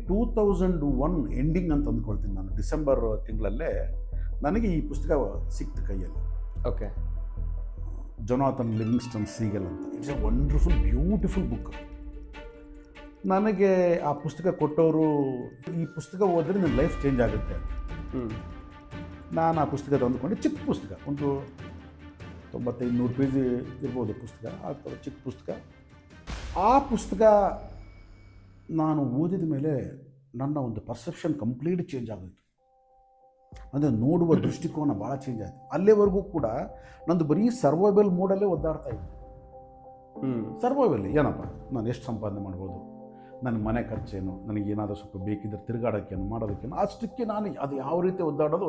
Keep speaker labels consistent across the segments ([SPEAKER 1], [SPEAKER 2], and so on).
[SPEAKER 1] 2001 ending ಅಂತ ಅಂದ್ಕೊಳ್ತೀನಿ ನಾನು. ಡಿಸೆಂಬರ್ ತಿಂಗಳಲ್ಲೇ ನನಗೆ ಈ ಪುಸ್ತಕ ಸಿಕ್ತು ಕೈಯಲ್ಲಿ.
[SPEAKER 2] ಓಕೆ.
[SPEAKER 1] ಜೊನಾಥನ್ ಲಿವಿಂಗ್ಸ್ಟನ್ ಸೀಗಲ್ ಅಂತ. It's A wonderful beautiful book. ನನಗೆ ಆ ಪುಸ್ತಕ ಕೊಟ್ಟವರು, ಈ ಪುಸ್ತಕ ಓದಿದ್ರೆ ನನ್ನ ಲೈಫ್ ಚೇಂಜ್ ಆಗುತ್ತೆ ಅಂತ. ನಾನು ಆ ಪುಸ್ತಕ ತಂದುಕೊಂಡು, ಚಿಕ್ಕ ಪುಸ್ತಕ, ಒಂದು 95-100 ಪೇಜ್ ಇರ್ಬೋದು ಪುಸ್ತಕ, ಆ ಥರ ಚಿಕ್ಕ ಪುಸ್ತಕ. ಆ ಪುಸ್ತಕ ನಾನು ಓದಿದ ಮೇಲೆ ನನ್ನ ಒಂದು ಪರ್ಸೆಪ್ಷನ್ ಕಂಪ್ಲೀಟ್ ಚೇಂಜ್ ಆಗೋಯಿತು. ಅಂದರೆ ನೋಡುವ ದೃಷ್ಟಿಕೋನ ಭಾಳ ಚೇಂಜ್ ಆಯಿತು. ಅಲ್ಲಿವರೆಗೂ ಕೂಡ ನಂದು ಬರೀ ಸರ್ವೈವಲ್ ಮೋಡಲ್ಲೇ ಒದ್ದಾಡ್ತಾ ಇತ್ತು. ಸರ್ವೈವಲ್ ಏನಪ್ಪ, ನಾನು ಎಷ್ಟು ಸಂಪಾದನೆ ಮಾಡ್ಬೋದು, ನನ್ನ ಮನೆ ಖರ್ಚೇನು, ನನಗೆ ಏನಾದರೂ ಸ್ವಲ್ಪ ಬೇಕಿದ್ದರೆ ತಿರುಗಾಡೋಕ್ಕೇನು ಮಾಡೋದಕ್ಕೇನು, ಅಷ್ಟಕ್ಕೆ ನಾನು ಅದು ಯಾವ ರೀತಿ ಒದ್ದಾಡೋದು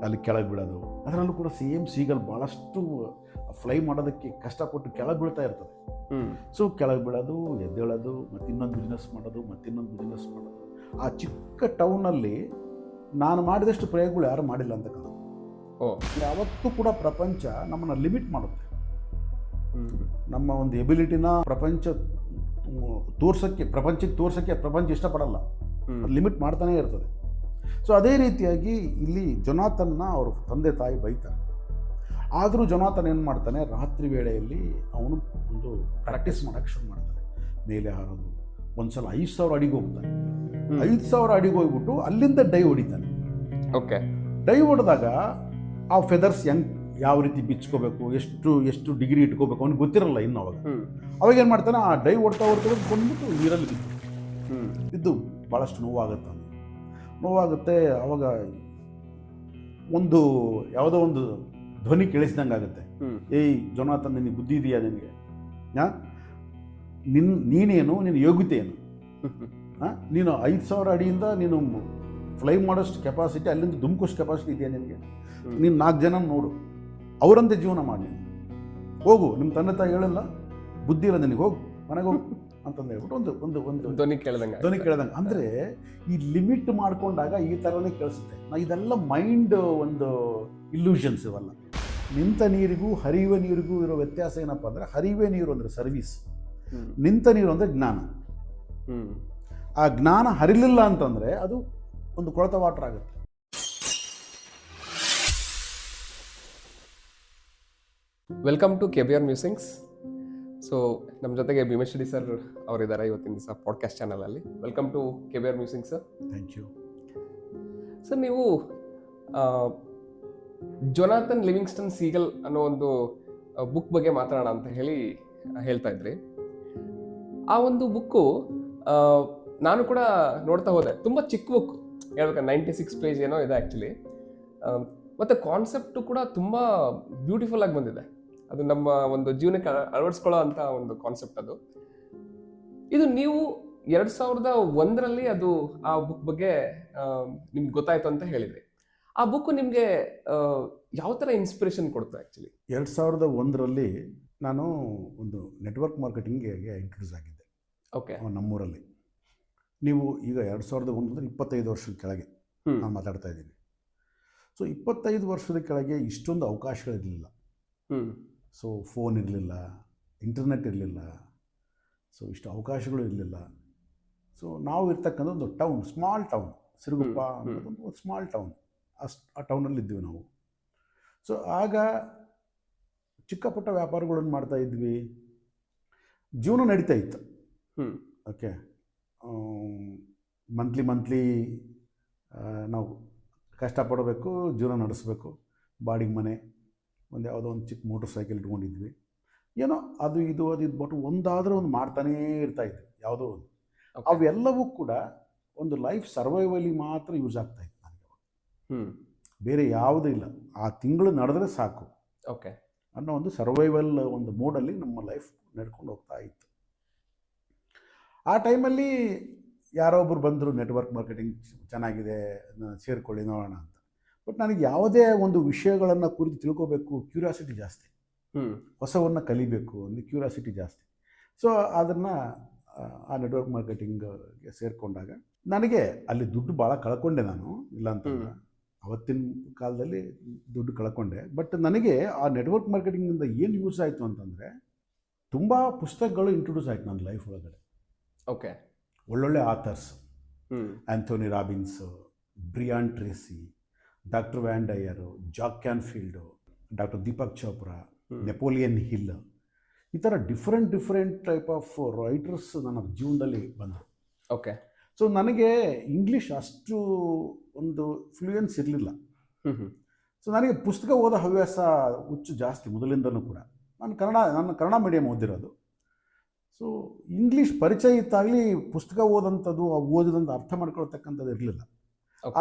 [SPEAKER 1] ಅಲ್ಲಿ ಕೆಳಗೆ ಬೀಳೋದು. ಅದರಲ್ಲೂ ಕೂಡ ಸೇಮ್ ಸೀಗಲ್ ಭಾಳಷ್ಟು ಫ್ಲೈ ಮಾಡೋದಕ್ಕೆ ಕಷ್ಟಪಟ್ಟು ಕೆಳಗೆ ಬೀಳ್ತಾ ಇರ್ತದೆ. ಸೊ ಕೆಳಗೆ ಬೀಳೋದು, ಎದ್ದೇಳೋದು, ಮತ್ತಿನ್ನೊಂದು ಬಿಸ್ನೆಸ್ ಮಾಡೋದು. ಆ ಚಿಕ್ಕ ಟೌನಲ್ಲಿ ನಾನು ಮಾಡಿದಷ್ಟು ಪ್ರಯೋಗಗಳು ಯಾರು ಮಾಡಿಲ್ಲ ಅಂತ ಕಾಣುತ್ತೆ. ಯಾವತ್ತೂ ಕೂಡ ಪ್ರಪಂಚ ನಮ್ಮನ್ನು ಲಿಮಿಟ್ ಮಾಡುತ್ತೆ. ನಮ್ಮ ಒಂದು ಎಬಿಲಿಟಿನ ಪ್ರಪಂಚಕ್ಕೆ ತೋರ್ಸೋಕ್ಕೆ ಪ್ರಪಂಚ ಇಷ್ಟಪಡಲ್ಲ, ಲಿಮಿಟ್ ಮಾಡ್ತಾನೇ ಇರ್ತದೆ. ಸೊ ಅದೇ ರೀತಿಯಾಗಿ ಇಲ್ಲಿ ಜೊನಾಥನ್ನ ಅವ್ರ ತಂದೆ ತಾಯಿ ಬೈತಾರೆ. ಆದರೂ ಜೊನಾಥನ್ ಏನು ಮಾಡ್ತಾನೆ, ರಾತ್ರಿ ವೇಳೆಯಲ್ಲಿ ಅವನು ಒಂದು ಪ್ರಾಕ್ಟೀಸ್ ಮಾಡೋಕ್ಕೆ ಶುರು ಮಾಡ್ತಾನೆ. ಮೇಲೆ ಹಾರೋದು, ಒಂದು ಸಲ 5,000 ಅಡಿಗೆ ಹೋಗ್ತಾನೆ. 5,000 ಅಡಿಗೆ ಹೋಗ್ಬಿಟ್ಟು ಅಲ್ಲಿಂದ ಡೈ ಹೊಡಿತಾನೆ.
[SPEAKER 2] ಓಕೆ.
[SPEAKER 1] ಡೈ ಹೊಡೆದಾಗ ಆ ಫೆದರ್ಸ್ ಯಾವ ರೀತಿ ಬಿಚ್ಕೋಬೇಕು, ಎಷ್ಟು ಡಿಗ್ರಿ ಇಟ್ಕೋಬೇಕು ಅವ್ನಿಗೆ ಗೊತ್ತಿರಲ್ಲ ಇನ್ನು. ಅವಾಗ ಏನು ಮಾಡ್ತಾನೆ, ಆ ಡೈ ಹೊಡ್ತಾ ಬಂದ್ಬಿಟ್ಟು ನೀರಲ್ಲಿ ಬಿದ್ದು ಭಾಳಷ್ಟು ನೋವಾಗುತ್ತೆ. ಅವಾಗ ಯಾವುದೋ ಒಂದು ಧ್ವನಿ ಕೇಳಿಸ್ದಂಗೆ ಆಗುತ್ತೆ. ಏಯ್ ಜೊನಾಥನ್, ನಿನಗೆ ಬುದ್ಧಿ ಇದೆಯಾ, ನಿನಗೆ ನೀನೇನು, ನಿನ್ನ ಯೋಗ್ಯತೆ ಏನು, ನೀನು 5,000 ಅಡಿಯಿಂದ ನೀನು ಫ್ಲೈ ಮಾಡೋಷ್ಟು ಕೆಪಾಸಿಟಿ, ಅಲ್ಲಿಂದ ಧುಮ್ಕೋಷ್ಟು ಕೆಪಾಸಿಟಿ ಇದೆಯಾ ನಿನಗೆ? ನೀನು 4 ಜನ ನೋಡು, ಅವರಂತೆ ಜೀವನ ಮಾಡಿ, ಹೋಗು, ನಿಮ್ಮ ತಂದೆ ತಾಯಿ ಹೇಳಿಲ್ಲ, ಬುದ್ಧಿ ಇಲ್ಲ ನಿನಗೆ, ಹೋಗು ಮನೆಗೆ ಹೋಗು ಅಂತಂದು ಹೇಳ್ಬಿಟ್ಟು ಒಂದು
[SPEAKER 2] ಧ್ವನಿ ಕೇಳ್ದಂಗೆ. ಅಂದರೆ ಈ ಲಿಮಿಟ್ ಮಾಡ್ಕೊಂಡಾಗ ಈ ಥರನೇ ಕೇಳಿಸುತ್ತೆ. ಇದೆಲ್ಲ ಮೈಂಡ್ ಒಂದು ಇಲ್ಯೂಷನ್ಸ್ ಇವೆಲ್ಲ. ನಿಂತ ನೀರಿಗೂ ಹರಿಯುವ ನೀರಿಗೂ ಇರೋ ವ್ಯತ್ಯಾಸ ಏನಪ್ಪ ಅಂದರೆ, ಹರಿಯುವ ನೀರು ಅಂದರೆ ಸರ್ವಿಸ್, ನಿಂತ ನೀರು ಅಂದರೆ ಜ್ಞಾನ. ಆ ಜ್ಞಾನ ಹರಿಲಿಲ್ಲ ಅಂತಂದರೆ ಅದು ಒಂದು ಕೊಳತ ವಾಟರ್ ಆಗುತ್ತೆ. Welcome to KBR musings. So ನಮ್ಮ ಜೊತೆಗೆ ಭೀಮೇಶ್ವರಿ ಸರ್ ಅವರಿದ್ದಾರೆ ಇವತ್ತಿನ ದಿವಸ ಪಾಡ್ಕಾಸ್ಟ್ ಚಾನಲಲ್ಲಿ. Welcome to KBR musings sir.
[SPEAKER 1] Thank you
[SPEAKER 2] sir. ನೀವು ಜೊನಾಥನ್ ಲಿವಿಂಗ್ಸ್ಟನ್ ಸೀಗಲ್ ಅನ್ನೋ ಒಂದು ಬುಕ್ ಬಗ್ಗೆ ಮಾತಾಡೋಣ ಅಂತ ಹೇಳ್ತಾ ಇದ್ರಿ. ಆ ಒಂದು ಬುಕ್ಕು ನಾನು ಕೂಡ ನೋಡ್ತಾ ಹೋದೆ. ತುಂಬ ಚಿಕ್ಕ ಬುಕ್, ಹೇಳ್ಬೇಕು 96 ಪೇಜ್ ಏನೋ ಇದೆ ಆ್ಯಕ್ಚುಲಿ. ಮತ್ತು ಕಾನ್ಸೆಪ್ಟು ಕೂಡ ತುಂಬ ಬ್ಯೂಟಿಫುಲ್ ಆಗಿ ಬಂದಿದೆ. ಅದು ನಮ್ಮ ಒಂದು ಜೀವನಕ್ಕೆ ಅಳವಡಿಸ್ಕೊಳ್ಳೋ ಅಂಥ ಒಂದು ಕಾನ್ಸೆಪ್ಟ್ ಅದು. ಇದು ನೀವು 2001ರಲ್ಲಿ ಅದು ಆ ಬುಕ್ ಬಗ್ಗೆ ನಿಮ್ಗೆ ಗೊತ್ತಾಯ್ತು ಅಂತ ಹೇಳಿದ್ರಿ. ಆ ಬುಕ್ ನಿಮಗೆ ಯಾವ ಥರ ಇನ್ಸ್ಪಿರೇಷನ್ ಕೊಡ್ತು ಆ್ಯಕ್ಚುಲಿ?
[SPEAKER 1] 2001ರಲ್ಲಿ ನಾನು ಒಂದು ನೆಟ್ವರ್ಕ್ ಮಾರ್ಕೆಟಿಂಗ್ಗೆ ಇಂಟ್ರೊಡ್ಯೂಸ್ ಆಗಿದ್ದೆ.
[SPEAKER 2] ಓಕೆ.
[SPEAKER 1] ನಮ್ಮೂರಲ್ಲಿ. ನೀವು ಈಗ 2001 ಅಂದರೆ 25 ವರ್ಷದ ಕೆಳಗೆ ನಾನು ಮಾತಾಡ್ತಾ ಇದ್ದೀನಿ. ಸೊ 25 ವರ್ಷದ ಕೆಳಗೆ ಇಷ್ಟೊಂದು ಅವಕಾಶಗಳಿರಲಿಲ್ಲ. ಸೊ ಫೋನ್ ಇರಲಿಲ್ಲ, ಇಂಟರ್ನೆಟ್ ಇರಲಿಲ್ಲ, ಸೊ ಇಷ್ಟು ಅವಕಾಶಗಳು ಇರಲಿಲ್ಲ. ಸೊ ನಾವು ಇರ್ತಕ್ಕಂಥ ಒಂದು ಟೌನ್, ಸ್ಮಾಲ್ ಟೌನ್, ಸಿರುಗುಪ್ಪ ಅನ್ನೋದೊಂದು ಒಂದು ಸ್ಮಾಲ್ ಟೌನ್. ಆ ಟೌನಲ್ಲಿ ಇದ್ವಿ ನಾವು. ಸೊ ಆಗ ಚಿಕ್ಕ ಪುಟ್ಟ ವ್ಯಾಪಾರಗಳನ್ನು ಮಾಡ್ತಾ ಇದ್ವಿ, ಜೀವನ ನಡೀತಾ ಇತ್ತು. ಓಕೆ. ಮಂತ್ಲಿ ನಾವು ಕಷ್ಟಪಡಬೇಕು, ಜೀವನ ನಡೆಸಬೇಕು, ಬಾಡಿಗೆ ಮನೆ, ಯಾವುದೋ ಒಂದು ಚಿಕ್ಕ ಮೋಟರ್ ಸೈಕಲ್ ಇಟ್ಕೊಂಡಿದ್ವಿ. ಏನೋ ಅದು ಇದು ಬಟ್ ಒಂದಾದರೂ ಒಂದು ಮಾಡ್ತಾನೇ ಇರ್ತಾಯಿದ್ವಿ, ಯಾವುದೋ ಒಂದು. ಅವೆಲ್ಲವೂ ಕೂಡ ಒಂದು ಲೈಫ್ ಸರ್ವೈವಲಿಗೆ ಮಾತ್ರ ಯೂಸ್ ಆಗ್ತಾಯಿತ್ತು ನನಗೆ. ಬೇರೆ ಯಾವುದೂ ಇಲ್ಲ, ಆ ತಿಂಗಳು ನಡೆದ್ರೆ ಸಾಕು
[SPEAKER 2] ಓಕೆ
[SPEAKER 1] ಅನ್ನೋ ಒಂದು ಸರ್ವೈವಲ್ ಒಂದು ಮೋಡಲ್ಲಿ ನಮ್ಮ ಲೈಫ್ ನಡ್ಕೊಂಡು ಹೋಗ್ತಾ ಇತ್ತು. ಆ ಟೈಮಲ್ಲಿ ಯಾರೋ ಒಬ್ಬರು ಬಂದರು, ನೆಟ್ವರ್ಕ್ ಮಾರ್ಕೆಟಿಂಗ್ ಚೆನ್ನಾಗಿದೆ, ಸೇರಿಕೊಳ್ಳಿ ನೋಡೋಣ ಅಂತ. ಬಟ್ ನನಗೆ ಯಾವುದೇ ಒಂದು ವಿಷಯಗಳನ್ನು ಕುರಿತು ತಿಳ್ಕೋಬೇಕು, ಕ್ಯೂರಿಯಾಸಿಟಿ ಜಾಸ್ತಿ, ಹೊಸವನ್ನು ಕಲಿಬೇಕು ಅಂದರೆ ಕ್ಯೂರಿಯಾಸಿಟಿ ಜಾಸ್ತಿ. ಸೊ ಅದನ್ನು ಆ ನೆಟ್ವರ್ಕ್ ಮಾರ್ಕೆಟಿಂಗ್ಗೆ ಸೇರಿಕೊಂಡಾಗ ನನಗೆ ಅಲ್ಲಿ ದುಡ್ಡು ಭಾಳ ಕಳ್ಕೊಂಡೆ ನಾನು, ಇಲ್ಲ ಅಂತಂದ್ರೆ ಅವತ್ತಿನ ಕಾಲದಲ್ಲಿ ದುಡ್ಡು ಕಳ್ಕೊಂಡೆ. ಬಟ್ ನನಗೆ ಆ ನೆಟ್ವರ್ಕ್ ಮಾರ್ಕೆಟಿಂಗಿಂದ ಏನು ಯೂಸ್ ಆಯಿತು ಅಂತಂದರೆ, ತುಂಬ ಪುಸ್ತಕಗಳು ಇಂಟ್ರೊಡ್ಯೂಸ್ ಆಯಿತು ನನ್ನ ಲೈಫ್ ಒಳಗಡೆ.
[SPEAKER 2] ಓಕೆ.
[SPEAKER 1] ಒಳ್ಳೊಳ್ಳೆ authors,
[SPEAKER 2] hmm
[SPEAKER 1] Anthony Robbins, Brian Tracy, doctor Wayne Dyer, Jack Canfield, doctor Deepak Chopra, Napoleon Hill, ಈ ಥರ ಡಿಫ್ರೆಂಟ್ ಟೈಪ್ ಆಫ್ ರೈಟರ್ಸ್ ನನ್ನ ಜೀವನದಲ್ಲಿ ಬಂದರು.
[SPEAKER 2] ಓಕೆ.
[SPEAKER 1] ಸೊ ನನಗೆ ಇಂಗ್ಲೀಷ್ ಅಷ್ಟು ಒಂದು ಫ್ಲೂಯೆನ್ಸ್ ಇರಲಿಲ್ಲ. ಸೊ ನನಗೆ ಪುಸ್ತಕ ಓದೋ ಹವ್ಯಾಸ ಹುಚ್ಚು ಜಾಸ್ತಿ ಮೊದಲಿಂದನೂ ಕೂಡ. ನನ್ನ ಕನ್ನಡ ಮೀಡಿಯಮ್ ಓದಿರೋದು. ಸೊ ಇಂಗ್ಲೀಷ್ ಪರಿಚಯ ಇತ್ತಾಗಲಿ ಪುಸ್ತಕ ಓದಂಥದ್ದು, ಓದಿದಂಥ ಅರ್ಥ ಮಾಡ್ಕೊಳ್ತಕ್ಕಂಥದ್ದು ಇರಲಿಲ್ಲ.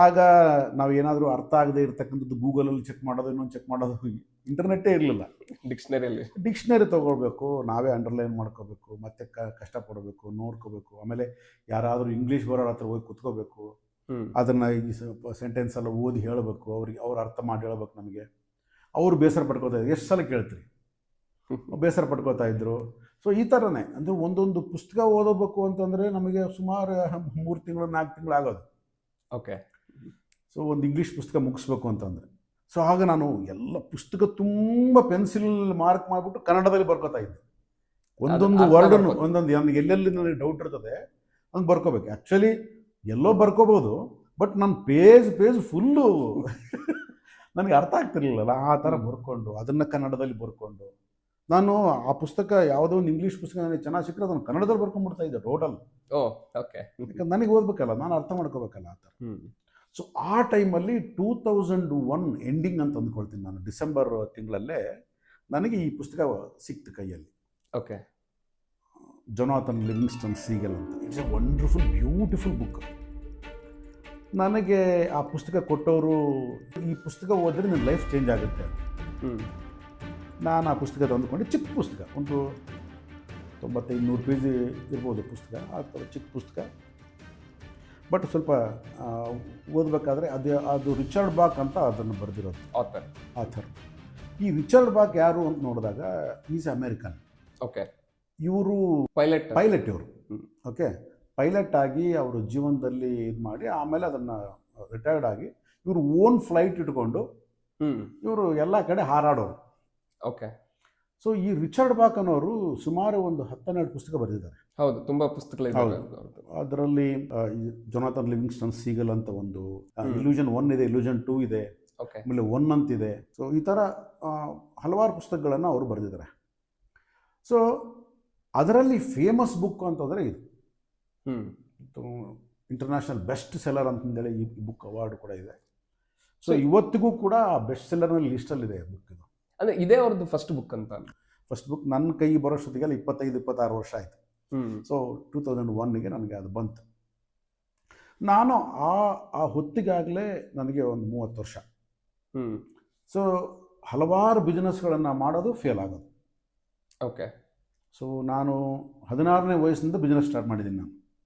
[SPEAKER 1] ಆಗ ನಾವು ಏನಾದರೂ ಅರ್ಥ ಆಗದೆ ಇರತಕ್ಕಂಥದ್ದು ಗೂಗಲಲ್ಲಿ ಚೆಕ್ ಮಾಡೋದು, ಇನ್ನೊಂದು ಚೆಕ್ ಮಾಡೋದು, ಇಂಟರ್ನೆಟ್ಟೇ ಇರಲಿಲ್ಲ. ಡಿಕ್ಷನರಿ ತೊಗೊಳ್ಬೇಕು, ನಾವೇ ಅಂಡರ್ಲೈನ್ ಮಾಡ್ಕೋಬೇಕು, ಮತ್ತೆ ಕಷ್ಟಪಡಬೇಕು, ನೋಡ್ಕೋಬೇಕು. ಆಮೇಲೆ ಯಾರಾದರೂ ಇಂಗ್ಲೀಷ್ ಬರೋರ ಹತ್ರ ಹೋಗಿ ಕುತ್ಕೋಬೇಕು, ಅದನ್ನು ಈ ಸೆಂಟೆನ್ಸ್ ಎಲ್ಲ ಓದಿ ಹೇಳಬೇಕು, ಅವ್ರು ಅರ್ಥ ಮಾಡಿ ಹೇಳ್ಬೇಕು ನಮಗೆ. ಅವರು ಬೇಸರ ಪಡ್ಕೋತಾ ಇದ್ರು. ಎಷ್ಟು ಸಲ ಕೇಳ್ತೀರಿ, ಬೇಸರ ಪಡ್ಕೋತಾ ಇದ್ರು. ಸೊ ಈ ಥರನೇ ಅಂದರೆ ಒಂದೊಂದು ಪುಸ್ತಕ ಓದಬೇಕು ಅಂತಂದರೆ ನಮಗೆ ಸುಮಾರು 3 ತಿಂಗಳು 4 ತಿಂಗಳು ಆಗೋದು.
[SPEAKER 2] ಓಕೆ.
[SPEAKER 1] ಸೊ ಒಂದು ಇಂಗ್ಲೀಷ್ ಪುಸ್ತಕ ಮುಗಿಸ್ಬೇಕು ಅಂತಂದರೆ, ಸೊ ಆಗ ನಾನು ಎಲ್ಲ ಪುಸ್ತಕ ತುಂಬ ಪೆನ್ಸಿಲ್ ಮಾರ್ಕ್ ಮಾಡಿಬಿಟ್ಟು ಕನ್ನಡದಲ್ಲಿ ಬರ್ಕೋತಾ ಇದ್ದೆ. ಒಂದೊಂದು ವರ್ಡನ್ನು ಒಂದೊಂದು ನನಗೆ ಎಲ್ಲೆಲ್ಲಿ ನನಗೆ ಡೌಟ್ ಇರ್ತದೆ ಹಂಗೆ ಬರ್ಕೋಬೇಕು. ಆ್ಯಕ್ಚುಲಿ ಎಲ್ಲೋ ಬರ್ಕೋಬೋದು, ಬಟ್ ನನ್ನ ಪೇಜ್ ಫುಲ್ಲು ನನಗೆ ಅರ್ಥ ಆಗ್ತಿರ್ಲಿಲ್ಲ. ಆ ಥರ ಬರ್ಕೊಂಡು ಅದನ್ನು ಕನ್ನಡದಲ್ಲಿ ಬರ್ಕೊಂಡು ನಾನು ಆ ಪುಸ್ತಕ ಯಾವುದೋ ಒಂದು ಇಂಗ್ಲೀಷ್ ಪುಸ್ತಕ ನನಗೆ ಚೆನ್ನಾಗಿ ಸಿಕ್ಕರೆ ಅದನ್ನು ಕನ್ನಡದಲ್ಲಿ ಬರ್ಕೊಂಡ್ಬಿಡ್ತಾ ಇದ್ದೆ ಟೋಟಲ್.
[SPEAKER 2] ಓಕೆ.
[SPEAKER 1] ಯಾಕಂದ್ರೆ ನನಗೆ ಓದಬೇಕಲ್ಲ, ನಾನು ಅರ್ಥ ಮಾಡ್ಕೋಬೇಕಲ್ಲ ಆ ಥರ. ಸೊ ಆ ಟೈಮಲ್ಲಿ 2001 ಎಂಡಿಂಗ್ ಅಂತ ಅಂದ್ಕೊಳ್ತೀನಿ ನಾನು, ಡಿಸೆಂಬರ್ ತಿಂಗಳಲ್ಲೇ ನನಗೆ ಈ ಪುಸ್ತಕ ಸಿಕ್ತು ಕೈಯಲ್ಲಿ.
[SPEAKER 2] ಓಕೆ.
[SPEAKER 1] ಜೊನಾಥನ್ ಲಿವಿಂಗ್ಸ್ಟನ್ ಸೀಗಲ್ ಅಂತ. It's A wonderful beautiful book. ನನಗೆ ಆ ಪುಸ್ತಕ ಕೊಟ್ಟವರು, ಈ ಪುಸ್ತಕ ಓದಿದ್ರೆ ನನ್ನ ಲೈಫ್ ಚೇಂಜ್ ಆಗುತ್ತೆ ಅಂತ. ನಾನು ಆ ಪುಸ್ತಕ ತಂದುಕೊಂಡು, ಚಿಕ್ಕ ಪುಸ್ತಕ, ಒಂದು 95-100 ಪೇಜ್ ಇರ್ಬೋದು ಪುಸ್ತಕ, ಆ ಥರ ಚಿಕ್ಕ ಪುಸ್ತಕ. ಬಟ್ ಸ್ವಲ್ಪ ಓದಬೇಕಾದ್ರೆ ಅದು ರಿಚರ್ಡ್ ಬಾಕ್ ಅಂತ ಅದನ್ನು ಬರೆದಿರೋದು ಆಥರ್. ಈ ರಿಚರ್ಡ್ ಬಾಕ್ ಯಾರು ಅಂತ ನೋಡಿದಾಗ ಈಸ್ ಅಮೇರಿಕನ್.
[SPEAKER 2] ಓಕೆ.
[SPEAKER 1] ಇವರು ಪೈಲಟ್ ಇವರು. ಓಕೆ. ಪೈಲಟ್ ಆಗಿ ಅವರು ಜೀವನದಲ್ಲಿ ಇದು ಮಾಡಿ ಆಮೇಲೆ ಅದನ್ನು ರಿಟೈರ್ಡ್ ಆಗಿ ಇವರು ಓನ್ ಫ್ಲೈಟ್ ಇಟ್ಕೊಂಡು ಇವರು ಎಲ್ಲ ಕಡೆ ಹಾರಾಡೋರು.
[SPEAKER 2] ಓಕೆ.
[SPEAKER 1] ಸೊ ಈ ರಿಚರ್ಡ್ ಬಾಕ್ ಅನ್ನೋರು ಸುಮಾರು ಒಂದು 10-12 ಪುಸ್ತಕ ಬರೆದಿದ್ದಾರೆ.
[SPEAKER 2] ಹೌದು, ತುಂಬಾ ಪುಸ್ತಕಗಳಿವೆ.
[SPEAKER 1] ಅದರಲ್ಲಿ ಜೊನಾಥನ್ ಲಿವಿಂಗ್ಸ್ಟನ್ ಸೀಗಲ್ ಅಂತ ಒಂದು, ಇಲ್ಯೂಷನ್ 1 ಇದೆ, ಇಲ್ಯೂಷನ್ 2 ಇದೆ, ಆಮೇಲೆ 1 ಅಂತಿದೆ. ಸೊ ಈ ಥರ ಹಲವಾರು ಪುಸ್ತಕಗಳನ್ನು ಅವರು ಬರೆದಿದ್ದಾರೆ. ಸೊ ಅದರಲ್ಲಿ ಫೇಮಸ್ ಬುಕ್ ಅಂತಂದರೆ ಇದು. ಇಂಟರ್ನ್ಯಾಷನಲ್ ಬೆಸ್ಟ್ ಸೆಲ್ಲರ್ ಅಂತಂದೇಳಿ ಈ ಬುಕ್ ಅವಾರ್ಡ್ ಕೂಡ ಇದೆ. ಸೊ ಇವತ್ತಿಗೂ ಕೂಡ ಬೆಸ್ಟ್ ಸೆಲ್ಲರ್ನಲ್ಲಿ ಲಿಸ್ಟಲ್ಲಿದೆ ಬುಕ್ ಇದು.
[SPEAKER 2] ಅಂದರೆ ಇದೇ ಅವ್ರದ್ದು ಫಸ್ಟ್ ಬುಕ್ ಅಂತ.
[SPEAKER 1] ಫಸ್ಟ್ ಬುಕ್ ನನ್ನ ಕೈ ಬರೋಷ್ಟೊತ್ತಿಗೆಲ್ಲ 25-26 ವರ್ಷ ಆಯಿತು. ಸೊ 2001ಗೆ ನನಗೆ ಅದು ಬಂತು. ನಾನು ಆ ಹೊತ್ತಿಗಾಗಲೇ ನನಗೆ ಒಂದು 30 ವರ್ಷ. ಸೊ ಹಲವಾರು ಬಿಸ್ನೆಸ್ಗಳನ್ನು ಮಾಡೋದು ಫೇಲ್ ಆಗೋದು.
[SPEAKER 2] ಓಕೆ.
[SPEAKER 1] ಸೊ ನಾನು 16ನೇ ವಯಸ್ಸಿನಿಂದ ಬಿಸ್ನೆಸ್ ಸ್ಟಾರ್ಟ್ ಮಾಡಿದ್ದೀನಿ.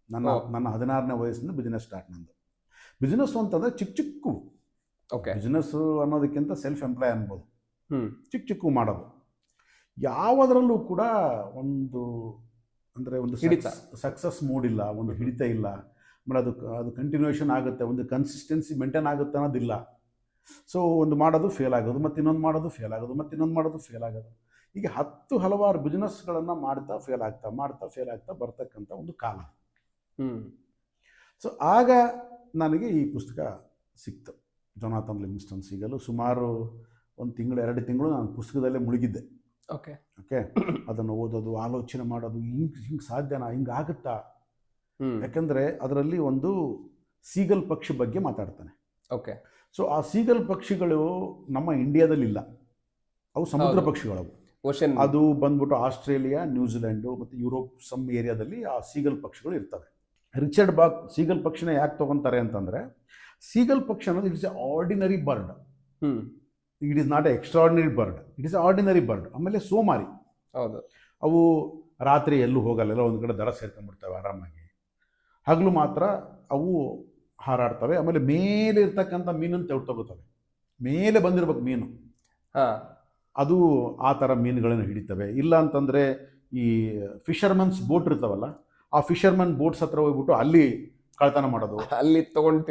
[SPEAKER 1] ನನ್ನ 16ನೇ ವಯಸ್ಸಿನಿಂದ ಬಿಸ್ನೆಸ್ ಸ್ಟಾರ್ಟ್ ನಂದು. ಬಿಸ್ನೆಸ್ ಅಂತಂದರೆ ಚಿಕ್ಕ
[SPEAKER 2] ಓಕೆ.
[SPEAKER 1] ಬಿಸ್ನೆಸ್ಸು ಅನ್ನೋದಕ್ಕಿಂತ ಸೆಲ್ಫ್ ಎಂಪ್ಲಾಯ್ ಅನ್ಬೋದು. ಚಿಕ್ಕ ಮಾಡೋದು. ಯಾವುದರಲ್ಲೂ ಕೂಡ ಒಂದು ಸಕ್ಸಸ್ ಮೂಡಿಲ್ಲ, ಒಂದು ಹಿಡಿತ ಇಲ್ಲ. ಆಮೇಲೆ ಅದು ಕಂಟಿನ್ಯೂಷನ್ ಆಗುತ್ತೆ, ಒಂದು ಕನ್ಸಿಸ್ಟೆನ್ಸಿ ಮೇಂಟೈನ್ ಆಗುತ್ತೆ ಅನ್ನೋದಿಲ್ಲ. ಸೊ ಒಂದು ಮಾಡೋದು ಫೇಲ್ ಆಗೋದು, ಮತ್ತು ಇನ್ನೊಂದು ಮಾಡೋದು ಫೇಲ್ ಆಗೋದು, ಮತ್ತು ಇನ್ನೊಂದು ಮಾಡೋದು ಫೇಲ್ ಆಗೋದು. ಹೀಗೆ ಹಲವಾರು ಬಿಸ್ನೆಸ್ಗಳನ್ನು ಮಾಡ್ತಾ ಫೇಲ್ ಆಗ್ತಾ ಬರ್ತಕ್ಕಂಥ ಒಂದು ಕಾಲ. ಸೊ ಆಗ ನನಗೆ ಈ ಪುಸ್ತಕ ಸಿಕ್ತು, ಜೊನಾಥನ್ ಲಿವಿಂಗ್ಸ್ಟನ್ ಸೀಗಲ್. ಸುಮಾರು 1 ತಿಂಗಳು 2 ತಿಂಗಳು ನಾನು ಪುಸ್ತಕದಲ್ಲೇ ಮುಳುಗಿದ್ದೆ. ಓಕೆ. ಅದನ್ನು ಓದೋದು, ಆಲೋಚನೆ ಮಾಡೋದು, ಹಿಂಗೆ ಸಾಧ್ಯನಾ, ಹಿಂಗೆ ಆಗುತ್ತಾ? ಯಾಕಂದರೆ ಅದರಲ್ಲಿ ಒಂದು ಸೀಗಲ್ ಪಕ್ಷಿ ಬಗ್ಗೆ ಮಾತಾಡ್ತಾನೆ.
[SPEAKER 2] ಓಕೆ.
[SPEAKER 1] ಸೊ ಆ ಸೀಗಲ್ ಪಕ್ಷಿಗಳು ನಮ್ಮ ಇಂಡಿಯಾದಲ್ಲಿಲ್ಲ, ಅವು ಸಮುದ್ರ ಪಕ್ಷಿಗಳವು. ಅದು ಬಂದ್ಬಿಟ್ಟು ಆಸ್ಟ್ರೇಲಿಯಾ, ನ್ಯೂಜಿಲೆಂಡು ಮತ್ತು ಯುರೋಪ್ ಸಮ್ ಏರಿಯಾದಲ್ಲಿ ಆ ಸೀಗಲ್ ಪಕ್ಷಿಗಳು ಇರ್ತವೆ. ರಿಚರ್ಡ್ ಬಾಕ್ ಸೀಗಲ್ ಪಕ್ಷಿನ ಯಾಕೆ ತೊಗೊತಾರೆ ಅಂತಂದರೆ, ಸೀಗಲ್ ಪಕ್ಷಿ ಅನ್ನೋದು it's A ordinary bird. It is not A extraordinary bird, it is ordinary bird. ಆಮೇಲೆ ಸೋಮಾರಿ.
[SPEAKER 2] ಹೌದು.
[SPEAKER 1] ಅವು ರಾತ್ರಿ ಎಲ್ಲೂ ಹೋಗಲ್ಲ, ಎಲ್ಲ ಒಂದು ಕಡೆ ದಡ ಸೇರ್ಕೊಂಡ್ಬಿಡ್ತವೆ ಆರಾಮಾಗಿ. ಹಗಲು ಮಾತ್ರ ಅವು ಹಾರಾಡ್ತವೆ. ಆಮೇಲೆ ಮೇಲೆ ಇರ್ತಕ್ಕಂಥ ಮೀನನ್ನು ತಗೊಳ್ತವೆ. ಮೇಲೆ ಬಂದಿರ್ಬೇಕು ಮೀನು, ಅದು ಆ ಥರ ಮೀನುಗಳನ್ನು ಹಿಡಿತವೆ. ಇಲ್ಲ ಅಂತಂದರೆ ಈ ಫಿಶರ್ಮನ್ಸ್ ಬೋಟ್ ಇರ್ತಾವಲ್ಲ, ಆ ಫಿಶರ್ಮನ್ ಬೋಟ್ಸ್ ಹತ್ರ ಹೋಗ್ಬಿಟ್ಟು ಅಲ್ಲಿ ಕಳ್ತನ ಮಾಡೋದು, ಅಲ್ಲಿ ತಗೊಂಡು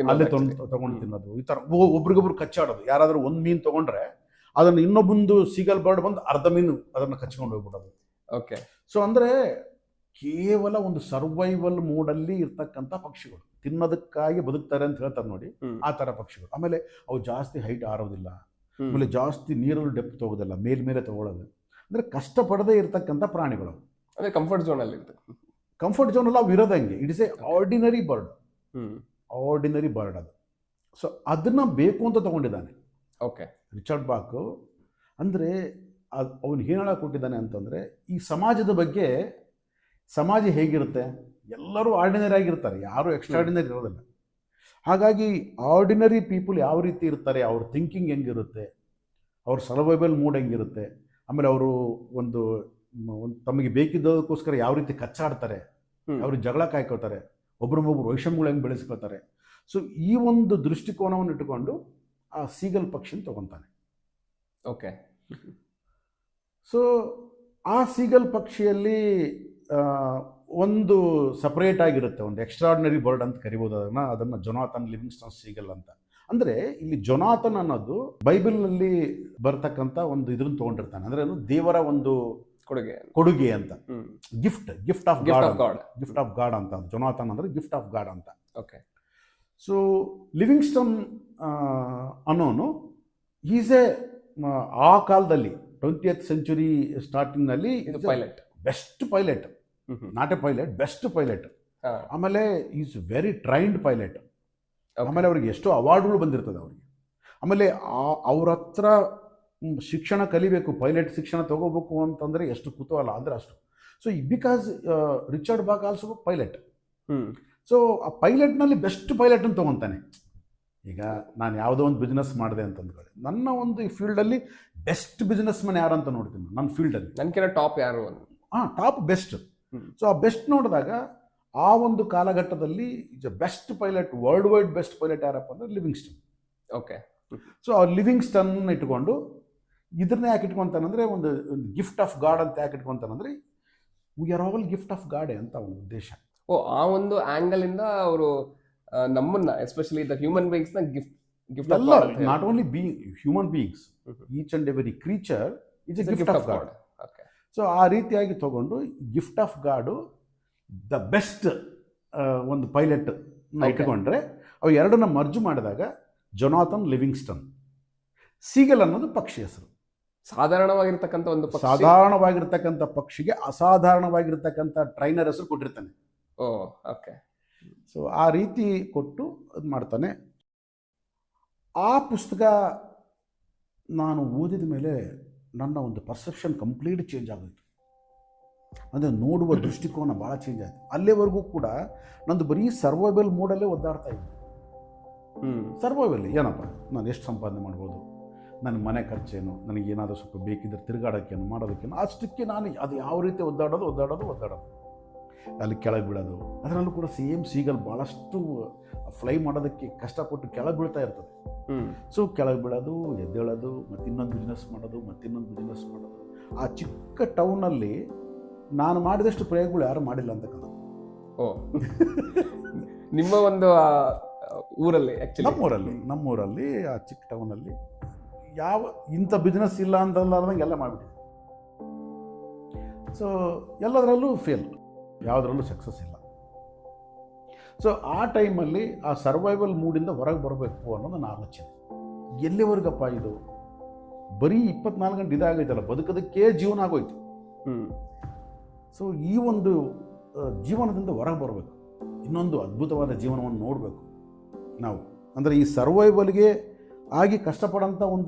[SPEAKER 1] ತಿನ್ನೋದು, ಈ ಥರ ಒಬ್ರಿಗೊಬ್ರು ಕಚ್ಚಾಡೋದು. ಯಾರಾದರೂ ಒಂದು ಮೀನು ತೊಗೊಂಡ್ರೆ ಅದನ್ನು ಇನ್ನೊಬ್ಬಂದು ಸೀಗಲ್ ಬರ್ಡ್ ಬಂದು ಅರ್ಧ ಮೀನು ಅದನ್ನು ಕಚ್ಕೊಂಡು ಹೋಗ್ಬಿಡೋದು. ಓಕೆ. ಸೊ ಅಂದರೆ ಕೇವಲ ಒಂದು ಸರ್ವೈವಲ್ ಮೋಡಲ್ಲಿ ಇರ್ತಕ್ಕಂಥ ಪಕ್ಷಿಗಳು, ತಿನ್ನೋದಕ್ಕಾಗಿ ಬದುಕ್ತಾರೆ ಅಂತ ಹೇಳ್ತಾರೆ ನೋಡಿ, ಆ ಥರ ಪಕ್ಷಿಗಳು. ಆಮೇಲೆ ಅವು ಜಾಸ್ತಿ ಹೈಟ್ ಆರೋದಿಲ್ಲ, ಆಮೇಲೆ ಜಾಸ್ತಿ ನೀರಲ್ಲಿ ಡೆಪ್ತ್ ಹೋಗೋದಿಲ್ಲ, ಮೇಲ್ಮೇಲೆ ತಗೊಳ್ಳೋದು. ಅಂದರೆ ಕಷ್ಟಪಡದೇ ಇರ್ತಕ್ಕಂಥ ಪ್ರಾಣಿಗಳು.
[SPEAKER 2] ಅದೇ ಕಂಫರ್ಟ್ ಝೋನಲ್ಲಿ ಇರುತ್ತೆ.
[SPEAKER 1] ಕಂಫರ್ಟ್ ಝೋನಲ್ಲಿ ಅವು ಇರೋದಂಗೆ. It is a ordinary bird, ordinary bird ಅದು. ಸೊ ಅದನ್ನು ಬೇಕು ಅಂತ ತೊಗೊಂಡಿದ್ದಾನೆ
[SPEAKER 2] ಓಕೆ
[SPEAKER 1] ರಿಚರ್ಡ್ ಬಾಕ್. ಅಂದರೆ ಅವನು ಏನು ಹೇಳಕ್ಕೆ ಕೊಟ್ಟಿದ್ದಾನೆ ಅಂತಂದರೆ, ಈ ಸಮಾಜದ ಬಗ್ಗೆ, ಸಮಾಜ ಹೇಗಿರುತ್ತೆ, ಎಲ್ಲರೂ ಆರ್ಡಿನರಿ ಆಗಿರ್ತಾರೆ, ಯಾರೂ ಎಕ್ಸ್ಟ್ರಾರ್ಡಿನರಿ ಇರೋದಿಲ್ಲ. ಹಾಗಾಗಿ ಆರ್ಡಿನರಿ ಪೀಪಲ್ ಯಾವ ರೀತಿ ಇರ್ತಾರೆ, ಅವ್ರ ಥಿಂಕಿಂಗ್ ಹೆಂಗಿರುತ್ತೆ, ಅವ್ರ ಸರ್ವೈವಲ್ ಮೂಡ್ ಹೆಂಗಿರುತ್ತೆ, ಆಮೇಲೆ ಅವರು ಒಂದು ತಮಗೆ ಬೇಕಿದ್ದದಕ್ಕೋಸ್ಕರ ಯಾವ ರೀತಿ ಕಚ್ಚಾಡ್ತಾರೆ, ಯಾವ ರೀತಿ ಜಗಳ ಕಾಯ್ಕೋತಾರೆ, ಒಬ್ರನ್ನೊಬ್ರು ವೈಷಮ್ಯಗಳು ಹೆಂಗೆ ಬೆಳೆಸ್ಕೋತಾರೆ. ಸೊ ಈ ಒಂದು ದೃಷ್ಟಿಕೋನವನ್ನು ಇಟ್ಟುಕೊಂಡು ಆ ಸೀಗಲ್ ಪಕ್ಷಿನ ತಗೊತಾನೆ.
[SPEAKER 2] ಓಕೆ.
[SPEAKER 1] ಸೊ ಆ ಸೀಗಲ್ ಪಕ್ಷಿಯಲ್ಲಿ ಒಂದು ಸಪ್ರೇಟ್ ಆಗಿರುತ್ತೆ, ಒಂದು ಎಕ್ಸ್ಟ್ರಾರ್ಡಿನರಿ ಬರ್ಡ್ ಅಂತ ಕರಿಬೋದು ಅದನ್ನು ಜೊನಾಥನ್ ಲಿವಿಂಗ್ಸ್ಟನ್ ಸೀಗಲ್ ಅಂತ. ಅಂದರೆ ಇಲ್ಲಿ ಜೊನಾಥನ್ ಅನ್ನೋದು ಬೈಬಲ್ನಲ್ಲಿ ಬರ್ತಕ್ಕಂಥ ಒಂದು ಇದನ್ನು ತೊಗೊಂಡಿರ್ತಾನೆ. ಅಂದರೆ ದೇವರ ಒಂದು ಕೊಡುಗೆ ಅಂತ, ಗಿಫ್ಟ್ ಆಫ್ ಗಾಡ್ ಅಂತ. ಜೊನಾಥನ್ ಅಂದರೆ ಗಿಫ್ಟ್ ಆಫ್ ಗಾಡ್ ಅಂತ.
[SPEAKER 2] ಓಕೆ.
[SPEAKER 1] ಸೊ ಲಿವಿಂಗ್ಸ್ಟನ್ ಅನ್ನೋನು ಈಸ್ ಎ ಆ ಕಾಲದಲ್ಲಿ 20th ಸೆಂಚುರಿ ಸ್ಟಾರ್ಟಿಂಗ್ನಲ್ಲಿ best pilot, not a pilot, best pilot. ಆಮೇಲೆ ಈಸ್ ವೆರಿ ಟ್ರೈನ್ಡ್ ಪೈಲಟ್. ಆಮೇಲೆ ಅವ್ರಿಗೆ ಎಷ್ಟೋ ಅವಾರ್ಡ್ಗಳು ಬಂದಿರ್ತದೆ ಅವ್ರಿಗೆ. ಆಮೇಲೆ ಅವ್ರ ಹತ್ರ ಶಿಕ್ಷಣ ಕಲಿಬೇಕು, ಪೈಲಟ್ ಶಿಕ್ಷಣ ತಗೋಬೇಕು ಅಂತಂದರೆ ಎಷ್ಟು ಕುತೂಹಲ ಅಂದರೆ ಅಷ್ಟು. So because Richard box also pilot. So ಆ ಪೈಲಟ್ನಲ್ಲಿ ಬೆಸ್ಟ್ ಪೈಲಟನ್ನು ತೊಗೊತಾನೆ. ಈಗ ನಾನು ಯಾವುದೋ ಒಂದು ಬಿಸ್ನೆಸ್ ಮಾಡಿದೆ ಅಂತ ಅಂದ್ಕೊಳ್ಳಿ, ನನ್ನ ಒಂದು ಈ ಫೀಲ್ಡಲ್ಲಿ ಬೆಸ್ಟ್ ಬಿಸ್ನೆಸ್ ಮ್ಯಾನ್ ಯಾರು ಅಂತ ನೋಡ್ತೀನಿ ನನ್ನ ಫೀಲ್ಡಲ್ಲಿ.
[SPEAKER 2] ನನಗೆ ಟಾಪ್ ಯಾರು?
[SPEAKER 1] Top best. ಸೊ ಆ ಬೆಸ್ಟ್ ನೋಡಿದಾಗ ಆ ಒಂದು ಕಾಲಘಟ್ಟದಲ್ಲಿ best pilot, world wide best pilot ಯಾರಪ್ಪ ಅಂದರೆ ಲಿವಿಂಗ್ಸ್ಟನ್.
[SPEAKER 2] ಓಕೆ.
[SPEAKER 1] ಸೊ ಆ ಲಿವಿಂಗ್ಸ್ಟನ್ ಇಟ್ಕೊಂಡು ಇದನ್ನೇ ಯಾಕೆ ಇಟ್ಕೊತಾನಂದರೆ, ಒಂದು ಗಿಫ್ಟ್ ಆಫ್ ಗಾಡ್ ಅಂತ ಯಾಕೆ ಇಟ್ಕೊತಾನಂದರೆ, we are all gift of God ಅಂತ ಅವನ ಉದ್ದೇಶ.
[SPEAKER 2] ಆ ಒಂದು ಆಂಗಲ್ ಇಂದ ಅವರು ನಮ್ಮನ್ನ, ಎಸ್ಪೆಷಲಿ ದ ಹ್ಯೂಮನ್ ಬೀಯಿಂಗ್ಸ್ ನ ಗಿಫ್ಟ್
[SPEAKER 1] ಅಲ್ಲ, not only human beings, each and every creature is a gift of God. So ಆ ರೀತಿಯಾಗಿ ತಗೊಂಡು gift of God the best ಒಂದು ಪೈಲಟ್ ಇಟ್ಕೊಂಡ್ರೆ, ಅವು ಎರಡನ್ನ ಮರ್ಜು ಮಾಡಿದಾಗ ಜೊನಾಥನ್ ಲಿವಿಂಗ್ಸ್ಟನ್. ಸೀಗಲ್ ಅನ್ನೋದು ಪಕ್ಷಿ ಹೆಸರು.
[SPEAKER 2] ಸಾಧಾರಣವಾಗಿರ್ತಕ್ಕಂಥ ಒಂದು
[SPEAKER 1] ಸಾಧಾರಣವಾಗಿರ್ತಕ್ಕಂಥ ಪಕ್ಷಿಗೆ ಅಸಾಧಾರಣವಾಗಿರ್ತಕ್ಕಂಥ ಟ್ರೈನರ್ ಹೆಸರು ಕೊಟ್ಟಿರ್ತಾನೆ.
[SPEAKER 2] ಓಕೆ.
[SPEAKER 1] ಸೊ ಆ ರೀತಿ ಕೊಟ್ಟು ಅದು ಮಾಡ್ತಾನೆ. ಆ ಪುಸ್ತಕ ನಾನು ಓದಿದ ಮೇಲೆ ನನ್ನ ಒಂದು ಪರ್ಸೆಪ್ಷನ್ ಕಂಪ್ಲೀಟ್ ಚೇಂಜ್ ಆಗೋಯಿತು. ಅಂದರೆ ನೋಡುವ ದೃಷ್ಟಿಕೋನ ಭಾಳ ಚೇಂಜ್ ಆಯಿತು. ಅಲ್ಲಿವರೆಗೂ ಕೂಡ ನಂದು ಬರೀ ಸರ್ವೈವಲ್ ಮೂಡಲ್ಲೇ ಒದ್ದಾಡ್ತಾ ಇತ್ತು. ಸರ್ವೈವಲ್ ಏನಪ್ಪ, ನಾನು ಎಷ್ಟು ಸಂಪಾದನೆ ಮಾಡ್ಬೋದು, ನನ್ನ ಮನೆ ಖರ್ಚೇನು, ನನಗೇನಾದರೂ ಸ್ವಲ್ಪ ಬೇಕಿದ್ರೆ ತಿರುಗಾಡೋಕ್ಕೇನು ಮಾಡೋದಕ್ಕೇನು, ಅಷ್ಟಕ್ಕೆ ನಾನು ಅದು ಯಾವ ರೀತಿ ಒದ್ದಾಡೋದು ಅಲ್ಲಿ ಕೆಳಗೆ ಬೀಳೋದು. ಅದರಲ್ಲೂ ಕೂಡ ಸೇಮ್ ಸೀಗಲ್ ಭಾಳಷ್ಟು ಫ್ಲೈ ಮಾಡೋದಕ್ಕೆ ಕಷ್ಟಪಟ್ಟು ಕೆಳಗೆ ಬೀಳ್ತಾ ಇರ್ತದೆ. ಸೊ ಕೆಳಗೆ ಬೀಳೋದು, ಎದ್ದೇಳೋದು, ಮತ್ತಿನ್ನೊಂದು ಬಿಸ್ನೆಸ್ ಮಾಡೋದು. ಆ ಚಿಕ್ಕ ಟೌನಲ್ಲಿ ನಾನು ಮಾಡಿದಷ್ಟು ಪ್ರಯೋಗಗಳು ಯಾರು ಮಾಡಿಲ್ಲ ಅಂತ ಕಾಣೋದು.
[SPEAKER 2] ನಿಮ್ಮ ಒಂದು ಊರಲ್ಲಿ,
[SPEAKER 1] ನಮ್ಮೂರಲ್ಲಿ ಆ ಚಿಕ್ಕ ಟೌನಲ್ಲಿ ಯಾವ ಇಂಥ ಬಿಸ್ನೆಸ್ ಇಲ್ಲ ಅಂತಂದಂಗೆ ಎಲ್ಲ ಮಾಡಿಬಿಟ್ಟಿದೆ. ಸೊ ಎಲ್ಲದರಲ್ಲೂ ಫೇಲ್, ಯಾವುದರಲ್ಲೂ ಸಕ್ಸಸ್ ಇಲ್ಲ. ಸೊ ಆ ಟೈಮಲ್ಲಿ ಆ ಸರ್ವೈವಲ್ ಮೂಡಿಂದ ಹೊರಗೆ ಬರಬೇಕು ಅನ್ನೋದು ನನ್ನ ಆಲೋಚನೆ. ಎಲ್ಲಿವರೆಗಪ್ಪ ಇದು, ಬರೀ 24 ಗಂಟೆ ಇದಾಗೈತಲ್ಲ, ಬದುಕೋದಕ್ಕೆ ಜೀವನ ಆಗೋಯ್ತು. ಸೊ ಈ ಒಂದು ಜೀವನದಿಂದ ಹೊರಗೆ ಬರಬೇಕು, ಇನ್ನೊಂದು ಅದ್ಭುತವಾದ ಜೀವನವನ್ನು ನೋಡಬೇಕು ನಾವು. ಅಂದರೆ ಈ ಸರ್ವೈವಲ್ಗೆ ಆಗಿ ಕಷ್ಟಪಡೋಂಥ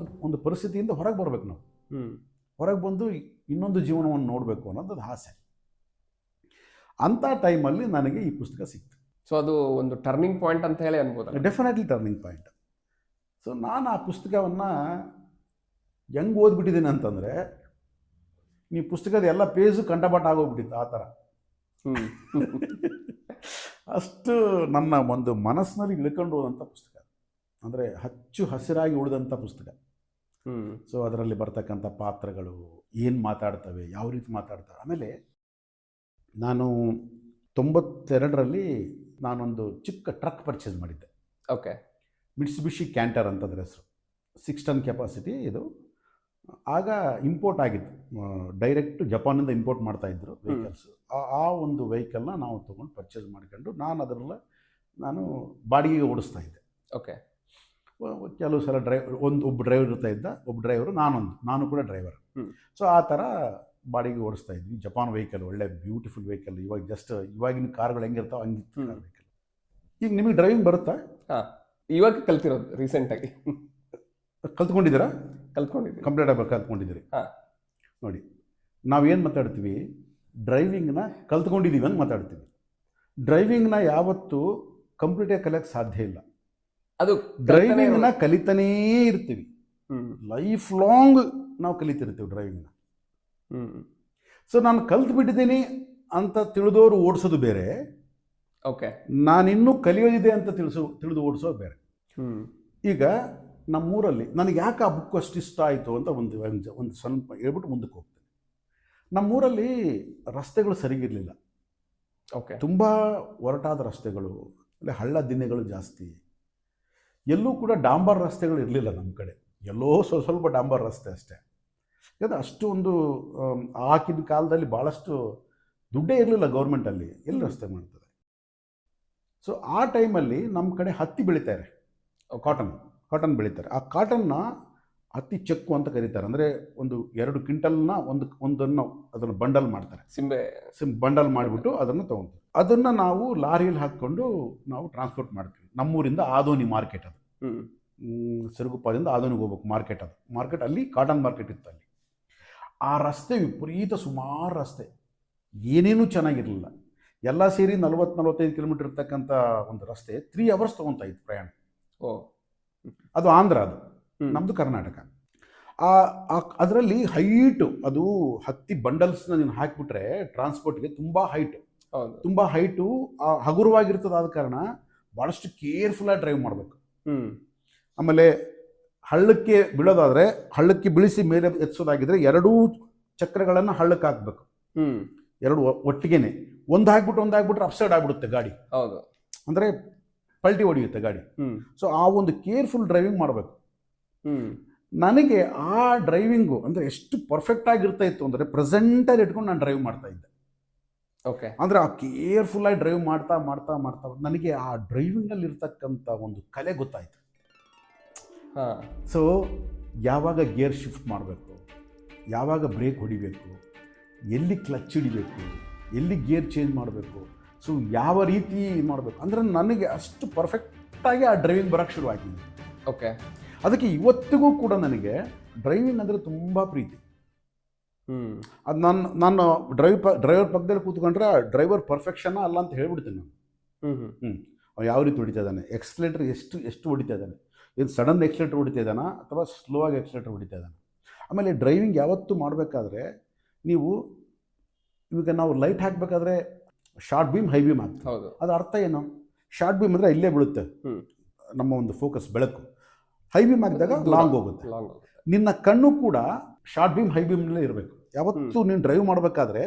[SPEAKER 1] ಒಂದು ಪರಿಸ್ಥಿತಿಯಿಂದ ಹೊರಗೆ ಬರಬೇಕು ನಾವು. ಹೊರಗೆ ಬಂದು ಇನ್ನೊಂದು ಜೀವನವನ್ನು ನೋಡಬೇಕು ಅನ್ನೋದು ಆಸೆ. ಅಂಥ ಟೈಮಲ್ಲಿ ನನಗೆ ಈ ಪುಸ್ತಕ ಸಿಕ್ತು.
[SPEAKER 2] ಸೊ ಅದು ಒಂದು ಟರ್ನಿಂಗ್ ಪಾಯಿಂಟ್ ಅಂತ ಹೇಳಿ ಅನ್ಬೋದು.
[SPEAKER 1] Definitely turning point. ಸೊ ನಾನು ಆ ಪುಸ್ತಕವನ್ನು ಹೆಂಗೆ ಓದ್ಬಿಟ್ಟಿದ್ದೀನಿ ಅಂತಂದರೆ, ಈ ಪುಸ್ತಕದ ಎಲ್ಲ ಪೇಜು ಕಂಠಪಾಠ ಆಗೋಗ್ಬಿಟ್ಟಿತ್ತು ಆ ಥರ. ಅಷ್ಟು ನನ್ನ ಒಂದು ಮನಸ್ಸಿನಲ್ಲಿ ಇಳ್ಕೊಂಡು ಹೋದಂಥ ಪುಸ್ತಕ, ಅಂದರೆ ಹಚ್ಚು ಹಸಿರಾಗಿ ಉಳಿದಂಥ ಪುಸ್ತಕ. ಸೊ ಅದರಲ್ಲಿ ಬರ್ತಕ್ಕಂಥ ಪಾತ್ರಗಳು ಏನು ಮಾತಾಡ್ತವೆ, ಯಾವ ರೀತಿ ಮಾತಾಡ್ತವೆ. ಆಮೇಲೆ ನಾನು 92ರಲ್ಲಿ ನಾನೊಂದು ಚಿಕ್ಕ ಟ್ರಕ್ ಪರ್ಚೇಸ್ ಮಾಡಿದ್ದೆ.
[SPEAKER 2] ಓಕೆ.
[SPEAKER 1] ಮಿಟ್ಸುಬಿಷಿ ಕ್ಯಾಂಟರ್ ಅಂತಂದ್ರೆ ಹೆಸರು. 6 ಟನ್ ಕೆಪಾಸಿಟಿ ಇದು. ಆಗ ಇಂಪೋರ್ಟ್ ಆಗಿತ್ತು, ಡೈರೆಕ್ಟ್ ಜಪಾನಿಂದ ಇಂಪೋರ್ಟ್ ಮಾಡ್ತಾಯಿದ್ರು ವೆಹಿಕಲ್ಸ್. ಆ ಒಂದು ವೆಹಿಕಲ್ನ ನಾವು ತೊಗೊಂಡು ಪರ್ಚೇಸ್ ಮಾಡ್ಕೊಂಡು ನಾನು ಬಾಡಿಗೆಗೆ ಓಡಿಸ್ತಾ ಇದ್ದೆ.
[SPEAKER 2] ಓಕೆ.
[SPEAKER 1] ಕೆಲವು ಸಲ ಒಬ್ಬ ಡ್ರೈವರ್ ಇರ್ತಾ ಇದ್ದ, ಒಬ್ಬ ಡ್ರೈವರು ನಾನು ಕೂಡ ಡ್ರೈವರ್. ಸೊ ಆ ಥರ ಬಾಡಿಗೆ ಓಡಿಸ್ತಾ ಇದ್ವಿ. ಜಪಾನ್ ವೆಹಿಕಲ್, ಒಳ್ಳೆ ಬ್ಯೂಟಿಫುಲ್ ವೆಹಿಕಲ್. ಇವಾಗಿನ ಕಾರ್ಗಳು ಹೆಂಗಿರ್ತಾವೆ ಹಂಗಿತ್ತು ಕಾರ್ ವೆಹಿಕಲ್. ಈಗ ನಿಮಗೆ ಡ್ರೈವಿಂಗ್ ಬರುತ್ತಾ?
[SPEAKER 2] ಹಾಂ, ಇವಾಗ ಕಲ್ತಿರೋದು ರೀಸೆಂಟಾಗಿ.
[SPEAKER 1] ಕಲ್ತ್ಕೊಂಡಿದ್ದೀರಾ?
[SPEAKER 2] ಕಲ್ತ್ಕೊಂಡಿದ್ದೀವಿ.
[SPEAKER 1] ಕಂಪ್ಲೀಟ್ ಆಗಿ ಕಲ್ತ್ಕೊಂಡಿದ್ದೀರಿ.
[SPEAKER 2] ಹಾಂ.
[SPEAKER 1] ನೋಡಿ, ನಾವೇನು ಮಾತಾಡ್ತೀವಿ, ಡ್ರೈವಿಂಗ್ನ ಕಲ್ತ್ಕೊಂಡಿದ್ದೀವಿ ಅಂತ ಮಾತಾಡ್ತೀವಿ. ಡ್ರೈವಿಂಗ್ನ ಯಾವತ್ತೂ ಕಂಪ್ಲೀಟಾಗಿ ಕಲಿಯೋಕ್ಕೆ ಸಾಧ್ಯ ಇಲ್ಲ.
[SPEAKER 2] ಅದು
[SPEAKER 1] ಡ್ರೈವಿಂಗ್ನ ಕಲಿತಾನೇ ಇರ್ತೀವಿ. ಲೈಫ್ ಲಾಂಗ್ ನಾವು ಕಲಿತಿರ್ತೀವಿ ಡ್ರೈವಿಂಗ್ನ. ಸೊ ನಾನು ಕಲ್ತ್ಬಿಟ್ಟಿದ್ದೀನಿ ಅಂತ ತಿಳಿದವರು ಓಡಿಸೋದು ಬೇರೆ,
[SPEAKER 2] ಓಕೆ,
[SPEAKER 1] ನಾನಿನ್ನೂ ಕಲಿಯೋದಿದೆ ಅಂತ ತಿಳಿದು ಓಡಿಸೋದು ಬೇರೆ. ಈಗ ನಮ್ಮೂರಲ್ಲಿ ನನಗೆ ಯಾಕೆ ಆ ಬುಕ್ ಅಷ್ಟು ಇಷ್ಟ ಆಯಿತು ಅಂತ ಒಂದು ಸ್ವಲ್ಪ ಹೇಳ್ಬಿಟ್ಟು ಮುಂದಕ್ಕೆ ಹೋಗ್ತೀನಿ. ನಮ್ಮೂರಲ್ಲಿ ರಸ್ತೆಗಳು ಸರಿಗಿರಲಿಲ್ಲ.
[SPEAKER 2] ಓಕೆ.
[SPEAKER 1] ತುಂಬ ಒರಟಾದ ರಸ್ತೆಗಳು, ಅಂದರೆ ಹಳ್ಳ ದಿನ್ನೆಗಳು ಜಾಸ್ತಿ. ಎಲ್ಲೂ ಕೂಡ ಡಾಂಬರ್ ರಸ್ತೆಗಳು ಇರಲಿಲ್ಲ ನಮ್ಮ ಕಡೆ. ಎಲ್ಲೋ ಸ್ವಲ್ಪ ಡಾಂಬರ್ ರಸ್ತೆ ಅಷ್ಟೇ. ಯಾಕಂದರೆ ಅಷ್ಟು ಒಂದು ಆಗಿನ ಕಾಲದಲ್ಲಿ ಭಾಳಷ್ಟು ದುಡ್ಡೇ ಇರಲಿಲ್ಲ ಗೌರ್ಮೆಂಟಲ್ಲಿ, ಎಲ್ಲಿ ರಸ್ತೆ ಮಾಡ್ತದೆ. ಸೊ ಆ ಟೈಮಲ್ಲಿ ನಮ್ಮ ಕಡೆ ಹತ್ತಿ ಬೆಳೀತಾರೆ, ಕಾಟನ್ ಬೆಳೀತಾರೆ. ಆ ಕಾಟನ್ನ ಹತ್ತಿ ಚೆಕ್ಕು ಅಂತ ಕರೀತಾರೆ. ಅಂದರೆ 2 ಕ್ವಿಂಟಲ್ನ ಒಂದನ್ನು ಅದನ್ನು ಬಂಡಲ್ ಮಾಡ್ತಾರೆ, ಬಂಡಲ್ ಮಾಡಿಬಿಟ್ಟು ಅದನ್ನು ತೊಗೊಳ್ತಾರೆ. ಅದನ್ನು ನಾವು ಲಾರಿಯಲ್ಲಿ ಹಾಕ್ಕೊಂಡು ನಾವು ಟ್ರಾನ್ಸ್ಪೋರ್ಟ್ ಮಾಡ್ತೀವಿ. ನಮ್ಮೂರಿಂದ ಆದೋನಿ ಮಾರ್ಕೆಟ್, ಅದು ಸಿರುಗುಪ್ಪದಿಂದ ಆದೋನಿಗೆ ಹೋಗ್ಬೇಕು ಮಾರ್ಕೆಟ್. ಅದು ಮಾರ್ಕೆಟ್ ಅಲ್ಲಿ ಕಾಟನ್ ಮಾರ್ಕೆಟ್ ಇತ್ತು. ಅಲ್ಲಿ ಆ ರಸ್ತೆ ವಿಪರೀತ ಸುಮಾರು ರಸ್ತೆ, ಏನೇನೂ ಚೆನ್ನಾಗಿರಲಿಲ್ಲ. ಎಲ್ಲ ಸೇರಿ 40-45 ಕಿಲೋಮೀಟರ್ ಇರ್ತಕ್ಕಂಥ ಒಂದು ರಸ್ತೆ 3 ಅವರ್ಸ್ ತೊಗೊತಾ ಇತ್ತು ಪ್ರಯಾಣ. ಅದು ಆಂಧ್ರ, ಅದು ನಮ್ಮದು ಕರ್ನಾಟಕ. ಅದರಲ್ಲಿ ಹೈಟು, ಅದು ಹತ್ತಿ ಬಂಡಲ್ಸ್ನ ನೀನು ಹಾಕಿಬಿಟ್ರೆ ಟ್ರಾನ್ಸ್ಪೋರ್ಟ್ಗೆ ತುಂಬ ಹೈಟು, ಹಗುರವಾಗಿರ್ತದೆ. ಆದ ಕಾರಣ ಭಾಳಷ್ಟು ಕೇರ್ಫುಲ್ಲಾಗಿ ಡ್ರೈವ್ ಮಾಡಬೇಕು. ಆಮೇಲೆ ಹಳ್ಳಕ್ಕೆ ಬೀಳೋದಾದರೆ, ಹಳ್ಳಕ್ಕೆ ಬೀಳಿಸಿ ಮೇಲೆ ಎತ್ಸೋದಾಗಿದ್ರೆ 2 ಚಕ್ರಗಳನ್ನು ಹಳ್ಳಕ್ಕೆ ಹಾಕಬೇಕು, 2 ಒಟ್ಟಿಗೆನೆ. ಒಂದು ಹಾಕ್ಬಿಟ್ರೆ ಅಪ್ಸೈಡ್ ಆಗಿಬಿಡುತ್ತೆ ಗಾಡಿ.
[SPEAKER 2] ಹೌದು,
[SPEAKER 1] ಅಂದರೆ ಪಲ್ಟಿ ಹೊಡೆಯುತ್ತೆ ಗಾಡಿ. ಸೊ ಆ ಒಂದು ಕೇರ್ಫುಲ್ ಡ್ರೈವಿಂಗ್ ಮಾಡಬೇಕು. ನನಗೆ ಆ ಡ್ರೈವಿಂಗು ಅಂದರೆ ಎಷ್ಟು ಪರ್ಫೆಕ್ಟ್ ಆಗಿರ್ತಾ ಇತ್ತು ಅಂದರೆ ಪ್ರೆಸೆಂಟಲ್ಲಿ ಇಟ್ಕೊಂಡು ನಾನು ಡ್ರೈವ್ ಮಾಡ್ತಾ ಇದ್ದೆ.
[SPEAKER 2] ಓಕೆ.
[SPEAKER 1] ಅಂದರೆ ಆ ಕೇರ್ಫುಲ್ಲಾಗಿ ಡ್ರೈವ್ ಮಾಡ್ತಾ ಮಾಡ್ತಾ ಮಾಡ್ತಾ ನನಗೆ ಆ ಡ್ರೈವಿಂಗಲ್ಲಿ ಇರ್ತಕ್ಕಂಥ ಒಂದು ಕಲೆ ಗೊತ್ತಾಯಿತು. ಸೊ ಯಾವಾಗ ಗೇರ್ ಶಿಫ್ಟ್ ಮಾಡಬೇಕು, ಯಾವಾಗ ಬ್ರೇಕ್ ಹೊಡಿಬೇಕು, ಎಲ್ಲಿ ಕ್ಲಚ್ ಹಿಡಿಬೇಕು, ಎಲ್ಲಿ ಗೇರ್ ಚೇಂಜ್ ಮಾಡಬೇಕು, ಸೊ ಯಾವ ರೀತಿ ಮಾಡಬೇಕು ಅಂದರೆ ನನಗೆ ಅಷ್ಟು ಪರ್ಫೆಕ್ಟಾಗಿ ಆ ಡ್ರೈವಿಂಗ್ ಬರೋಕ್ಕೆ ಶುರುವಾಗಿದೆ.
[SPEAKER 2] ಓಕೆ.
[SPEAKER 1] ಅದಕ್ಕೆ ಇವತ್ತಿಗೂ ಕೂಡ ನನಗೆ ಡ್ರೈವಿಂಗ್ ಅಂದರೆ ತುಂಬ ಪ್ರೀತಿ. ಅದು ನಾನು ಡ್ರೈವರ್ ಪಕ್ಕದಲ್ಲಿ ಕೂತ್ಕೊಂಡ್ರೆ ಆ ಡ್ರೈವರ್ ಪರ್ಫೆಕ್ಷನ್ ಅಲ್ಲ ಅಂತ ಹೇಳ್ಬಿಡ್ತೀನಿ ನಾನು. ಅವ್ನು ಯಾವ ರೀತಿ ಹೊಡಿತಾ ಇದ್ದಾನೆ, ಎಕ್ಸ್ಲೇಟರ್ ಎಷ್ಟು ಹೊಡಿತಾ ಇದ್ದಾನೆ, ಏನು ಸಡನ್ ಎಕ್ಸ್ಲೇಟರ್ ಹೊಡಿತಾ ಇದ್ದಾನ ಅಥವಾ ಸ್ಲೋ ಆಗಿ ಎಕ್ಸ್ಲೇಟರ್ ಹೊಡಿತಾ ಇದ್ದಾನೆ. ಆಮೇಲೆ ಡ್ರೈವಿಂಗ್ ಯಾವತ್ತೂ ಮಾಡಬೇಕಾದ್ರೆ ಇವಾಗ ನಾವು ಲೈಟ್ ಹಾಕಬೇಕಾದ್ರೆ ಶಾರ್ಟ್ ಬೀಮ್, ಹೈ ಬೀಮ್ ಆಗ್ತದೆ. ಅದು ಅರ್ಥ ಏನು? ಶಾರ್ಟ್ ಬೀಮ್ ಅಂದರೆ ಇಲ್ಲೇ ಬೀಳುತ್ತೆ ನಮ್ಮ ಒಂದು ಫೋಕಸ್, ಬೆಳಕು. ಹೈ ಬೀಮ್ ಹಾಕಿದಾಗ ಲಾಂಗ್ ಹೋಗುತ್ತೆ. ನಿನ್ನ ಕಣ್ಣು ಕೂಡ ಶಾರ್ಟ್ ಬೀಮ್, ಹೈ ಬೀಮ್ನಲ್ಲೇ ಇರಬೇಕು. ಯಾವತ್ತೂ ನೀನು ಡ್ರೈವ್ ಮಾಡಬೇಕಾದ್ರೆ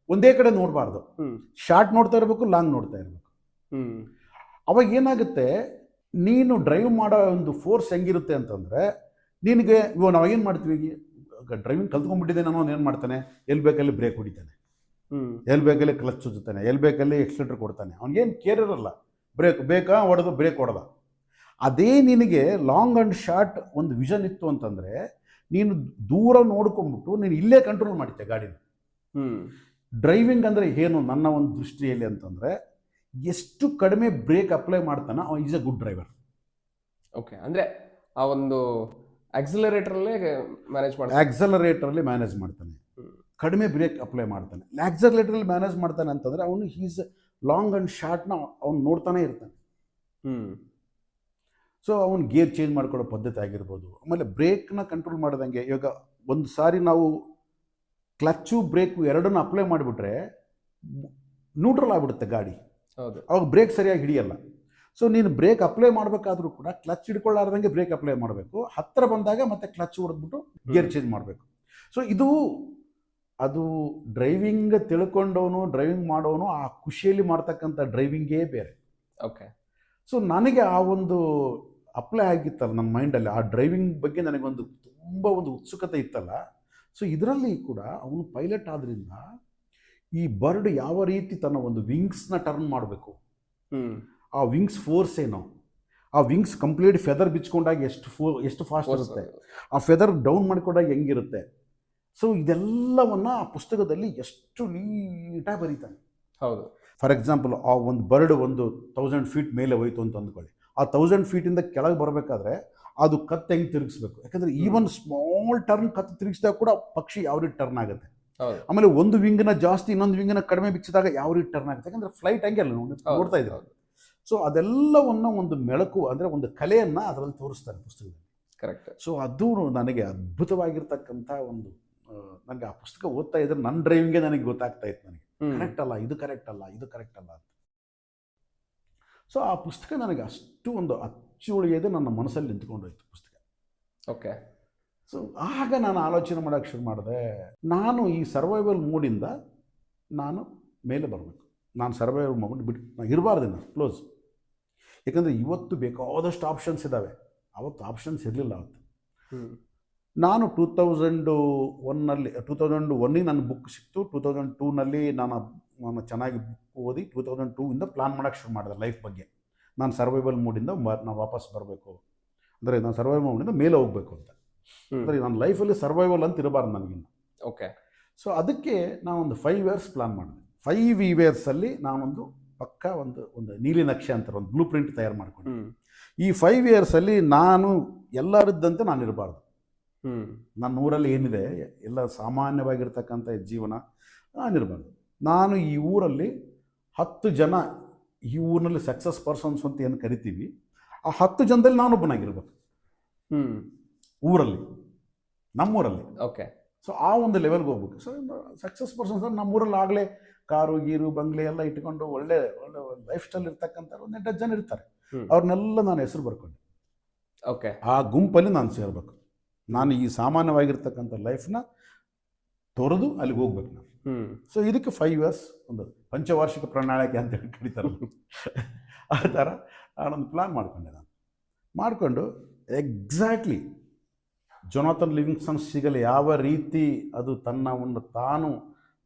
[SPEAKER 1] ಒಂದೇ ಕಡೆ ನೋಡಬಾರ್ದು, ಶಾರ್ಟ್ ನೋಡ್ತಾ ಇರಬೇಕು, ಲಾಂಗ್ ನೋಡ್ತಾ ಇರಬೇಕು. ಅವಾಗ ಏನಾಗುತ್ತೆ, ನೀನು ಡ್ರೈವ್ ಮಾಡೋ ಒಂದು ಫೋರ್ಸ್ ಹೆಂಗಿರುತ್ತೆ ಅಂತಂದರೆ, ನಿನಗೆ ಇವಾಗ ನಾವು ಏನು ಮಾಡ್ತೀವಿ, ಡ್ರೈವಿಂಗ್ ಕಲ್ತ್ಕೊಂಡ್ಬಿಟ್ಟಿದೆ ನಾನು, ಏನು ಮಾಡ್ತಾನೆ, ಎಲ್ಲಿ ಬೇಕಲ್ಲಿ ಬ್ರೇಕ್ ಹೊಡಿತಾನೆ, ಎಲ್ಲಿ ಬೇಕಲ್ಲಿ ಕ್ಲಚ್ ಉಜ್ಜುತ್ತಾನೆ, ಎಲ್ಲಿ ಬೇಕಲ್ಲಿ ಎಕ್ಸ್ಲೇಟರ್ ಕೊಡ್ತಾನೆ. ಅವ್ನಿಗೇನು ಕೇರ್ ಇರಲ್ಲ, ಬ್ರೇಕ್ ಬೇಕಾ ಹೊಡೆದು ಬ್ರೇಕ್ ಹೊಡೆದ. ಅದೇ ನಿನಗೆ ಲಾಂಗ್ ಆ್ಯಂಡ್ ಶಾರ್ಟ್ ಒಂದು ವಿಷನ್ ಇತ್ತು ಅಂತಂದರೆ ನೀನು ದೂರ ನೋಡ್ಕೊಂಬಿಟ್ಟು ನೀನು ಇಲ್ಲೇ ಕಂಟ್ರೋಲ್ ಮಾಡ್ತೀಯ ಗಾಡಿನ. ಡ್ರೈವಿಂಗ್ ಅಂದರೆ ಏನು ನನ್ನ ಒಂದು ದೃಷ್ಟಿಯಲ್ಲಿ ಅಂತಂದರೆ, ಎಷ್ಟು ಕಡಿಮೆ ಬ್ರೇಕ್ ಅಪ್ಲೈ ಮಾಡ್ತಾನೆ ಅವನು is a good driver.
[SPEAKER 2] Okay. ಅಂದರೆ ಆ ಒಂದು ಆಕ್ಸಿಲರೇಟರಲ್ಲಿ
[SPEAKER 1] ಮ್ಯಾನೇಜ್ ಮಾಡ್ತಾನೆ, ಕಡಿಮೆ ಬ್ರೇಕ್ ಅಪ್ಲೈ ಮಾಡ್ತಾನೆ. ಆಕ್ಸಿಲರೇಟರಲ್ಲಿ ಮ್ಯಾನೇಜ್ ಮಾಡ್ತಾನೆ ಅಂತಂದರೆ ಅವನು ಈಸ್ ಲಾಂಗ್ ಆ್ಯಂಡ್ ಶಾರ್ಟ್ನ ಅವ್ನು ನೋಡ್ತಾನೆ ಇರ್ತಾನೆ. ಸೊ ಅವನು ಗೇರ್ ಚೇಂಜ್ ಮಾಡ್ಕೊಳ್ಳೋ ಪದ್ಧತಿ ಆಗಿರ್ಬೋದು. ಆಮೇಲೆ ಬ್ರೇಕ್ನ ಕಂಟ್ರೋಲ್ ಮಾಡೋದಂಗೆ, ಇವಾಗ ಒಂದು ಸಾರಿ ನಾವು ಕ್ಲಚ್ಚು ಬ್ರೇಕು ಎರಡನ್ನೂ ಅಪ್ಲೈ ಮಾಡಿಬಿಟ್ರೆ ನ್ಯೂಟ್ರಲ್ ಆಗಿಬಿಡುತ್ತೆ ಗಾಡಿ. ಅವಾಗ ಬ್ರೇಕ್ ಸರಿಯಾಗಿ ಹಿಡಿಯಲ್ಲ. ಸೊ ನೀನು ಬ್ರೇಕ್ ಅಪ್ಲೈ ಮಾಡಬೇಕಾದ್ರೂ ಕೂಡ ಕ್ಲಚ್ ಹಿಡ್ಕೊಳ್ಳಾರ್ದಂಗೆ ಬ್ರೇಕ್ ಅಪ್ಲೈ ಮಾಡಬೇಕು. ಹತ್ತಿರ ಬಂದಾಗ ಮತ್ತೆ ಕ್ಲಚ್ ಹೊಡೆದ್ಬಿಟ್ಟು ಗೇರ್ ಚೇಂಜ್ ಮಾಡಬೇಕು. ಸೊ ಅದು ಡ್ರೈವಿಂಗ್ ತಿಳ್ಕೊಂಡವನು, ಡ್ರೈವಿಂಗ್ ಮಾಡೋನು ಆ ಖುಷಿಯಲ್ಲಿ ಮಾಡ್ತಕ್ಕಂಥ ಡ್ರೈವಿಂಗೇ ಬೇರೆ.
[SPEAKER 2] ಓಕೆ.
[SPEAKER 1] ಸೊ ನನಗೆ ಆ ಒಂದು ಅಪ್ಲೈ ಆಗಿತ್ತಲ್ಲ ನನ್ನ ಮೈಂಡಲ್ಲಿ, ಆ ಡ್ರೈವಿಂಗ್ ಬಗ್ಗೆ ನನಗೊಂದು ತುಂಬ ಒಂದು ಉತ್ಸುಕತೆ ಇತ್ತಲ್ಲ. ಸೊ ಇದರಲ್ಲಿ ಕೂಡ ಅವನು ಪೈಲಟ್ ಆದ್ದರಿಂದ ಈ ಬರ್ಡ್ ಯಾವ ರೀತಿ ತನ್ನ ಒಂದು ವಿಂಗ್ಸ್ನ ಟರ್ನ್ ಮಾಡಬೇಕು, ಆ ವಿಂಗ್ಸ್ ಫೋರ್ಸ್ ಏನು, ಆ ವಿಂಗ್ಸ್ ಕಂಪ್ಲೀಟ್ ಫೆದರ್ ಬಿಚ್ಕೊಂಡಾಗ ಎಷ್ಟು ಫಾಸ್ಟ್ ಇರುತ್ತೆ, ಆ ಫೆದರ್ ಡೌನ್ ಮಾಡಿಕೊಂಡಾಗ ಹೆಂಗಿರುತ್ತೆ. ಸೊ ಇದೆಲ್ಲವನ್ನು ಆ ಪುಸ್ತಕದಲ್ಲಿ ಎಷ್ಟು ನೀಟಾಗಿ ಬರೀತಾನೆ.
[SPEAKER 2] ಹೌದು.
[SPEAKER 1] ಫಾರ್ ಎಕ್ಸಾಂಪಲ್, ಆ ಒಂದು ಬರ್ಡ್ 1000 ಫೀಟ್ ಮೇಲೆ ಹೋಯ್ತು ಅಂತ ಅಂದ್ಕೊಳ್ಳಿ, ಆ 1000 ಫೀಟಿಂದ ಕೆಳಗೆ ಬರಬೇಕಾದ್ರೆ ಅದು ಕತ್ತು ಹೆಂಗೆ ತಿರುಗಿಸ್ಬೇಕು, ಯಾಕಂದರೆ ಈವನ್ ಸ್ಮಾಲ್ ಟರ್ನ್ ಕತ್ತು ತಿರುಗಿಸಿದಾಗ ಕೂಡ ಪಕ್ಷಿ ಯಾವ ರೀತಿ ಟರ್ನ್ ಆಗುತ್ತೆ. ಆಮೇಲೆ ಒಂದು ವಿಂಗ್ನ ಜಾಸ್ತಿ ಇನ್ನೊಂದು ವಿಂಗ್ನ ಕಡಿಮೆ ಬಿಚ್ಚಿದಾಗ ಯಾವ ರೀತಿ ಟರ್ನ್ ಆಗುತ್ತೆ, ಯಾಕಂದರೆ ಫ್ಲೈಟ್ ಹಂಗೆ ಅಲ್ಲ ನೋಡ್ತಾ ಇದ್ದಾರೆ. ಸೊ ಅದೆಲ್ಲವನ್ನು ಒಂದು ಮೆಳಕು ಅಂದರೆ ಒಂದು ಕಲೆಯನ್ನು ಅದರಲ್ಲಿ ತೋರಿಸ್ತಾರೆ ಪುಸ್ತಕದಲ್ಲಿ.
[SPEAKER 2] ಕರೆಕ್ಟ್.
[SPEAKER 1] ಸೊ ಅದು ನನಗೆ ಅದ್ಭುತವಾಗಿರ್ತಕ್ಕಂಥ ಒಂದು, ನನಗೆ ಆ ಪುಸ್ತಕ ಓದ್ತಾ ಇದ್ರೆ ನನ್ನ ಡ್ರೈವಿಂಗೇ ನನಗೆ ಗೊತ್ತಾಗ್ತಾ ಇತ್ತು. ನನಗೆ ಕರೆಕ್ಟ್ ಅಲ್ಲ, ಇದು ಕರೆಕ್ಟ್ ಅಲ್ಲ, ಇದು ಕರೆಕ್ಟ್ ಅಲ್ಲ ಅಂತ. ಸೊ ಆ ಪುಸ್ತಕ ನನಗೆ ಅಷ್ಟು ಒಂದು ಅಚ್ಚುಳಿಯದೆ ನನ್ನ ಮನಸ್ಸಲ್ಲಿ ನಿಂತ್ಕೊಂಡೋಯ್ತು ಪುಸ್ತಕ.
[SPEAKER 2] ಓಕೆ.
[SPEAKER 1] ಸೊ ಆಗ ನಾನು ಆಲೋಚನೆ ಮಾಡೋಕ್ಕೆ ಶುರು ಮಾಡಿದೆ, ನಾನು ಈ ಸರ್ವೈವಲ್ ಮೂಡಿಂದ ನಾನು ಮೇಲೆ ಬರಬೇಕು, ನಾನು ಸರ್ವೈವಲ್ ಮೂಡ್ ಬಿಟ್ಟು ನಾನು ಇರಬಾರ್ದು, ನಾನು ಕ್ಲೋಸ್. ಯಾಕಂದರೆ ಇವತ್ತು ಬೇಕಾದಷ್ಟು ಆಪ್ಷನ್ಸ್ ಇದ್ದಾವೆ, ಅವತ್ತು ಆಪ್ಷನ್ಸ್ ಇರಲಿಲ್ಲ. ಅವತ್ತು ನಾನು 2001ಗೆ ನನ್ನ ಬುಕ್ ಸಿಕ್ತು. 2002ನಲ್ಲಿ ನಾನು ಚೆನ್ನಾಗಿ ಬುಕ್ ಓದಿ 2002ಇಂದ ಪ್ಲ್ಯಾನ್ ಮಾಡೋಕ್ಕೆ ಶುರು ಮಾಡಿದೆ ಲೈಫ್ ಬಗ್ಗೆ. ನಾನು ಸರ್ವೈವಲ್ ಮೂಡಿಂದ ನಾನು ವಾಪಸ್ ಬರಬೇಕು, ಅಂದರೆ ನಾನು ಸರ್ವೈವಲ್ ಮೂಡಿಂದ ಮೇಲೆ ಹೋಗಬೇಕು ಅಂತ. ಅಂದರೆ ನನ್ನ ಲೈಫಲ್ಲಿ ಸರ್ವೈವಲ್ ಅಂತ ಇರಬಾರ್ದು ನನಗಿನ್ನು.
[SPEAKER 2] ಓಕೆ.
[SPEAKER 1] ಸೊ ಅದಕ್ಕೆ ನಾನೊಂದು 5 ಇಯರ್ಸ್ ಪ್ಲ್ಯಾನ್ ಮಾಡಿದೆ. 5 ಇಯರ್ಸಲ್ಲಿ ನಾನೊಂದು ಪಕ್ಕ ಒಂದು ನೀಲಿ ನಕ್ಷೆ ಅಂತಾರೆ, ಒಂದು ಬ್ಲೂ ಪ್ರಿಂಟ್ ತಯಾರು ಮಾಡಿಕೊಂಡು, ಈ 5 ಇಯರ್ಸಲ್ಲಿ ನಾನು ಎಲ್ಲರಿದ್ದಂತೆ ನಾನು ಇರಬಾರ್ದು. ನನ್ನ ಊರಲ್ಲಿ ಏನಿದೆ ಎಲ್ಲ ಸಾಮಾನ್ಯವಾಗಿರ್ತಕ್ಕಂಥ ಜೀವನ ನಾನಿರಬಾರ್ದು. ನಾನು ಈ ಊರಲ್ಲಿ 10 ಜನ, ಈ ಊರಿನಲ್ಲಿ ಸಕ್ಸಸ್ ಪರ್ಸನ್ಸ್ ಅಂತ ಏನು ಕರಿತೀವಿ, ಆ 10 ಜನದಲ್ಲಿ ನಾನೊಬ್ಬನಾಗಿರ್ಬೇಕು ಊರಲ್ಲಿ, ನಮ್ಮೂರಲ್ಲಿ.
[SPEAKER 2] ಓಕೆ.
[SPEAKER 1] ಸೊ ಆ ಒಂದು ಲೆವೆಲ್ಗೆ ಹೋಗ್ಬೇಕು. ಸೊ ಸಕ್ಸಸ್ ಪರ್ಸನ್ಸ್ ನಮ್ಮೂರಲ್ಲಿ ಆಗಲೇ ಕಾರು ಗೀರು ಬಂಗ್ಲೆ ಎಲ್ಲ ಇಟ್ಕೊಂಡು ಒಳ್ಳೆ ಒಳ್ಳೆ ಲೈಫ್ ಸ್ಟೈಲ್ ಇರ್ತಕ್ಕಂಥ ಒಂದು 8 ಜನ ಇರ್ತಾರೆ. ಅವ್ರನ್ನೆಲ್ಲ ನಾನು ಹೆಸರು ಬರ್ಕೊಂಡೆ.
[SPEAKER 2] ಓಕೆ.
[SPEAKER 1] ಆ ಗುಂಪಲ್ಲಿ ನಾನು ಸೇರಬೇಕು. ನಾನು ಈ ಸಾಮಾನ್ಯವಾಗಿರ್ತಕ್ಕಂಥ ಲೈಫ್ನ ತೊರೆದು ಅಲ್ಲಿಗೆ ಹೋಗ್ಬೇಕು ನಾನು. ಸೊ ಇದಕ್ಕೆ 5 ಇಯರ್ಸ್ ಒಂದು ಪಂಚವಾರ್ಷಿಕ ಪ್ರಣಾಳಿಕೆ ಅಂತ ಹೇಳಿ ಕರೀತಾರಲ್ಲ, ಆ ಥರ ನಾನೊಂದು ಪ್ಲ್ಯಾನ್ ಮಾಡಿಕೊಂಡೆ. ನಾನು ಮಾಡಿಕೊಂಡು ಎಕ್ಸಾಕ್ಟ್ಲಿ ಜೊನಾಥನ್ ಲಿವಿಂಗ್ಸ್ಟನ್ ಸೀಗಲ್ ಯಾವ ರೀತಿ ಅದು ತನ್ನವನ್ನು ತಾನು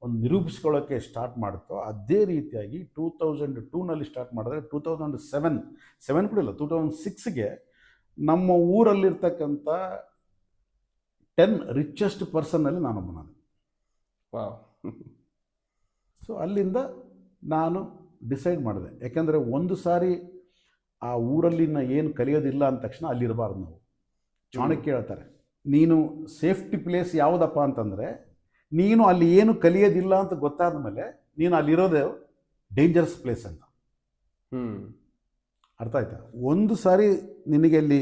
[SPEAKER 1] ಒಂದು ನಿರೂಪಿಸ್ಕೊಳ್ಳೋಕ್ಕೆ ಸ್ಟಾರ್ಟ್ ಮಾಡುತ್ತೋ ಅದೇ ರೀತಿಯಾಗಿ 2002ನಲ್ಲಿ ಸ್ಟಾರ್ಟ್ ಮಾಡಿದ್ರೆ 2007 ಕೂಡ ಇಲ್ಲ, 2006ಗೆ ನಮ್ಮ ಊರಲ್ಲಿರ್ತಕ್ಕಂಥ 10 ರಿಚೆಸ್ಟ್ ಪರ್ಸನ್ನಲ್ಲಿ ನಾನೊಬ್ಬನಾದೆ. ಸೊ ಅಲ್ಲಿಂದ ನಾನು ಡಿಸೈಡ್ ಮಾಡಿದೆ, ಯಾಕೆಂದರೆ ಒಂದು ಸಾರಿ ಆ ಊರಲ್ಲಿನ ಏನು ಕಲಿಯೋದಿಲ್ಲ ಅಂದ ತಕ್ಷಣ ಅಲ್ಲಿರಬಾರ್ದು ನಾವು. ಚಾಣಕ್ಯ ಹೇಳ್ತಾರೆ, ನೀನು ಸೇಫ್ಟಿ ಪ್ಲೇಸ್ ಯಾವುದಪ್ಪ ಅಂತಂದರೆ, ನೀನು ಅಲ್ಲಿ ಏನು ಕಲಿಯೋದಿಲ್ಲ ಅಂತ ಗೊತ್ತಾದ ಮೇಲೆ ನೀನು ಅಲ್ಲಿರೋದೇ ಡೇಂಜರಸ್ ಪ್ಲೇಸ್ ಅಂತ. ಅರ್ಥ ಆಯ್ತಾ? ಒಂದು ಸಾರಿ ನಿನಗೆ ಅಲ್ಲಿ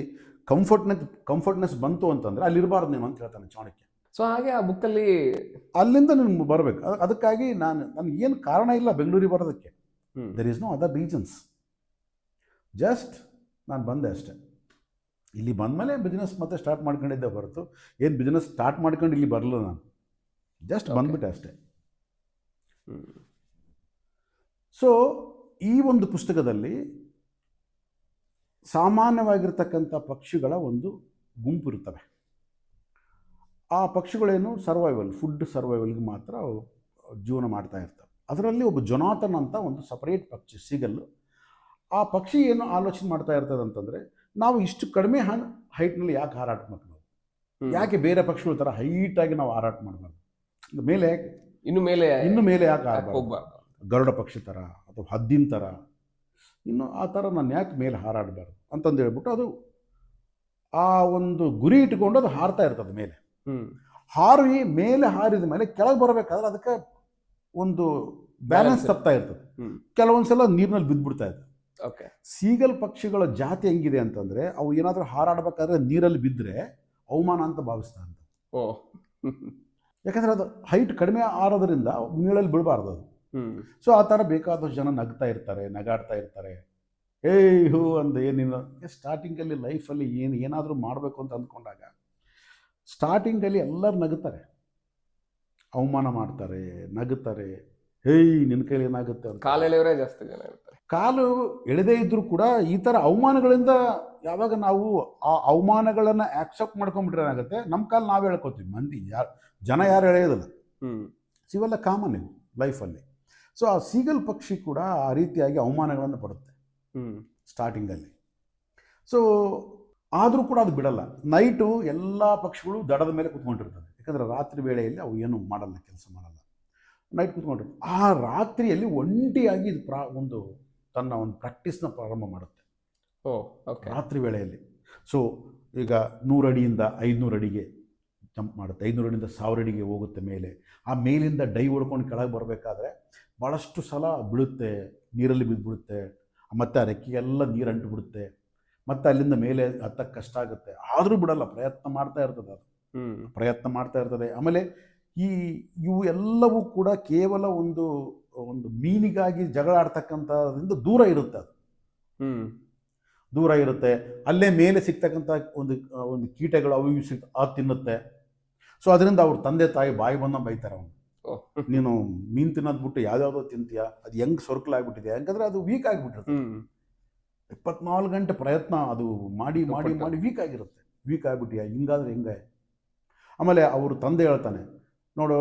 [SPEAKER 1] ಕಂಫರ್ಟ್ನೆಸ್ ಬಂತು ಅಂತಂದರೆ ಅಲ್ಲಿರಬಾರ್ದು ನೀನು ಅಂತ ಹೇಳ್ತಾನೆ ಚಾಣಕ್ಯ.
[SPEAKER 2] ಸೊ ಹಾಗೆ ಆ ಬುಕ್ಕಲ್ಲಿ
[SPEAKER 1] ಅಲ್ಲಿಂದ ನೀನು ಬರಬೇಕು. ಅದಕ್ಕಾಗಿ ನನಗೆ ಏನು ಕಾರಣ ಇಲ್ಲ ಬೆಂಗಳೂರಿಗೆ ಬರೋದಕ್ಕೆ. There is no other reasons. Just ನಾನು ಬಂದೆ ಅಷ್ಟೇ. ಇಲ್ಲಿ ಬಂದಮೇಲೆ ಬಿಸ್ನೆಸ್ ಮತ್ತೆ ಸ್ಟಾರ್ಟ್ ಮಾಡ್ಕೊಂಡಿದ್ದೆ ಹೊರತು ಏನು ಬಿಸ್ನೆಸ್ ಸ್ಟಾರ್ಟ್ ಮಾಡ್ಕೊಂಡು ಇಲ್ಲಿ ಬರಲ್ಲ. ನಾನು ಜಸ್ಟ್ ಬಂದ್ಬಿಟ್ಟೆ ಅಷ್ಟೇ. ಸೊ ಈ ಒಂದು ಪುಸ್ತಕದಲ್ಲಿ ಸಾಮಾನ್ಯವಾಗಿರ್ತಕ್ಕಂಥ ಪಕ್ಷಿಗಳ ಒಂದು ಗುಂಪು ಇರ್ತವೆ. ಆ ಪಕ್ಷಿಗಳೇನು ಫುಡ್ ಸರ್ವೈವಲ್ಗೆ ಮಾತ್ರ ಜೀವನ ಮಾಡ್ತಾ ಇರ್ತವೆ. ಅದರಲ್ಲಿ ಒಬ್ಬ ಜೊನಾಥನ್ ಅಂತ ಒಂದು ಸಪರೇಟ್ ಪಕ್ಷಿ ಸೀಗಲ್ಲು. ಆ ಪಕ್ಷಿ ಏನು ಆಲೋಚನೆ ಮಾಡ್ತಾ ಇರ್ತದೆ ಅಂತಂದರೆ, ನಾವು ಇಷ್ಟು ಕಡಿಮೆ ಹೈಟ್ನಲ್ಲಿ ಯಾಕೆ ಹಾರಾಟ ಮಾಡಬಾರ್ದು, ಯಾಕೆ ಬೇರೆ ಪಕ್ಷಿಗಳ ಥರ ಹೈಟಾಗಿ ನಾವು ಹಾರಾಟ ಮಾಡಬಾರ್ದು, ಮೇಲೆ ಇನ್ನು ಮೇಲೆ ಯಾಕೆ ಹಾರಬಾರ್ದು, ಗರುಡ ಪಕ್ಷಿ ಥರ ಅಥವಾ ಹದ್ದಿನ ಥರ, ಇನ್ನು ಆ ಥರ ನಾನು ಯಾಕೆ ಮೇಲೆ ಹಾರಾಡಬಾರ್ದು ಅಂತಂದು ಹೇಳ್ಬಿಟ್ಟು ಅದು ಆ ಒಂದು ಗುರಿ ಇಟ್ಕೊಂಡು ಅದು ಹಾರ್ತಾ ಇರ್ತದೆ ಮೇಲೆ. ಮೇಲೆ ಹಾರಿದ ಮೇಲೆ ಕೆಳಗೆ ಬರಬೇಕಾದ್ರೆ ಅದಕ್ಕೆ ಒಂದು ಬ್ಯಾಲೆನ್ಸ್ ತಪ್ತಾ ಇರ್ತದೆ. ಕೆಲವೊಂದ್ಸಲ ನೀರಿನಲ್ಲಿ ಬಿದ್ದುಬಿಡ್ತಾ ಇರ್ತದೆ. ಸೀಗಲ್ ಪಕ್ಷಿಗಳ ಜಾತಿ ಹೆಂಗಿದೆ ಅಂತಂದರೆ, ಅವು ಏನಾದರೂ ಹಾರಾಡಬೇಕಾದ್ರೆ ನೀರಲ್ಲಿ ಬಿದ್ದರೆ ಅವಮಾನ ಅಂತ ಭಾವಿಸ್ತಾ ಅಂತ. ಯಾಕಂದರೆ ಅದು ಹೈಟ್ ಕಡಿಮೆ ಆರೋದ್ರಿಂದ ನೀರಲ್ಲಿ ಬಿಡಬಾರ್ದು ಅದು. ಸೊ ಆ ಥರ ಬೇಕಾದಷ್ಟು ಜನ ನಗಾಡ್ತಾ ಇರ್ತಾರೆ. ಹೂ ಅಂದ ಏನಿಲ್ಲ. ಸ್ಟಾರ್ಟಿಂಗಲ್ಲಿ ಲೈಫಲ್ಲಿ ಏನಾದರೂ ಮಾಡಬೇಕು ಅಂತ ಅಂದ್ಕೊಂಡಾಗ ಸ್ಟಾರ್ಟಿಂಗಲ್ಲಿ ಎಲ್ಲರೂ ನಗುತ್ತಾರೆ, ಅವಮಾನ ಮಾಡ್ತಾರೆ, ನಗುತ್ತಾರೆ. ನಿನ್ನ ಕೈಲಿ ಏನಾಗುತ್ತೆ ಅಂತ
[SPEAKER 2] ಕಾಲೆಳೆಯವರೇ ಜಾಸ್ತಿ ಜನ ಇರ್ತಾರೆ.
[SPEAKER 1] ಕಾಲು ಎಳೆದೇ ಇದ್ದರೂ ಕೂಡ ಈ ಥರ ಅವಮಾನಗಳಿಂದ ಯಾವಾಗ ನಾವು ಆ ಅವಮಾನಗಳನ್ನು ಆಕ್ಸೆಪ್ಟ್ ಮಾಡ್ಕೊಂಡ್ಬಿಟ್ರೆ ಏನಾಗುತ್ತೆ, ನಮ್ಮ ಕಾಲು ನಾವೇ ಹೇಳ್ಕೊತೀವಿ. ಮಂದಿ ಜನ ಯಾರು ಎಳೆಯೋದಿಲ್ಲ. ಇವೆಲ್ಲ ಕಾಮನ್ ಇವು ಲೈಫಲ್ಲಿ. ಸೊ ಆ ಸೀಗಲ್ ಪಕ್ಷಿ ಕೂಡ ಆ ರೀತಿಯಾಗಿ ಅವಮಾನಗಳನ್ನು ಪಡುತ್ತೆ ಸ್ಟಾರ್ಟಿಂಗಲ್ಲಿ. ಸೊ ಆದರೂ ಕೂಡ ಅದು ಬಿಡಲ್ಲ. ನೈಟು ಎಲ್ಲ ಪಕ್ಷಿಗಳು ದಡದ ಮೇಲೆ ಕುತ್ಕೊಂಡಿರ್ತವೆ, ಯಾಕಂದರೆ ರಾತ್ರಿ ವೇಳೆಯಲ್ಲಿ ಅವು ಏನು ಮಾಡಲ್ಲ, ಕೆಲಸ ಮಾಡಲ್ಲ. ನೈಟ್ ಕುತ್ಕೊಂಡಿರ್ತವೆ. ಆ ರಾತ್ರಿಯಲ್ಲಿ ಒಂಟಿಯಾಗಿ ಇದು ತನ್ನ ಒಂದು ಪ್ರಾಕ್ಟೀಸ್ನ ಪ್ರಾರಂಭ ಮಾಡುತ್ತೆ ರಾತ್ರಿ ವೇಳೆಯಲ್ಲಿ. ಸೊ ಈಗ 100 ಅಡಿಯಿಂದ 500 ಅಡಿಗೆ ಜಂಪ್ ಮಾಡುತ್ತೆ, 500 ಅಡಿಯಿಂದ 1000 ಅಡಿಗೆ ಹೋಗುತ್ತೆ ಮೇಲೆ. ಆ ಮೇಲಿಂದ ಡೈ ಹೊಡ್ಕೊಂಡು ಕೆಳಗೆ ಬರಬೇಕಾದ್ರೆ ಭಾಳಷ್ಟು ಸಲ ಬೀಳುತ್ತೆ, ನೀರಲ್ಲಿ ಬಿದ್ದುಬಿಡುತ್ತೆ, ಮತ್ತು ಆ ರೆಕ್ಕೆಗೆಲ್ಲ ನೀರು ಅಂಟುಬಿಡುತ್ತೆ, ಮತ್ತು ಅಲ್ಲಿಂದ ಮೇಲೆ ಹತ್ತಕ್ಕೆ ಕಷ್ಟ ಆಗುತ್ತೆ. ಆದರೂ ಬಿಡಲ್ಲ, ಪ್ರಯತ್ನ ಮಾಡ್ತಾ ಇರ್ತದೆ, ಅದು ಪ್ರಯತ್ನ ಮಾಡ್ತಾ ಇರ್ತದೆ. ಆಮೇಲೆ ಇವು ಎಲ್ಲವೂ ಕೂಡ ಕೇವಲ ಒಂದು ಮೀನಿಗಾಗಿ ಜಗಳ ಆಡ್ತಕ್ಕಂಥದ್ರಿಂದ ದೂರ ಇರುತ್ತೆ. ಅದು ದೂರ ಇರುತ್ತೆ. ಅಲ್ಲೇ ಮೇಲೆ ಸಿಗ್ತಕ್ಕಂಥ ಒಂದು ಕೀಟಗಳು ಅವು ಅದು ತಿನ್ನುತ್ತೆ. ಸೊ ಅದರಿಂದ ಅವ್ರ ತಂದೆ ತಾಯಿ ಬಾಯಿ ಬಂದ ಬೈತಾರೆ ಅವನು, ನೀನು ಮೀನು ತಿನ್ನೋದು ಬಿಟ್ಟು ಯಾವ್ಯಾವುದೋ ತಿಂತೀಯ, ಅದು ಹೆಂಗೆ ಸೊರ್ಕಲಾಗ್ಬಿಟ್ಟಿದೆ, ಯಾಕಂದರೆ ಅದು ವೀಕ್ ಆಗಿಬಿಟ್ಟಿರುತ್ತೆ. 24 ಗಂಟೆ ಪ್ರಯತ್ನ ಅದು ಮಾಡಿ ಮಾಡಿ ಮಾಡಿ ವೀಕ್ ಆಗಿರುತ್ತೆ. ವೀಕ್ ಆಗಿಬಿಟ್ಟಿಯ, ಹಿಂಗಾದ್ರೆ ಹೆಂಗೆ. ಆಮೇಲೆ ಅವ್ರ ತಂದೆ ಹೇಳ್ತಾನೆ, ನೋಡು,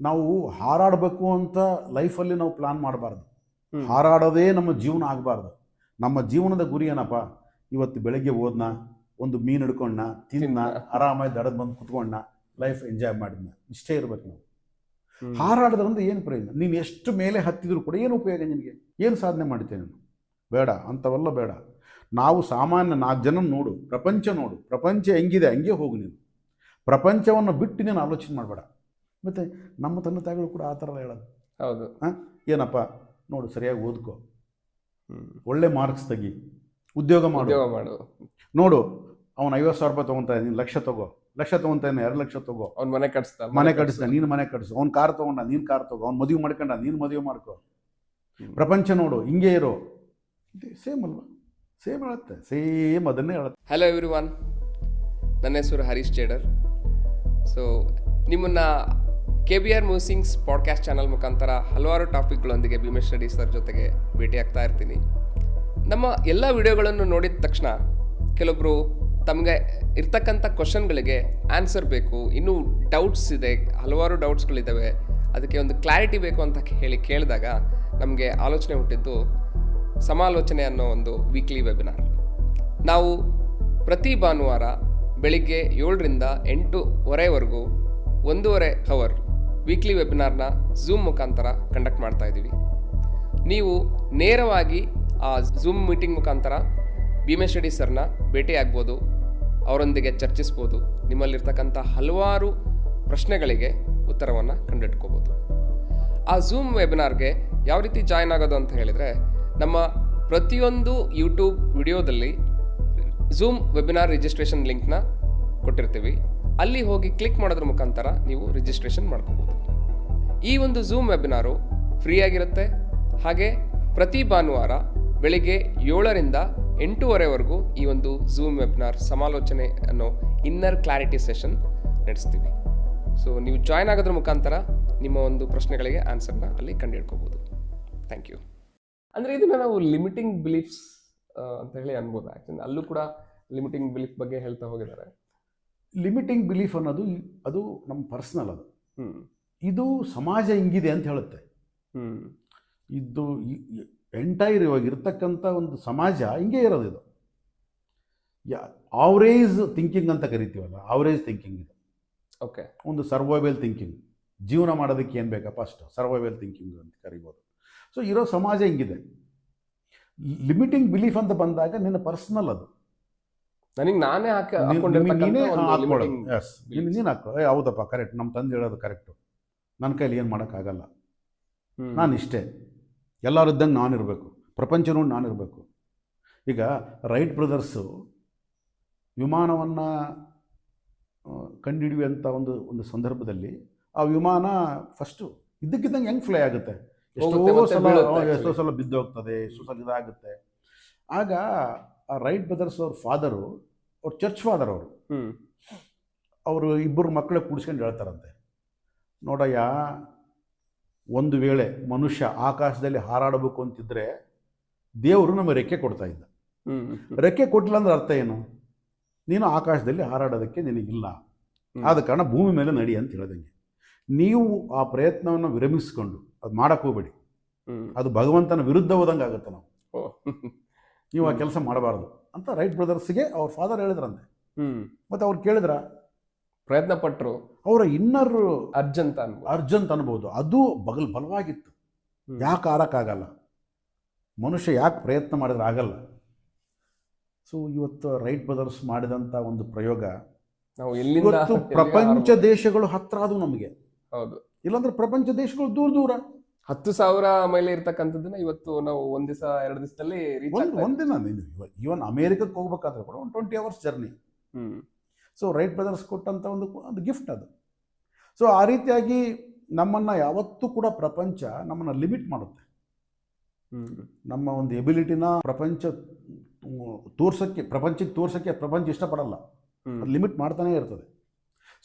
[SPEAKER 1] ನಾವು ಹಾರಾಡಬೇಕು ಅಂತ ಲೈಫಲ್ಲಿ ನಾವು ಪ್ಲಾನ್ ಮಾಡಬಾರ್ದು. ಹಾರಾಡೋದೇ ನಮ್ಮ ಜೀವನ ಆಗಬಾರ್ದು. ನಮ್ಮ ಜೀವನದ ಗುರಿ ಏನಪ್ಪ, ಇವತ್ತು ಬೆಳಗ್ಗೆ ಹೋದ್ನ, ಒಂದು ಮೀನು ಹಿಡ್ಕೊಂಡ, ತಿನ್ನ, ಆರಾಮಾಗಿ ದಡದ ಬಂದು ಕುತ್ಕೊಂಡ, ಲೈಫ್ ಎಂಜಾಯ್ ಮಾಡಿದ್ನ, ಇಷ್ಟೇ ಇರ್ಬೇಕು ನಾವು. ಹಾರಾಡೋದ್ರಿಂದ ಏನು ಪ್ರಯೋಜನ? ನೀನು ಎಷ್ಟು ಮೇಲೆ ಹತ್ತಿದ್ರು ಕೂಡ ಏನು ಉಪಯೋಗ? ನಿನಗೆ ಏನು ಸಾಧನೆ ಮಾಡ್ತೇನೆ ನೀನು? ಬೇಡ, ಅಂಥವೆಲ್ಲ ಬೇಡ. ನಾವು ಸಾಮಾನ್ಯ 4 ಜನ ನೋಡು, ಪ್ರಪಂಚ ನೋಡು, ಪ್ರಪಂಚ ಹೆಂಗಿದೆ ಹಂಗೆ ಹೋಗು. ನೀನು ಪ್ರಪಂಚವನ್ನು ಬಿಟ್ಟು ನೀನು ಆಲೋಚನೆ ಮಾಡಬೇಡ. ಮತ್ತು ನಮ್ಮ ತಂದೆ ತಾಯಿಗಳು ಕೂಡ ಆ ಥರ ಹೇಳೋದು.
[SPEAKER 2] ಹೌದು.
[SPEAKER 1] ಏನಪ್ಪ, ನೋಡು, ಸರಿಯಾಗಿ ಓದ್ಕೋ, ಒಳ್ಳೆ ಮಾರ್ಕ್ಸ್ ತೆಗಿ, ಉದ್ಯೋಗ ಮಾಡು. ನೋಡು, ಅವನು 50,000 ರೂಪಾಯಿ ತೊಗೊತಾ ಇದ್ದೀನಿ, ಲಕ್ಷ ತೊಗೋ, ಲಕ್ಷ ತೊಗೊತಾ ಇದ್ದಾನೆ, 2 ಲಕ್ಷ ತೊಗೋ.
[SPEAKER 2] ಅವ್ನು ಮನೆ
[SPEAKER 1] ಕಟ್ಟಿಸ್ತಾನೆ, ನೀನು ಮನೆ ಕಟ್ಟಿಸು. ಅವ್ನು ಕಾರ್ ತೊಗೊಂಡ, ನೀನು ಕಾರ್ ತೊಗೋ. ಅವ್ನು ಮದುವೆ ಮಾಡ್ಕೊಂಡ, ನೀನು ಮದುವೆ ಮಾಡ್ಕೋ. ಪ್ರಪಂಚ ನೋಡು, ಹಿಂಗೆ ಇರೋ. ಸೇಮ್ ಅಲ್ವಾ? ಸೇಮ್ ಹೇಳುತ್ತೆ, ಸೇಮ್ ಅದನ್ನೇ ಹೇಳುತ್ತೆ.
[SPEAKER 2] ಹಲೋ ಎವ್ರಿವನ್, ನನ್ನ ಹೆಸರು ಹರೀಶ್ ಜೇಡರ್. ಸೊ ನಿಮ್ಮನ್ನು KBR ಮ್ಯೂಸಿಂಗ್ಸ್ ಪಾಡ್ಕಾಸ್ಟ್ ಚಾನಲ್ ಮುಖಾಂತರ ಹಲವಾರು ಟಾಪಿಕ್ಗಳೊಂದಿಗೆ ಭೀಮೇಶ್ ರೆಡ್ಡಿ ಸರ್ ಜೊತೆಗೆ ಭೇಟಿಯಾಗ್ತಾ ಇರ್ತೀನಿ. ನಮ್ಮ ಎಲ್ಲ ವಿಡಿಯೋಗಳನ್ನು ನೋಡಿದ ತಕ್ಷಣ ಕೆಲವೊಬ್ಬರು ತಮಗೆ ಇರ್ತಕ್ಕಂಥ ಕ್ವಶನ್ಗಳಿಗೆ ಆನ್ಸರ್ ಬೇಕು, ಇನ್ನೂ ಡೌಟ್ಸ್ ಇದೆ, ಹಲವಾರು ಡೌಟ್ಸ್ಗಳಿದ್ದಾವೆ, ಅದಕ್ಕೆ ಒಂದು ಕ್ಲಾರಿಟಿ ಬೇಕು ಅಂತ ಕೇಳಿದಾಗ ನಮಗೆ ಆಲೋಚನೆ ಹುಟ್ಟಿದ್ದು ಸಮಾಲೋಚನೆ ಅನ್ನೋ ಒಂದು ವೀಕ್ಲಿ ವೆಬಿನಾರ್. ನಾವು ಪ್ರತಿ ಭಾನುವಾರ ಬೆಳಿಗ್ಗೆ 7ರಿಂದ 8:30ವರೆಗೂ 1.5 ಅವರ್ ವೀಕ್ಲಿ ವೆಬಿನಾರ್ನ ಝೂಮ್ ಮುಖಾಂತರ ಕಂಡಕ್ಟ್ ಮಾಡ್ತಾ ಇದ್ದೀವಿ. ನೀವು ನೇರವಾಗಿ ಆ ಝೂಮ್ ಮೀಟಿಂಗ್ ಮುಖಾಂತರ ಭೀಮೇಶ್ ರೆಡ್ಡಿ ಸರ್ನ ಭೇಟಿಯಾಗ್ಬೋದು, ಅವರೊಂದಿಗೆ ಚರ್ಚಿಸ್ಬೋದು, ನಿಮ್ಮಲ್ಲಿರ್ತಕ್ಕಂಥ ಹಲವಾರು ಪ್ರಶ್ನೆಗಳಿಗೆ ಉತ್ತರವನ್ನು ಕಂಡುಹಿಡ್ಕೋಬೋದು. ಆ ಝೂಮ್ ವೆಬಿನಾರ್ಗೆ ಯಾವ ರೀತಿ ಜಾಯ್ನ್ ಆಗೋದು ಅಂತ ಹೇಳಿದರೆ, ನಮ್ಮ ಪ್ರತಿಯೊಂದು ಯೂಟ್ಯೂಬ್ ವಿಡಿಯೋದಲ್ಲಿ ಝೂಮ್ ವೆಬಿನಾರ್ ರಿಜಿಸ್ಟ್ರೇಷನ್ ಲಿಂಕ್ನ ಕೊಟ್ಟಿರ್ತೀವಿ. ಅಲ್ಲಿ ಹೋಗಿ ಕ್ಲಿಕ್ ಮಾಡೋದ್ರ ಮುಖಾಂತರ ನೀವು ರಿಜಿಸ್ಟ್ರೇಷನ್ ಮಾಡ್ಕೋಬೋದು. ಈ ಒಂದು ಝೂಮ್ ವೆಬಿನಾರು ಫ್ರೀ ಆಗಿರುತ್ತೆ. ಹಾಗೆ ಪ್ರತಿ ಭಾನುವಾರ ಬೆಳಿಗ್ಗೆ 7ರಿಂದ 8:30ವರೆಗೂ ಈ ಒಂದು ಝೂಮ್ ವೆಬಿನಾರ್ ಸಮಾಲೋಚನೆ ಅನ್ನೋ ಇನ್ನರ್ ಕ್ಲಾರಿಟಿ ಸೆಷನ್ ನಡೆಸ್ತೀವಿ. ಸೊ ನೀವು ಜಾಯ್ನ್ ಆಗೋದ್ರ ಮುಖಾಂತರ ನಿಮ್ಮ ಒಂದು ಪ್ರಶ್ನೆಗಳಿಗೆ ಆನ್ಸರ್ನ ಅಲ್ಲಿ ಕಂಡುಹಿಡ್ಕೋಬೋದು. Thank you. ಅಂದರೆ ಇದನ್ನು ನಾವು ಲಿಮಿಟಿಂಗ್ ಬಿಲೀಫ್ಸ್ ಅಂತ ಹೇಳಿ ಅನ್ಬೋದು. ಆ್ಯಕ್ಚುಲಿ ಅಲ್ಲೂ ಕೂಡ ಲಿಮಿಟಿಂಗ್ ಬಿಲೀಫ್ ಬಗ್ಗೆ ಹೇಳ್ತಾ ಹೋಗಿದ್ದಾರೆ.
[SPEAKER 1] ಲಿಮಿಟಿಂಗ್ ಬಿಲೀಫ್ ಅನ್ನೋದು ಅದು ನಮ್ಮ ಪರ್ಸ್ನಲ್. ಅದು ಇದು ಸಮಾಜ ಹಿಂಗಿದೆ ಅಂತ ಹೇಳುತ್ತೆ. ಇದು ಎಂಟೈರ್ ಇವಾಗ ಇರ್ತಕ್ಕಂಥ ಒಂದು ಸಮಾಜ ಹಿಂಗೆ ಇರೋದು. ಇದು ಆವ್ರೇಜ್ ಥಿಂಕಿಂಗ್ ಅಂತ ಕರಿತೀವಲ್ಲ, ಆವ್ರೇಜ್ ಥಿಂಕಿಂಗ್ ಇದು. ಓಕೆ, ಒಂದು ಸರ್ವೈವಲ್ ಥಿಂಕಿಂಗ್, ಜೀವನ ಮಾಡೋದಕ್ಕೆ ಏನು ಬೇಕಪ್ಪ ಅಷ್ಟು ಸರ್ವೈವಲ್ ಥಿಂಕಿಂಗ್ ಅಂತ ಕರಿಬೋದು. ಸೊ ಇರೋ ಸಮಾಜ ಹಿಂಗಿದೆ. ಲಿಮಿಟಿಂಗ್ ಬಿಲೀಫ್ ಅಂತ ಬಂದಾಗ ನಿನ್ನ ಪರ್ಸ್ನಲ್, ಅದು
[SPEAKER 2] ನನಗೆ ನಾನೇ
[SPEAKER 1] ನೀನೇ ಹಾಕ್ಕೊಳ್ಳೋದು. ಎಸ್, ನೀನು ಹಾಕೋ, ಹೌದಪ್ಪ ಕರೆಕ್ಟ್, ನಮ್ಮ ತಂದೆ ಹೇಳೋದು ಕರೆಕ್ಟು, ನನ್ನ ಕೈಲಿ ಏನು ಮಾಡೋಕ್ಕಾಗಲ್ಲ, ನಾನು ಇಷ್ಟೇ, ಎಲ್ಲರೂ ಇದ್ದಂಗೆ ನಾನಿರಬೇಕು, ಪ್ರಪಂಚ ನೋಡಿ ನಾನಿರಬೇಕು. ಈಗ ರೈಟ್ ಬ್ರದರ್ಸು ವಿಮಾನವನ್ನು ಕಂಡುಹಿಡಿಯುವಂಥ ಒಂದು ಸಂದರ್ಭದಲ್ಲಿ ಆ ವಿಮಾನ ಫಸ್ಟು ಇದ್ದಕ್ಕಿದ್ದಂಗೆ ಹೆಂಗೆ ಫ್ಲೈ ಆಗುತ್ತೆ, ಎಷ್ಟೋ ಸಲ ಬಿದ್ದು ಹೋಗ್ತದೆ, ಎಷ್ಟೋ ಸಲ ಇದಾಗುತ್ತೆ. ಆಗ ಆ ರೈಟ್ ಬ್ರದರ್ಸ್ ಅವ್ರ ಫಾದರು, ಅವ್ರ ಚರ್ಚ್ ಫಾದರ್ ಅವರು ಇಬ್ಬರು ಮಕ್ಕಳು ಕೂಡಿಸ್ಕೊಂಡು ಹೇಳ್ತಾರಂತೆ, ನೋಡಯ್ಯ, ಒಂದು ವೇಳೆ ಮನುಷ್ಯ ಆಕಾಶದಲ್ಲಿ ಹಾರಾಡಬೇಕು ಅಂತಿದ್ರೆ ದೇವರು ನಮಗೆ ರೆಕ್ಕೆ ಕೊಡ್ತಾ ಇದ್ದ. ರೆಕ್ಕೆ ಕೊಟ್ಟಿಲ್ಲ ಅಂದ್ರೆ ಅರ್ಥ ಏನು? ನೀನು ಆಕಾಶದಲ್ಲಿ ಹಾರಾಡೋದಕ್ಕೆ ನಿನಗಿಲ್ಲ, ಆದ ಕಾರಣ ಭೂಮಿ ಮೇಲೆ ನಡಿ ಅಂತ ಹೇಳ್ದಂಗೆ. ನೀವು ಆ ಪ್ರಯತ್ನವನ್ನು ವಿರಮಿಸ್ಕೊಂಡು ಅದು ಮಾಡಕ್ಕೆ ಹೋಗ್ಬೇಡಿ. ಅದು ಭಗವಂತನ ವಿರುದ್ಧ ಹೋದಂಗೆ ಆಗುತ್ತೆ. ನೀವು ಆ ಕೆಲಸ ಮಾಡಬಾರ್ದು ಅಂತ ರೈಟ್ ಬ್ರದರ್ಸ್ಗೆ ಅವ್ರ ಫಾದರ್ ಹೇಳಿದ್ರಂತೆ. ಮತ್ತು ಅವ್ರು ಕೇಳಿದ್ರ,
[SPEAKER 2] ಪ್ರಯತ್ನ ಪಟ್ಟರು,
[SPEAKER 1] ಅವರ ಇನ್ನರ್
[SPEAKER 2] ಅರ್ಜೆಂಟ್
[SPEAKER 1] ಅನ್ಬೋದು, ಅದು ಬಲವಾಗಿತ್ತು. ಯಾಕೆ ಆರಕ್ಕಾಗಲ್ಲ? ಮನುಷ್ಯ ಯಾಕೆ ಪ್ರಯತ್ನ ಮಾಡಿದ್ರೆ ಆಗಲ್ಲ? ಸೊ ಇವತ್ತು ರೈಟ್ ಬ್ರದರ್ಸ್ ಮಾಡಿದಂಥ ಒಂದು ಪ್ರಯೋಗ
[SPEAKER 2] ನಾವು
[SPEAKER 1] ಇವತ್ತು ಪ್ರಪಂಚ ದೇಶಗಳು ಹತ್ರ ಅದು ನಮಗೆ.
[SPEAKER 2] ಹೌದು,
[SPEAKER 1] ಇಲ್ಲಾಂದ್ರೆ ಪ್ರಪಂಚ ದೇಶಗಳು ದೂರ ದೂರ.
[SPEAKER 2] 10,000 ಮೈಲಿ ಇರ್ತಕ್ಕಂಥದ್ದನ್ನ ಇವತ್ತು ನಾವು ಒಂದ್ ದಿವಸ 2 ದಿವಸದಲ್ಲಿ
[SPEAKER 1] ಒಂದಿನ ಇವನ್ ಅಮೇರಿಕಕ್ಕೆ ಹೋಗ್ಬೇಕಾದ್ರೆ ಕೂಡ ಒಂದು 20 hours journey. So Wright brothers ಕೊಟ್ಟಂಥ ಒಂದು ಗಿಫ್ಟ್ ಅದು. ಸೊ ಆ ರೀತಿಯಾಗಿ ನಮ್ಮನ್ನು ಯಾವತ್ತೂ ಕೂಡ ಪ್ರಪಂಚ ನಮ್ಮನ್ನು ಲಿಮಿಟ್ ಮಾಡುತ್ತೆ. ನಮ್ಮ ಒಂದು ಎಬಿಲಿಟಿನ ಪ್ರಪಂಚಕ್ಕೆ ತೋರ್ಸೋಕ್ಕೆ ಪ್ರಪಂಚ ಇಷ್ಟಪಡಲ್ಲ, ಅದು ಲಿಮಿಟ್ ಮಾಡ್ತಾನೆ ಇರ್ತದೆ.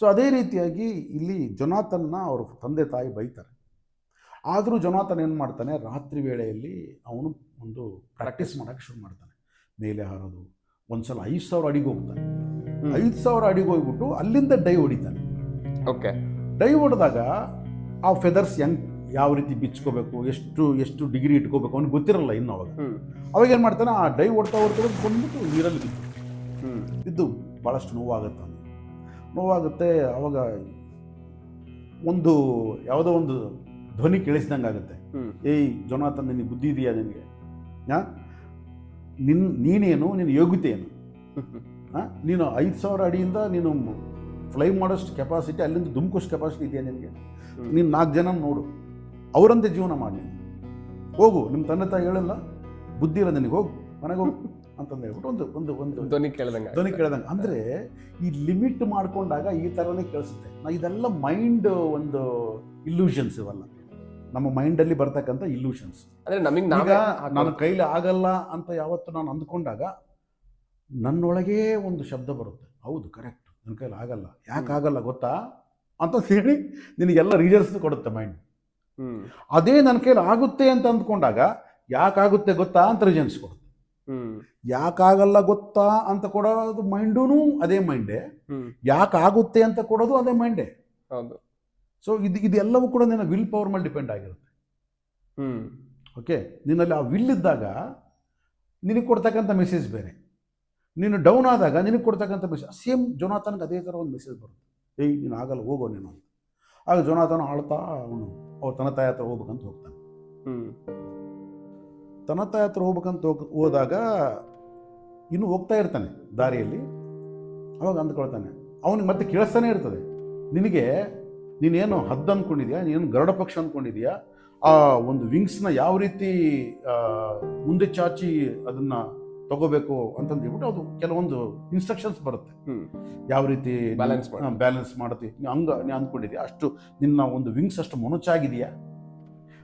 [SPEAKER 1] ಸೊ ಅದೇ ರೀತಿಯಾಗಿ ಇಲ್ಲಿ ಜೊನಾಥನ್ನ ಅವರು ತಂದೆ ತಾಯಿ ಬೈತಾರೆ. ಆದರೂ ಜೊನಾಥನ್ ಏನು ಮಾಡ್ತಾನೆ, ರಾತ್ರಿ ವೇಳೆಯಲ್ಲಿ ಅವನು ಒಂದು ಪ್ರಾಕ್ಟೀಸ್ ಮಾಡೋಕ್ಕೆ ಶುರು ಮಾಡ್ತಾನೆ. ಮೇಲೆ ಹಾರೋದು, ಒಂದ್ಸಲ 5,000 ಅಡಿಗೆ ಹೋಗ್ತಾನೆ. 5,000 ಅಡಿಗೆ ಹೋಗ್ಬಿಟ್ಟು ಅಲ್ಲಿಂದ ಡೈ ಹೊಡಿತಾನೆ.
[SPEAKER 2] ಓಕೆ,
[SPEAKER 1] ಡೈ ಹೊಡೆದಾಗ ಆ ಫೆದರ್ಸ್ ಯಾವ ರೀತಿ ಬಿಚ್ಕೋಬೇಕು, ಎಷ್ಟು ಡಿಗ್ರಿ ಇಟ್ಕೋಬೇಕು ಅವ್ನಿಗೆ ಗೊತ್ತಿರಲ್ಲ ಇನ್ನು. ಅವಾಗ ಏನು ಮಾಡ್ತಾನೆ, ಆ ಡೈ ಹೊಡ್ತಾ ಬಂದ್ಬಿಟ್ಟು ನೀರಲ್ಲಿ ಬಿದ್ದು ಭಾಳಷ್ಟು ನೋವಾಗುತ್ತೆ. ಅವಾಗ ಒಂದು ಯಾವುದೋ ಒಂದು ಧ್ವನಿ ಕೇಳಿಸ್ದಂಗೆ ಆಗುತ್ತೆ. ಏಯ್ ಜೊನಾಥನ್, ನಿನಗೆ ಬುದ್ಧಿ ಇದೆಯಾ? ನಿನಗೆ ನೀನೇನು, ನಿನ್ನ ಯೋಗ್ಯತೆ ಏನು? ನೀನು 5,000 ಅಡಿಯಿಂದ ನೀನು ಫ್ಲೈ ಮಾಡೋಷ್ಟು ಕೆಪಾಸಿಟಿ, ಅಲ್ಲಿಂದ ಧುಮ್ಕೋಷ್ಟು ಕೆಪಾಸಿಟಿ ಇದೆಯಾ ನಿನಗೆ? ನೀನು 4 ಜನ ನೋಡು, ಅವರಂತೆ ಜೀವನ ಮಾಡಿ, ಹೋಗು. ನಿಮ್ಮ ತಂದೆ ತಾಯಿ ಹೇಳಲ್ಲ, ಬುದ್ಧಿ ಇಲ್ಲ ನಿನಗೆ, ಹೋಗು ಮನೆಗೆ ಹೋಗು ಅಂತಂದು ಹೇಳ್ಬಿಟ್ಟು ಒಂದು ಒಂದು ಧ್ವನಿ ಕೇಳ್ದಂಗೆ. ಅಂದರೆ ಈ ಲಿಮಿಟ್ ಮಾಡ್ಕೊಂಡಾಗ ಈ ಥರನೇ ಕೇಳಿಸುತ್ತೆ. ಇದೆಲ್ಲ ಮೈಂಡ್ ಒಂದು ಇಲ್ಯೂಷನ್ಸ್, ಇವೆಲ್ಲ ನಮ್ಮ ಮೈಂಡಲ್ಲಿ ಬರ್ತಕ್ಕಂಥ ಇಲ್ಯೂಷನ್ಸ್. ಈಗ ನನ್ನ ಕೈಲಿ ಆಗಲ್ಲ ಅಂತ ಯಾವತ್ತು ನಾನು ಅಂದ್ಕೊಂಡಾಗ ನನ್ನೊಳಗೇ ಒಂದು ಶಬ್ದ ಬರುತ್ತೆ, ಹೌದು ಕರೆಕ್ಟ್, ನನ್ನ ಕೈಲಿ ಆಗಲ್ಲ. ಯಾಕೆ ಆಗಲ್ಲ ಗೊತ್ತಾ ಅಂತ ಹೇಳಿ ನಿನಗೆಲ್ಲ ರೀಸನ್ಸ್ ಕೊಡುತ್ತೆ ಮೈಂಡ್. ಅದೇ ನನ್ನ ಕೈಲಿ ಆಗುತ್ತೆ ಅಂತ ಅಂದ್ಕೊಂಡಾಗ ಯಾಕಾಗುತ್ತೆ ಗೊತ್ತಾ ಅಂತ ರೀಸನ್ಸ್ ಕೊಡುತ್ತೆ. ಯಾಕಾಗಲ್ಲ ಗೊತ್ತಾ ಅಂತ ಕೊಡೋದು ಮೈಂಡೂ ಅದೇ ಮೈಂಡೇ, ಯಾಕಾಗುತ್ತೆ ಅಂತ ಕೊಡೋದು ಅದೇ ಮೈಂಡೇ.
[SPEAKER 2] ಹೌದು.
[SPEAKER 1] ಸೊ ಇದೆಲ್ಲವೂ ಕೂಡ ನಿನ್ನ ವಿಲ್ ಪವರ್ ಮೇಲೆ ಡಿಪೆಂಡ್ ಆಗಿರುತ್ತೆ. ಓಕೆ, ನಿನ್ನಲ್ಲಿ ಆ ವಿಲ್ ಇದ್ದಾಗ ನಿನಗೆ ಕೊಡ್ತಕ್ಕಂಥ ಮೆಸೇಜ್ ಬೇರೆ, ನೀನು ಡೌನ್ ಆದಾಗ ನಿನಗೆ ಕೊಡ್ತಕ್ಕಂಥ ಮೆಸೇಜ್ ಸೇಮ್. ಜೊನಾಥನ್ಗೆ ಅದೇ ಥರ ಒಂದು ಮೆಸೇಜ್ ಬರುತ್ತೆ, ಏಯ್ ನೀನು ಆಗಲ್ಲ, ಹೋಗೋ ನೀನು ಅಂತ. ಆಗ ಜೊನಾಥನ್ ಆಳ್ತಾ ಅವನು ಅವ್ರ ತನ್ನ ತಾಯಿ ಹತ್ರ ಹೋಗ್ಬೇಕಂತ ಹೋಗ್ತಾನೆ. ತನ್ನ ತಾಯಿ ಹತ್ರ ಹೋಗ್ಬೇಕಂತ ಹೋದಾಗ ಇನ್ನು ಹೋಗ್ತಾ ಇರ್ತಾನೆ ದಾರಿಯಲ್ಲಿ. ಅವಾಗ ಅಂದ್ಕೊಳ್ತಾನೆ, ಅವನಿಗೆ ಮತ್ತೆ ಕೇಳಿಸ್ತಾನೆ ಇರ್ತದೆ, ನೀನೇನು ಹದ್ದು ಅಂದ್ಕೊಂಡಿದ್ಯಾ, ನೀನು ಗರುಡ ಪಕ್ಷ ಅಂದ್ಕೊಂಡಿದ್ಯಾ, ಆ ಒಂದು ವಿಂಗ್ಸ್ನ ಯಾವ ರೀತಿ ಮುಂದೆ ಚಾಚಿ ಅದನ್ನು ತಗೋಬೇಕು ಅಂತಂದು ಹೇಳ್ಬಿಟ್ಟು ಅದು ಕೆಲವೊಂದು ಇನ್ಸ್ಟ್ರಕ್ಷನ್ಸ್ ಬರುತ್ತೆ, ಯಾವ ರೀತಿ ಬ್ಯಾಲೆನ್ಸ್ ಮಾಡುತ್ತೆ. ನೀನು ಅಂದ್ಕೊಂಡಿದ್ಯಾ, ಅಷ್ಟು ನಿನ್ನ ಒಂದು ವಿಂಗ್ಸ್ ಅಷ್ಟು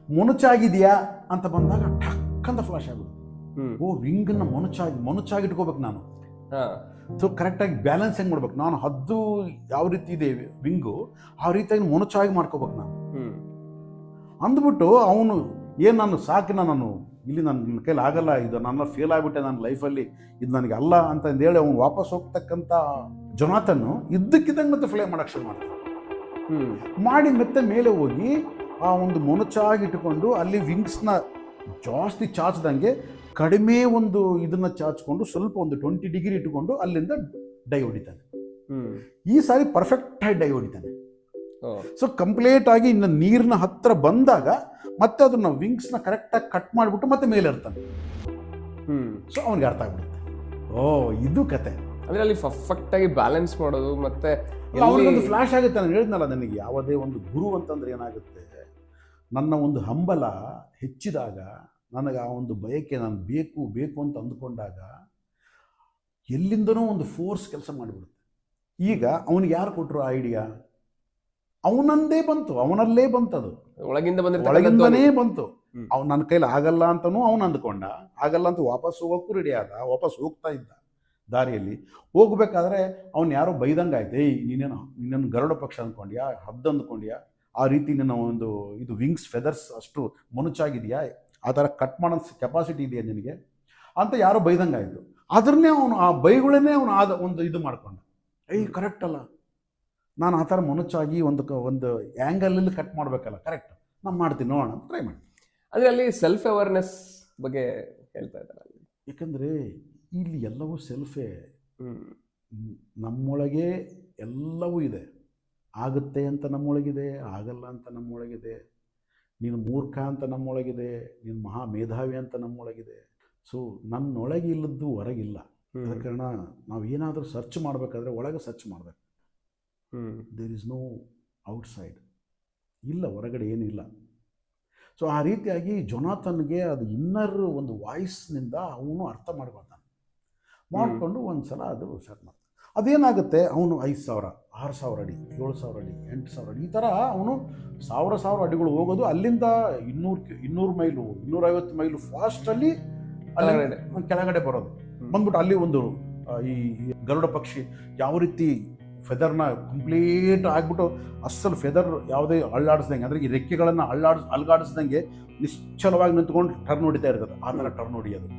[SPEAKER 1] ಮೊನಚಾಗಿದೆಯಾ ಅಂತ ಬಂದಾಗ ಟಕ್ಕಂತ ಫ್ಲಾಶ್ ಆಗುತ್ತೆ. ಓ, ವಿಂಗನ್ನು ಮೊನಚಾಗಿ ಇಟ್ಕೋಬೇಕು ನಾನು. ಸೊ ಕರೆಕ್ಟಾಗಿ ಬ್ಯಾಲೆನ್ಸ್ ಹೆಂಗೆ ಮಾಡ್ಬೇಕು, ನಾನು ಹದ್ದು ಯಾವ ರೀತಿ ಇದೆ ವಿಂಗು, ಆ ರೀತಿಯಾಗಿ ಮೊನಚಾಗಿ ಮಾಡ್ಕೋಬೇಕು ನಾನು ಅಂದ್ಬಿಟ್ಟು ಅವನು ನಾನು ಸಾಕಿನ, ನಾನು ಇಲ್ಲಿ ನನ್ನ ಕೈಲಿ ಆಗಲ್ಲ, ಇದು ನನ್ನ ಫೇಲ್ ಆಗಿಬಿಟ್ಟೆ ನನ್ನ ಲೈಫಲ್ಲಿ, ಇದು ನನಗೆ ಅಲ್ಲ ಅಂತಂದೇಳಿ ಅವನು ವಾಪಸ್ ಹೋಗ್ತಕ್ಕಂಥ ಜೊನಾಥನ್ನು ಇದ್ದಕ್ಕಿದ್ದಂಗೆ ಮತ್ತೆ ಫ್ಲೈ ಮಾಡೋಕ್ಕೆ ಶುರು ಮಾಡಿ ಮತ್ತೆ ಮೇಲೆ ಹೋಗಿ ಆ ಒಂದು ಮೊನಚಾಗಿಟ್ಟುಕೊಂಡು ಅಲ್ಲಿ ವಿಂಗ್ಸ್ನ ಜಾಸ್ತಿ ಚಾಚ್ದಂಗೆ ಕಡಿಮೆ ಒಂದು ಇದನ್ನು ಚಾಚ್ಕೊಂಡು ಸ್ವಲ್ಪ ಒಂದು 20 ಡಿಗ್ರಿ ಇಟ್ಟುಕೊಂಡು ಅಲ್ಲಿಂದ ಡೈ ಹೊಡಿತಾನೆ. ಈ ಸಾರಿ ಪರ್ಫೆಕ್ಟಾಗಿ ಡೈ ಹೊಡಿತಾನೆ. ಸೊ ಕಂಪ್ಲೀಟ್ ಆಗಿ ಇನ್ನು ನೀರಿನ ಹತ್ರ ಬಂದಾಗ ಮತ್ತೆ ಅದನ್ನ ವಿಂಗ್ಸ್ನ ಕರೆಕ್ಟಾಗಿ ಕಟ್ ಮಾಡಿಬಿಟ್ಟು ಮತ್ತೆ ಮೇಲೆ ಇರ್ತಾನೆ. ಸೊ ಅವನಿಗೆ ಅರ್ಥ ಆಗ್ಬಿಡುತ್ತೆ, ಓ ಇದು ಕತೆ.
[SPEAKER 2] ಅಂದ್ರೆ ಅಲ್ಲಿ ಪರ್ಫೆಕ್ಟ್ ಆಗಿ ಬ್ಯಾಲೆನ್ಸ್ ಮಾಡೋದು. ಮತ್ತೆ
[SPEAKER 1] ಅವನಿಗೊಂದು ಫ್ಲಾಶ್ ಆಗುತ್ತೆ. ನಾನು ಹೇಳಿದ್ನಲ್ಲ, ನನಗೆ ಯಾವುದೇ ಒಂದು ಗುರು ಅಂತಂದ್ರೆ ಏನಾಗುತ್ತೆ, ನನ್ನ ಒಂದು ಹಂಬಲ ಹೆಚ್ಚಿದಾಗ, ನನಗೆ ಆ ಒಂದು ಬಯಕೆ ನಾನು ಬೇಕು ಅಂತ ಅಂದ್ಕೊಂಡಾಗ ಎಲ್ಲಿಂದನೋ ಒಂದು ಫೋರ್ಸ್ ಕೆಲಸ ಮಾಡಿಬಿಡುತ್ತೆ. ಈಗ ಅವನಿಗೆ ಯಾರು ಕೊಟ್ಟರು ಆ ಐಡಿಯಾ? ಅವನಲ್ಲೇ ಬಂತದು, ಒಳಗಿಂದನೇ ಬಂತು. ಅವ್ನು ನನ್ನ ಕೈಲಿ ಆಗಲ್ಲ ಅಂತನೂ ಅವನು ಅಂದ್ಕೊಂಡ, ಆಗಲ್ಲ ಅಂತ ವಾಪಸ್ ಹೋಗೋಕ್ಕೂ ರೆಡಿ ಆದ. ವಾಪಸ್ ಹೋಗ್ತಾ ಇದ್ದ ದಾರಿಯಲ್ಲಿ ಹೋಗ್ಬೇಕಾದ್ರೆ ಅವ್ನು ಯಾರೋ ಬೈದಂಗೆ ಆಯ್ತು, ಏಯ್ ನೀನೇನು ಗರುಡ ಪಕ್ಷ ಅಂದ್ಕೊಂಡ್ಯಾ, ಹದ್ದು ಅಂದ್ಕೊಂಡ್ಯಾ, ಆ ರೀತಿ ನಿನ್ನ ಒಂದು ಇದು ವಿಂಗ್ಸ್ ಫೆದರ್ಸ್ ಅಷ್ಟು ಮೊನಚಾಗಿದೆಯಾ, ಆ ಥರ ಕಟ್ ಮಾಡೋ ಕೆಪಾಸಿಟಿ ಇದೆಯಾ ನಿನಗೆ ಅಂತ ಯಾರೋ ಬೈದಂಗಾಯಿತು. ಅದನ್ನೇ ಅವನು ಆ ಬೈಗಳನ್ನೇ ಅವನು ಆದ ಒಂದು ಇದು ಮಾಡ್ಕೊಂಡ, ಕರೆಕ್ಟ್ ಅಲ್ಲ, ನಾನು ಆ ಥರ ಮೊನಚಾಗಿ ಒಂದು ಆ್ಯಂಗಲಲ್ಲಿ ಕಟ್ ಮಾಡಬೇಕಲ್ಲ, ಕರೆಕ್ಟ್ ನಾನು ಮಾಡ್ತೀನಿ, ನೋಡೋಣ ಅಂತ ಟ್ರೈ ಮಾಡಿ.
[SPEAKER 2] ಅಂದರೆ ಅಲ್ಲಿ ಸೆಲ್ಫ್ ಅವೇರ್ನೆಸ್ ಬಗ್ಗೆ ಹೇಳ್ತಾ ಇದ್ದಾರೆ ಅಲ್ಲಿ.
[SPEAKER 1] ಏಕೆಂದರೆ ಇಲ್ಲಿ ಎಲ್ಲವೂ ಸೆಲ್ಫೇ. ನಮ್ಮೊಳಗೆ ಎಲ್ಲವೂ ಇದೆ. ಆಗುತ್ತೆ ಅಂತ ನಮ್ಮೊಳಗಿದೆ, ಆಗಲ್ಲ ಅಂತ ನಮ್ಮೊಳಗಿದೆ, ನೀನು ಮೂರ್ಖ ಅಂತ ನಮ್ಮೊಳಗಿದೆ, ನೀನು ಮಹಾ ಮೇಧಾವಿ ಅಂತ ನಮ್ಮೊಳಗಿದೆ. ಸೊ ನನ್ನೊಳಗೆ ಇಲ್ಲದ್ದು ಹೊರಗಿಲ್ಲ. ಅದ ಕಾರಣ ನಾವು ಏನಾದರೂ ಸರ್ಚ್ ಮಾಡಬೇಕಾದ್ರೆ ಒಳಗೆ ಸರ್ಚ್ ಮಾಡಬೇಕು. ದೇರ್ ಇಸ್ ನೋ ಔಟ್ಸೈಡ್, ಇಲ್ಲ ಹೊರಗಡೆ ಏನಿಲ್ಲ. ಸೊ ಆ ರೀತಿಯಾಗಿ ಜೊನಾಥನ್ಗೆ ಅದು ಇನ್ನರ್ ಒಂದು ವಾಯ್ಸ್ನಿಂದ ಅವನು ಅರ್ಥ ಮಾಡ್ಕೊಳ್ತಾನೆ. ಮಾಡಿಕೊಂಡು ಒಂದು ಸಲ ಅದು ಸ್ಟಾರ್ಟ್ ಮಾಡ್ತಾನೆ. ಅದೇನಾಗುತ್ತೆ, ಅವನು 5,000, 6,000 ಅಡಿ, 7,000 ಅಡಿ, 8,000 ಅಡಿ, ಈ ಥರ ಅವನು 1,000 ಅಡಿಗಳು ಹೋಗೋದು. ಅಲ್ಲಿಂದ 200 ಮೈಲು 250 ಮೈಲು ಫಾಸ್ಟಲ್ಲಿ ಅಲ್ಲಿ ಕೆಳಗಡೆ ಬರೋದು. ಬಂದ್ಬಿಟ್ಟು ಅಲ್ಲಿ ಒಂದು ಈ ಗರುಡ ಪಕ್ಷಿ ಯಾವ ರೀತಿ ಫೆದರ್ನ ಕಂಪ್ಲೀಟ್ ಆಗಿಬಿಟ್ಟು ಅಸಲು ಫೆದರ್ ಯಾವುದೇ ಅಳ್ಳಾಡಿಸ್ದಂಗೆ, ಅಂದರೆ ಈ ರೆಕ್ಕೆಗಳನ್ನು ಅಲ್ಗಾಡಿಸ್ದಂಗೆ ನಿಶ್ಚಲವಾಗಿ ನಿಂತ್ಕೊಂಡು ಟರ್ನ್ ಹೊಡಿತಾ ಇರ್ತದೆ. ಆ ಥರ ಟರ್ನ್ ಹೊಡಿಯೋದು.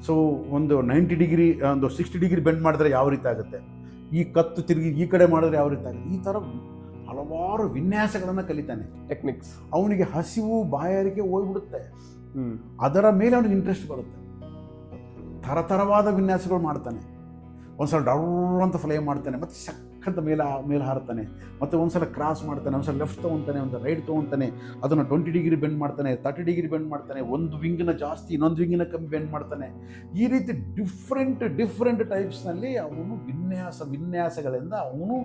[SPEAKER 1] ಸೊ ಒಂದು 90 ಡಿಗ್ರಿ, ಒಂದು 60 ಡಿಗ್ರಿ ಬೆಂಡ್ ಮಾಡಿದ್ರೆ ಯಾವ ರೀತಿ ಆಗುತ್ತೆ, ಈ ಕತ್ತು ತಿರುಗಿ ಈ ಕಡೆ ಮಾಡಿದ್ರೆ ಯಾವ ರೀತಿ ಆಗುತ್ತೆ, ಈ ಥರ ಹಲವಾರು ವಿನ್ಯಾಸಗಳನ್ನು ಕಲಿತಾನೆ.
[SPEAKER 2] ಟೆಕ್ನಿಕ್ಸ್.
[SPEAKER 1] ಅವನಿಗೆ ಹಸಿವು ಬಾಯಾರಿಕೆ ಹೋಗ್ಬಿಡುತ್ತೆ, ಅದರ ಮೇಲೆ ಅವನಿಗೆ ಇಂಟ್ರೆಸ್ಟ್ ಬರುತ್ತೆ. ಥರಥರವಾದ ವಿನ್ಯಾಸಗಳು ಮಾಡ್ತಾನೆ. ಒಂದ್ಸಲ ಡೌನ್ ಅಂತ ಫ್ಲೈ ಮಾಡ್ತಾನೆ, ಮತ್ತು ಸಕ್ಕಂತ ಮೇಲೆ ಹಾರ್ತಾನೆ, ಮತ್ತು ಒಂದ್ಸಲ ಕ್ರಾಸ್ ಮಾಡ್ತಾನೆ, ಒಂದ್ಸಲ ಲೆಫ್ಟ್ ತೊಗೊತಾನೆ, ಒಂದು ರೈಟ್ ತೊಗೊತಾನೆ, ಅದನ್ನು 20 ಡಿಗ್ರಿ ಬೆಂಡ್ ಮಾಡ್ತಾನೆ, 30 ಡಿಗ್ರಿ ಬೆಂಡ್ ಮಾಡ್ತಾನೆ, ಒಂದು ವಿಂಗಿನ ಜಾಸ್ತಿ ಇನ್ನೊಂದು ವಿಂಗಿನ ಕಮ್ಮಿ ಬೆಂಡ್ ಮಾಡ್ತಾನೆ. ಈ ರೀತಿ ಡಿಫ್ರೆಂಟ್ ಟೈಪ್ಸ್ನಲ್ಲಿ ಅವನು ವಿನ್ಯಾಸಗಳಿಂದ ಅವನು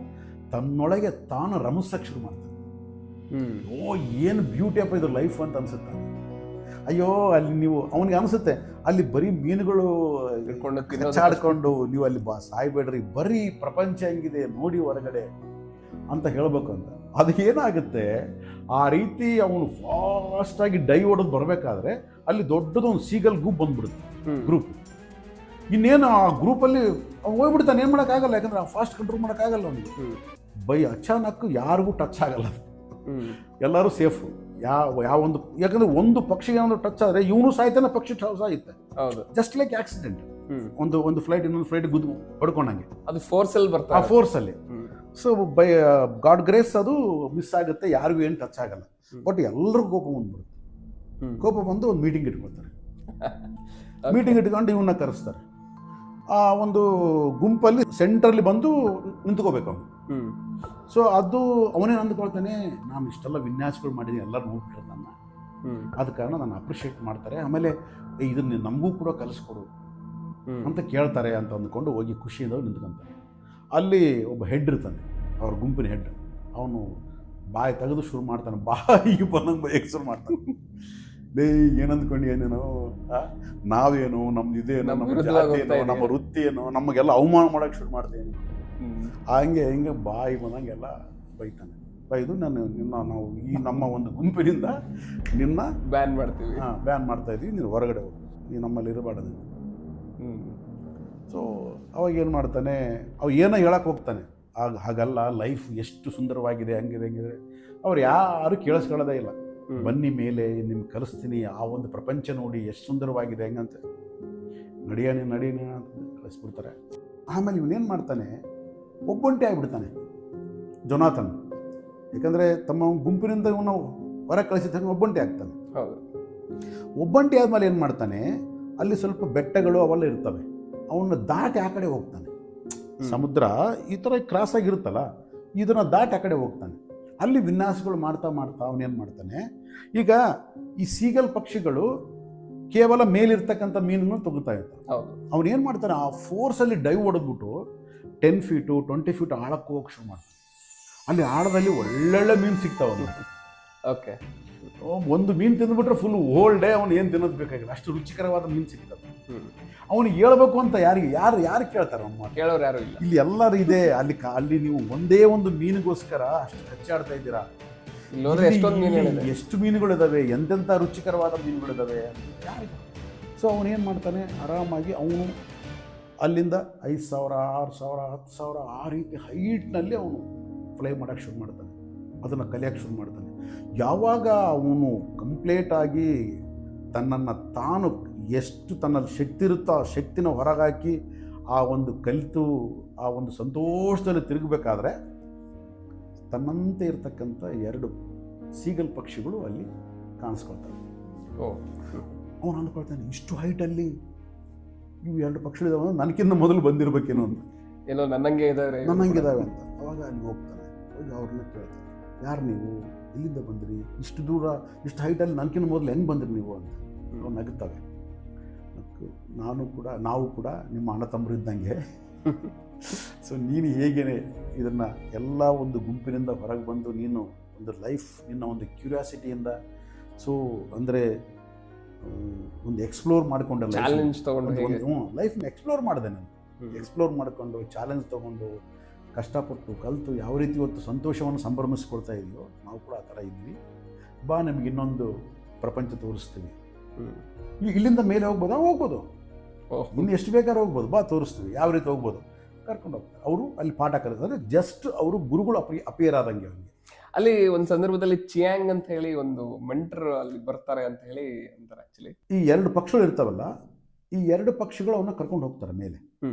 [SPEAKER 1] ತನ್ನೊಳಗೆ ತಾನು ರಮಿಸಕ್ಕೆ ಶುರು ಮಾಡ್ತಾನೆ. ಏನು ಬ್ಯೂಟಿ ಅಪ್ಪ ಇದು ಲೈಫ್ ಅಂತ ಅನ್ಸುತ್ತೆ. ಅಯ್ಯೋ ಅಲ್ಲಿ ನೀವು ಅವನಿಗೆ ಅನಿಸುತ್ತೆ ಅಲ್ಲಿ ಬರೀ ಮೀನುಗಳು ಕಚ್ಚಾಡ್ಕೊಂಡು ನೀವು ಅಲ್ಲಿ ಸಾಯ್ಬೇಡ್ರಿ, ಬರೀ ಪ್ರಪಂಚ ಹೆಂಗಿದೆ ನೋಡಿ ಹೊರಗಡೆ ಅಂತ ಹೇಳಬೇಕು ಅಂತ. ಅದು ಏನಾಗುತ್ತೆ, ಆ ರೀತಿ ಅವನು ಫಾಸ್ಟಾಗಿ ಡೈ ಹೊಡೆದು ಬರಬೇಕಾದ್ರೆ ಅಲ್ಲಿ ದೊಡ್ಡದೊಂದು ಸೀಗಲ್ ಗ್ರೂಪ್ ಇನ್ನೇನು ಆ ಗ್ರೂಪಲ್ಲಿ ಅವ್ನು ಹೋಗ್ಬಿಡ್ತಾನೆ. ಏನು ಮಾಡೋಕ್ಕಾಗಲ್ಲ, ಯಾಕಂದ್ರೆ ಆ ಫಾಸ್ಟ್ ಕಂಟ್ರೋಲ್ ಮಾಡೋಕ್ಕಾಗಲ್ಲ ಅವನಿಗೆ. ಅಚಾನಕ್ ಯಾರಿಗೂ ಟಚ್ ಆಗಲ್ಲ, ಎಲ್ಲರೂ ಸೇಫು. ಯಾವೊಂದು, ಯಾಕಂದ್ರೆ ಒಂದು ಪಕ್ಷಿಗೆ ಏನಾದ್ರು ಟಚ್ ಆದರೆ ಇವನು ಸಾಯ್ತಾನೆ, ಪಕ್ಷಿ ಸಾಯುತ್ತೆ. Just like accident. ಒಂದು ಫ್ಲೈಟ್ ಇನ್ನೊಂದು ಫ್ಲೈಟ್ ಹೊಡ್ಕೊಂಡಂಗೆ, ಅದು ಫೋರ್ಸಲ್ಲಿ ಬರ್ತಾರೆ. ಆ ಫೋರ್ಸಲ್ಲಿ. ಸೊ ಬೈ ಗಾಡ್ ಗ್ರೇಸ್ ಅದು ಮಿಸ್ ಆಗುತ್ತೆ, ಯಾರಿಗೂ ಏನು ಟಚ್ ಆಗಲ್ಲ. ಬಟ್ ಎಲ್ಲರಿಗೂ ಕೋಪ ಬಂದ್ಬಿಡುತ್ತೆ. ಕೋಪ ಬಂದು ಒಂದು ಮೀಟಿಂಗ್ ಇಟ್ಕೊಳ್ತಾರೆ. ಮೀಟಿಂಗ್ ಇಟ್ಕೊಂಡು ಇವನ್ನ ಕರೆಸ್ತಾರೆ. ಆ ಒಂದು ಗುಂಪಲ್ಲಿ ಸೆಂಟ್ರಲ್ಲಿ ಬಂದು ನಿಂತ್ಕೋಬೇಕು ಅವನು. ಸೊ ಅದು ಅವನೇನು ಅಂದ್ಕೊಳ್ತಾನೆ, ನಾನು ಇಷ್ಟೆಲ್ಲ ವಿನ್ಯಾಸಗಳು ಮಾಡಿದ್ದೀನಿ, ಎಲ್ಲರೂ ನೋಡ್ಬಿಟ್ರೆ ನನ್ನ, ಆದ ಕಾರಣ ನಾನು ಅಪ್ರಿಷಿಯೇಟ್ ಮಾಡ್ತಾರೆ. ಆಮೇಲೆ ಇದನ್ನ ನಮಗೂ ಕೂಡ ಕಲಿಸ್ಕೊಡು ಅಂತ ಕೇಳ್ತಾರೆ ಅಂತ ಅಂದ್ಕೊಂಡು ಹೋಗಿ ಖುಷಿಯಿಂದ ನಿಂತ್ಕೊಂತಾನೆ. ಅಲ್ಲಿ ಒಬ್ಬ ಹೆಡ್ ಇರ್ತಾನೆ, ಅವ್ರ ಗುಂಪಿನ ಹೆಡ್. ಅವನು ಬಾಯಿ ತೆಗೆದು ಶುರು ಮಾಡ್ತಾನೆ, ಬಾಯಿಗೆ ಬಂದಂಗೆ ಬೈಯಕ್ಕೆ ಶುರು ಮಾಡ್ತಾನೆ. ಏನಂದ್ಕೊಂಡು ಏನೇನೋ ನಾವೇನು, ನಮ್ದು ಇದೇನೋ, ನಮ್ಮ ಜಾತಿ ಏನೋ, ನಮ್ಮ ವೃತ್ತಿ ಏನೋ, ನಮಗೆಲ್ಲ ಅವಮಾನ ಮಾಡೋಕ್ಕೆ ಶುರು ಮಾಡ್ತೇನೆ. ಹಿಂಗೆ ಬಾಯಿ ಬಂದಂಗೆಲ್ಲ ಬೈತಾನೆ. ಬೈದು ನಾವು ಈ ನಮ್ಮ ಒಂದು ಗುಂಪಿನಿಂದ ನಿನ್ನ
[SPEAKER 2] ಬ್ಯಾನ್ ಮಾಡ್ತಾ
[SPEAKER 1] ಇದ್ದೀವಿ, ನೀನು ಹೊರಗಡೆ ಹೋಗು, ನೀನು ನಮ್ಮಲ್ಲಿ ಇರಬಾರ್ದು. ಸೊ ಅವಾಗ ಏನು ಮಾಡ್ತಾನೆ, ಅವ ಏನೋ ಹೇಳಕ್ಕೆ ಹೋಗ್ತಾನೆ, ಹಾಗಲ್ಲ, ಲೈಫ್ ಎಷ್ಟು ಸುಂದರವಾಗಿದೆ, ಹಂಗಿದೆ. ಅವ್ರು ಯಾರು ಕೇಳಿಸ್ಕೊಳ್ಳೋದೇ ಇಲ್ಲ. ಬನ್ನಿ ಮೇಲೆ ನಿಮ್ಗೆ ಕಲಿಸ್ತೀನಿ, ಆ ಒಂದು ಪ್ರಪಂಚ ನೋಡಿ ಎಷ್ಟು ಸುಂದರವಾಗಿದೆ ಹೆಂಗಂತ, ನಡೀನಿ ಅಂತ ಕಳಿಸ್ಬಿಡ್ತಾರೆ. ಆಮೇಲೆ ಇವನೇನು ಮಾಡ್ತಾನೆ, ಒಬ್ಬಂಟಿ ಆಗಿಬಿಡ್ತಾನೆ ಜೊನಾಥನ್. ಯಾಕಂದರೆ ತಮ್ಮ ಗುಂಪಿನಿಂದ ಇವನು ಹೊರಗೆ ಕಳಿಸಿದ್ದಾನೆ, ಒಬ್ಬಂಟಿ ಆಗ್ತಾನೆ. ಒಬ್ಬಂಟಿ ಆದಮೇಲೆ ಏನು ಮಾಡ್ತಾನೆ, ಅಲ್ಲಿ ಸ್ವಲ್ಪ ಬೆಟ್ಟಗಳು ಅವೆಲ್ಲ ಇರ್ತವೆ, ಅವನ್ನ ದಾಟಿ ಆ ಕಡೆ ಹೋಗ್ತಾನೆ. ಸಮುದ್ರ ಈ ಥರ ಕ್ರಾಸ್ ಆಗಿರುತ್ತಲ್ಲ, ಇದನ್ನು ದಾಟಿ ಆ ಕಡೆ ಹೋಗ್ತಾನೆ. ಅಲ್ಲಿ ವಿನ್ಯಾಸಗಳು ಮಾಡ್ತಾ ಅವನೇನು ಮಾಡ್ತಾನೆ, ಈಗ ಈ ಸೀಗಲ್ ಪಕ್ಷಿಗಳು ಕೇವಲ ಮೇಲಿರ್ತಕ್ಕಂಥ ಮೀನನ್ನು ತಗೋತಾ ಇರ್ತಾನೆ. ಅವನೇನು ಮಾಡ್ತಾನೆ, ಆ ಫೋರ್ಸಲ್ಲಿ ಡೈವ್ ಹೊಡೆದ್ಬಿಟ್ಟು 10 ಫೀಟು 20 ಫೀಟ್ ಆಳಕ್ಕೆ ಹೋಗಕ್ಕೆ ಶುರು ಮಾಡ್ತಾನೆ. ಅಲ್ಲಿ ಆಳದಲ್ಲಿ ಒಳ್ಳೊಳ್ಳೆ ಮೀನು ಸಿಗ್ತಾವಲ್ಲ.
[SPEAKER 2] ಓಕೆ,
[SPEAKER 1] ಒಂದು ಮೀನು ತಿಂದ್ಬಿಟ್ರೆ ಫುಲ್ ಹೋಲ್ ಡೇ ಅವನು ಏನು ತಿನ್ನೋದು ಬೇಕಾಗಿಲ್ಲ, ಅಷ್ಟು ರುಚಿಕರವಾದ ಮೀನು ಸಿಗ್ತವೆ. ಅವನಿಗೆ ಹೇಳ್ಬೇಕು ಅಂತ ಯಾರು ಕೇಳ್ತಾರೆ, ಅಮ್ಮ
[SPEAKER 2] ಕೇಳೋರು ಯಾರು ಇಲ್ಲ.
[SPEAKER 1] ಇಲ್ಲಿ ಎಲ್ಲರೂ ಇದೆ. ಅಲ್ಲಿ ನೀವು ಒಂದೇ ಒಂದು ಮೀನಿಗೋಸ್ಕರ ಅಷ್ಟು ಕಚ್ಚಾಡ್ತಾ ಇದ್ದೀರಾ. ಎಷ್ಟು ಮೀನುಗಳಿದಾವೆ, ಎಂತೆಂಥ ರುಚಿಕರವಾದ ಮೀನುಗಳಿದಾವೆ ಯಾರಿಗೆ. ಸೊ ಅವನೇನು ಮಾಡ್ತಾನೆ, ಆರಾಮಾಗಿ ಅವನು ಅಲ್ಲಿಂದ 5,000, 6,000, 10,000 ಆ ರೀತಿ ಹೈಟ್ನಲ್ಲಿ ಅವನು ಫ್ಲೈ ಮಾಡೋಕ್ಕೆ ಶುರು ಮಾಡ್ತಾನೆ. ಅದನ್ನು ಕಲಿಯೋಕ್ಕೆ ಶುರು ಮಾಡ್ತಾನೆ. ಯಾವಾಗ ಅವನು ಕಂಪ್ಲೀಟಾಗಿ ತನ್ನನ್ನು ತಾನು ಎಷ್ಟು ತನ್ನಲ್ಲಿ ಶಕ್ತಿ ಇರುತ್ತೋ ಆ ಶಕ್ತಿನ ಹೊರಗಾಕಿ ಆ ಒಂದು ಕಲಿತು ಆ ಒಂದು ಸಂತೋಷದಲ್ಲಿ ತಿರುಗಬೇಕಾದ್ರೆ ತನ್ನಂತೆ ಇರತಕ್ಕಂಥ 2 ಸೀಗಲ್ ಪಕ್ಷಿಗಳು ಅಲ್ಲಿ ಕಾಣಿಸ್ಕೊಳ್ತವೆ. ಅವನು ಅಂದ್ಕೊಳ್ತಾನೆ, ಇಷ್ಟು ಹೈಟಲ್ಲಿ ಇವು 2 ಪಕ್ಷಿಗಳಿದಾವೆ, ನನಗಿಂತ ಮೊದಲು ಬಂದಿರಬೇಕೇನೋ ಅಂತ,
[SPEAKER 2] ಏನೋ ನನ್ನಂಗೆ ಇದಾವೆ
[SPEAKER 1] ಅಂತ. ಅವಾಗ ಅಲ್ಲಿ ಹೋಗ್ತಾನೆ, ಹೋಗಿ ಅವ್ರನ್ನ ಕೇಳ್ತಾನೆ, ಯಾರು ನೀವು, ಎಲ್ಲಿಂದ ಬಂದ್ರಿ, ಇಷ್ಟು ದೂರ ಇಷ್ಟು ಹೈಟಲ್ಲಿ ನನಗಿಂತ ಮೊದಲು ಹೆಂಗೆ ಬಂದ್ರಿ ನೀವು ಅಂತ. ಅವ್ರು ನಗುತ್ತವೆ. ನಾವು ಕೂಡ ನಿಮ್ಮ ಅಣ್ಣ ತಮ್ಮರು ಇದ್ದಂಗೆ. ಸೊ ನೀನು ಹೇಗೇನೆ ಇದನ್ನು ಎಲ್ಲ ಒಂದು ಗುಂಪಿನಿಂದ ಹೊರಗೆ ಬಂದು ನೀನು ಒಂದು ಲೈಫ್ ನಿನ್ನ ಒಂದು ಕ್ಯೂರಿಯಾಸಿಟಿಯಿಂದ, ಸೊ ಅಂದರೆ ಒಂದು ಎಕ್ಸ್ಪ್ಲೋರ್ ಮಾಡಿಕೊಂಡೆ,
[SPEAKER 2] ಚಾಲೆಂಜ್ ತೊಗೊಂಡು
[SPEAKER 1] ಲೈಫ್ನ ಎಕ್ಸ್ಪ್ಲೋರ್ ಮಾಡಿದೆ ನಾನು. ಎಕ್ಸ್ಪ್ಲೋರ್ ಮಾಡಿಕೊಂಡು ಚಾಲೆಂಜ್ ತೊಗೊಂಡು ಕಷ್ಟಪಟ್ಟು ಕಲಿತು ಯಾವ ರೀತಿ ಇವತ್ತು ಸಂತೋಷವನ್ನು ಸಂಭ್ರಮಿಸ್ಕೊಳ್ತಾ ಇದೆಯೋ ನಾವು ಕೂಡ ಆ ಥರ ಇದ್ವಿ. ಬಾ ನಮಗೆ ಇನ್ನೊಂದು ಪ್ರಪಂಚ ತೋರಿಸ್ತೀವಿ, ಇಲ್ಲಿಂದ ಮೇಲೆ ಹೋಗ್ಬೋದು, ಇನ್ನು ಎಷ್ಟು ಬೇಕಾದ್ರೂ ಹೋಗ್ಬೋದು, ಬಾ ತೋರಿಸ್ತೀವಿ, ಯಾವ ರೀತಿ ಹೋಗ್ಬೋದು ಕರ್ಕೊಂಡು ಹೋಗ್ತಾರೆ. ಅವರು ಅಲ್ಲಿ ಪಾಠ ಕಲಿತಾರೆ. ಜಸ್ಟ್ ಅವರು ಗುರುಗಳು ಅಪಿಯರ್ ಆದಂಗೆ ಅವನಿಗೆ.
[SPEAKER 2] ಅಲ್ಲಿ ಒಂದು ಸಂದರ್ಭದಲ್ಲಿ ಚಿಯಾಂಗ್ ಅಂತ ಹೇಳಿ ಒಂದು ಮೆಂಟರ್ ಅಲ್ಲಿ ಬರ್ತಾರೆ ಅಂತ ಹೇಳಿ ಅಂತಾರೆ. ಆಕ್ಚುಲಿ
[SPEAKER 1] ಈ 2 ಪಕ್ಷಿಗಳು ಇರ್ತಾವಲ್ಲ, ಈ 2 ಪಕ್ಷಿಗಳು ಅವನ್ನ ಕರ್ಕೊಂಡು ಹೋಗ್ತಾರೆ ಮೇಲೆ.